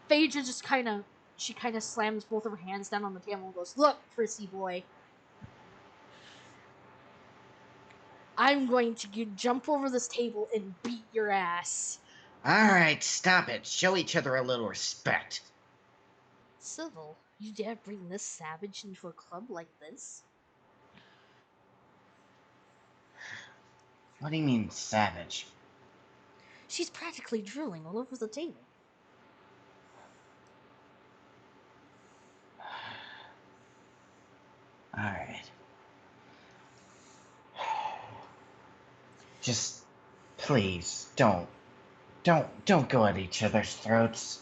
Faydra just kind of slams both of her hands down on the table and goes, "Look, prissy boy, I'm going to jump over this table and beat your ass." Alright, stop it. Show each other a little respect. Civil, you dare bring this savage into a club like this? What do you mean, savage? She's practically drooling all over the table. Alright. Just, please, don't go at each other's throats.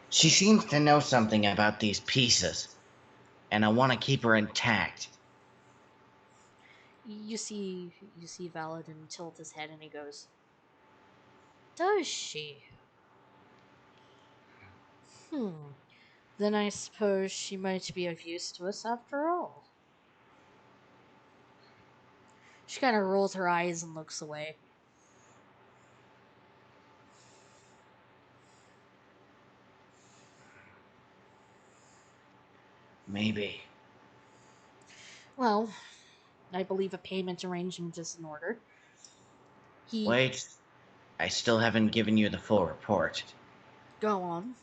She seems to know something about these pieces, and I want to keep her intact. You see Valadin tilt his head and he goes, "Does she? Then I suppose she might be of use to us after all." She kind of rolls her eyes and looks away. Maybe. Well, I believe a payment arrangement is in order. Wait, I still haven't given you the full report. Go on.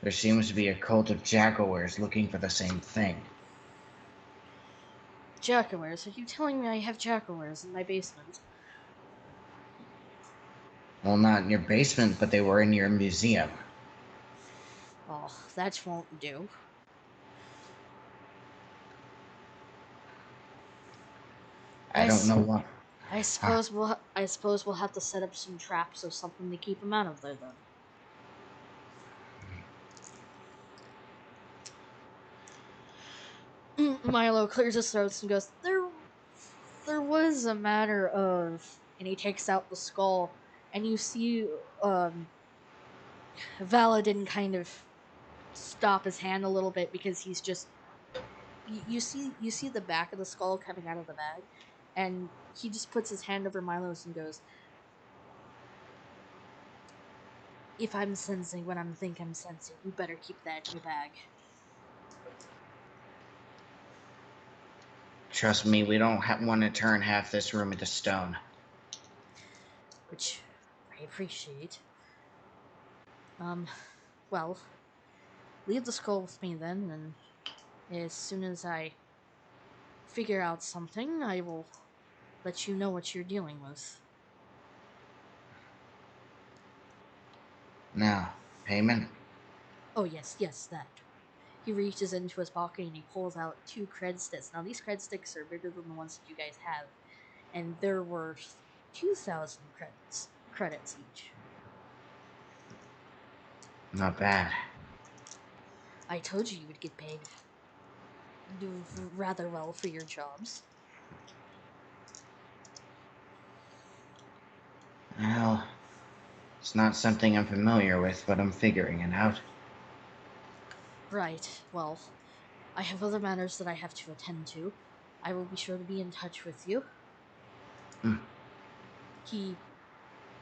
There seems to be a cult of jaguars looking for the same thing. Jaguars? Are you telling me I have jaguars in my basement? Well, not in your basement, but they were in your museum. Oh, that won't do. I don't know what. I suppose we'll have to set up some traps or something to keep them out of there then. Milo clears his throat and goes, there was a matter of, and he takes out the skull, and you see, Valadin kind of stop his hand a little bit because he's just, you see the back of the skull coming out of the bag, and he just puts his hand over Milo's and goes, if I'm sensing what I'm sensing, you better keep that in your bag. Trust me, we don't want to turn half this room into stone. Which I appreciate. Well, leave the skull with me then, and as soon as I figure out something, I will let you know what you're dealing with. Now, payment? Oh, yes, that. He reaches into his pocket and he pulls out 2 cred sticks. Now, these cred sticks are bigger than the ones that you guys have, and they're worth 2,000 credits each. Not bad. I told you would get paid. Do rather well for your jobs. Well, it's not something I'm familiar with, but I'm figuring it out. Right, well, I have other matters that I have to attend to. I will be sure to be in touch with you. He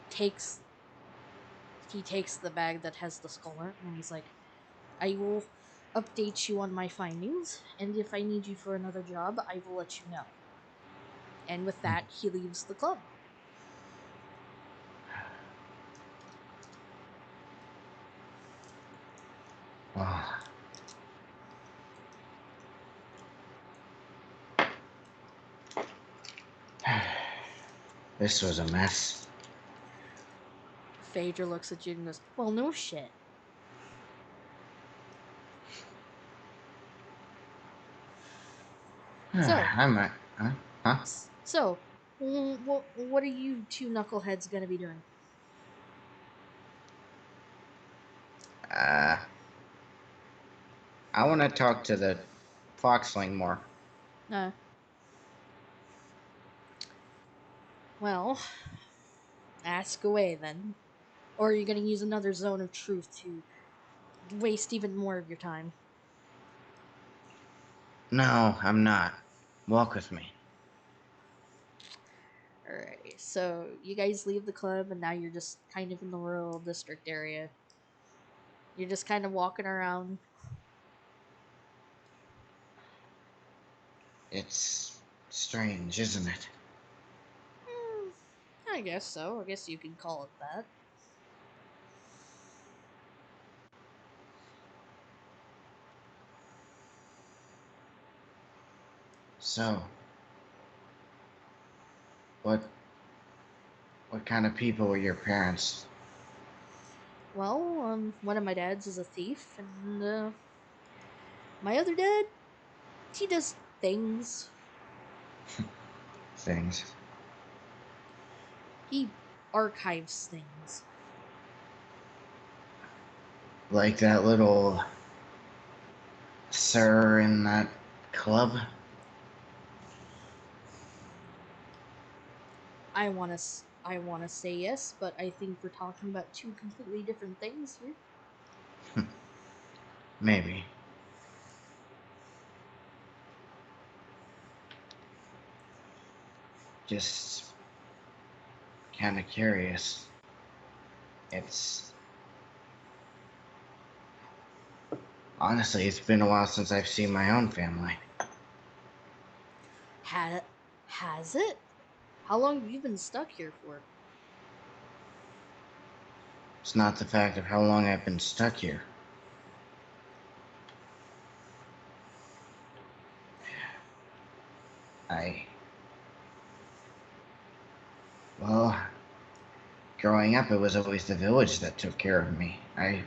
takes the bag that has the skull in it, and he's like, I will update you on my findings, and if I need you for another job, I will let you know. And with that, he leaves the club. Oh. This was a mess. Faydra looks at you and goes, well, no shit. So, I might. Huh? so, what are you 2 knuckleheads gonna be doing? I want to talk to the Foxling more. Well, ask away then. Or are you gonna use another zone of truth to waste even more of your time? No, I'm not. Walk with me. Alright, so you guys leave the club and now you're just kind of in the rural district area. You're just kind of walking around. It's strange, isn't it? I guess so. I guess you can call it that. So, what kind of people were your parents? Well, one of my dads is a thief, and my other dad, he does things. Things. He archives things. Like that little sir in that club? I wanna say yes, but I think we're talking about 2 completely different things here. Maybe. Just kind of curious. Honestly, it's been a while since I've seen my own family. Has it? How long have you been stuck here for? It's not the fact of how long I've been stuck here. Well, growing up, it was always the village that took care of me. I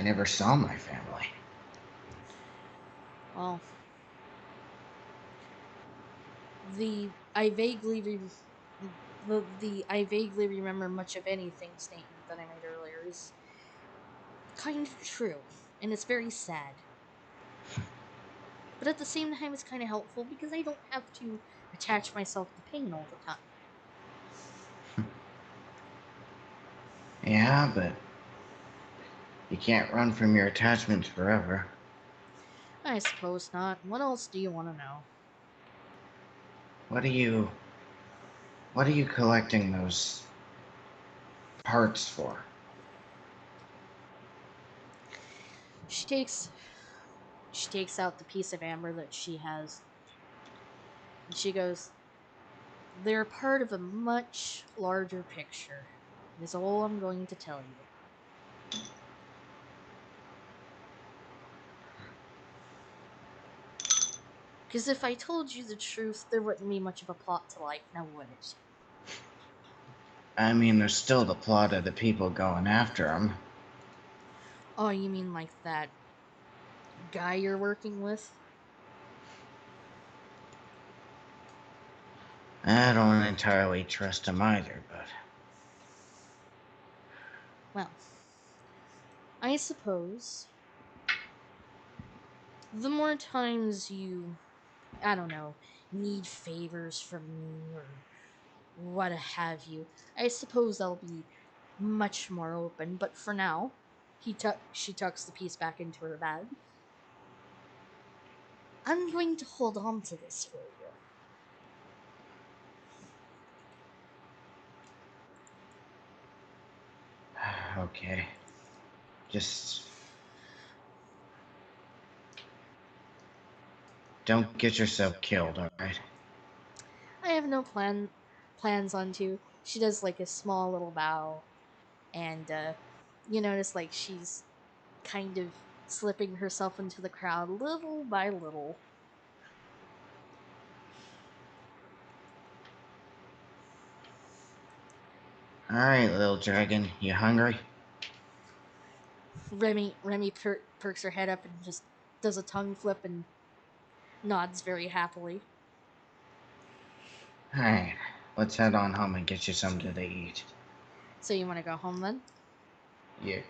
never saw my family. Well, the I vaguely I vaguely remember much of anything statement that I made earlier is kind of true, and it's very sad. But at the same time, it's kind of helpful because I don't have to attach myself to pain all the time. Yeah, but you can't run from your attachments forever. I suppose not. What else do you want to know? What are you collecting those parts for? She takes out the piece of amber that she has, and she goes, "They're part of a much larger picture. Is all I'm going to tell you." Because if I told you the truth, there wouldn't be much of a plot to life, now would it? I mean, there's still the plot of the people going after him. Oh, you mean like that guy you're working with? I don't entirely trust him either, but... Well, I suppose the more times you, I don't know, need favors from me or what have you, I suppose I'll be much more open. But for now, she tucks the piece back into her bag. I'm going to hold on to this for you. Okay. Just... don't get yourself killed, alright? I have no plans on to. She does like a small little bow, and you notice like she's kind of slipping herself into the crowd little by little. Alright, little dragon, you hungry? Remy perks her head up and just does a tongue flip and nods very happily. Alright, let's head on home and get you something to eat. So you want to go home then? Yeah.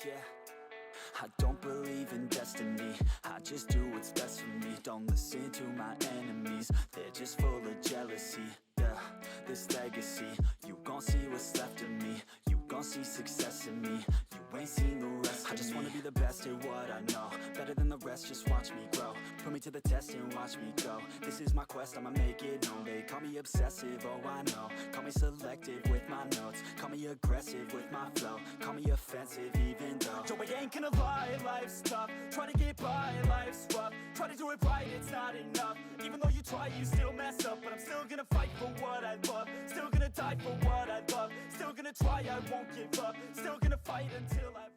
Yeah, I don't believe in destiny. I just do what's best for me. Don't listen to my enemies, they're just full of jealousy. Yeah, this legacy, you gon' see what's left of me. You gon' see success in me. You ain't seen the rest of me. I just wanna be the best at what I know. Better than the rest, just watch me grow. Put me to the test and watch me go. This is my quest, I'ma make it known. They call me obsessive, oh I know. Call me selective with my notes. Call me aggressive with my flow. Call me offensive even though Joe, I ain't gonna lie, life's tough. Try to get by, life's rough. Try to do it right, it's not enough. Even though you try, you still mess up. But I'm still gonna fight for what I love. Still gonna die for what I love. Still gonna try, I won't give up. Still gonna fight until I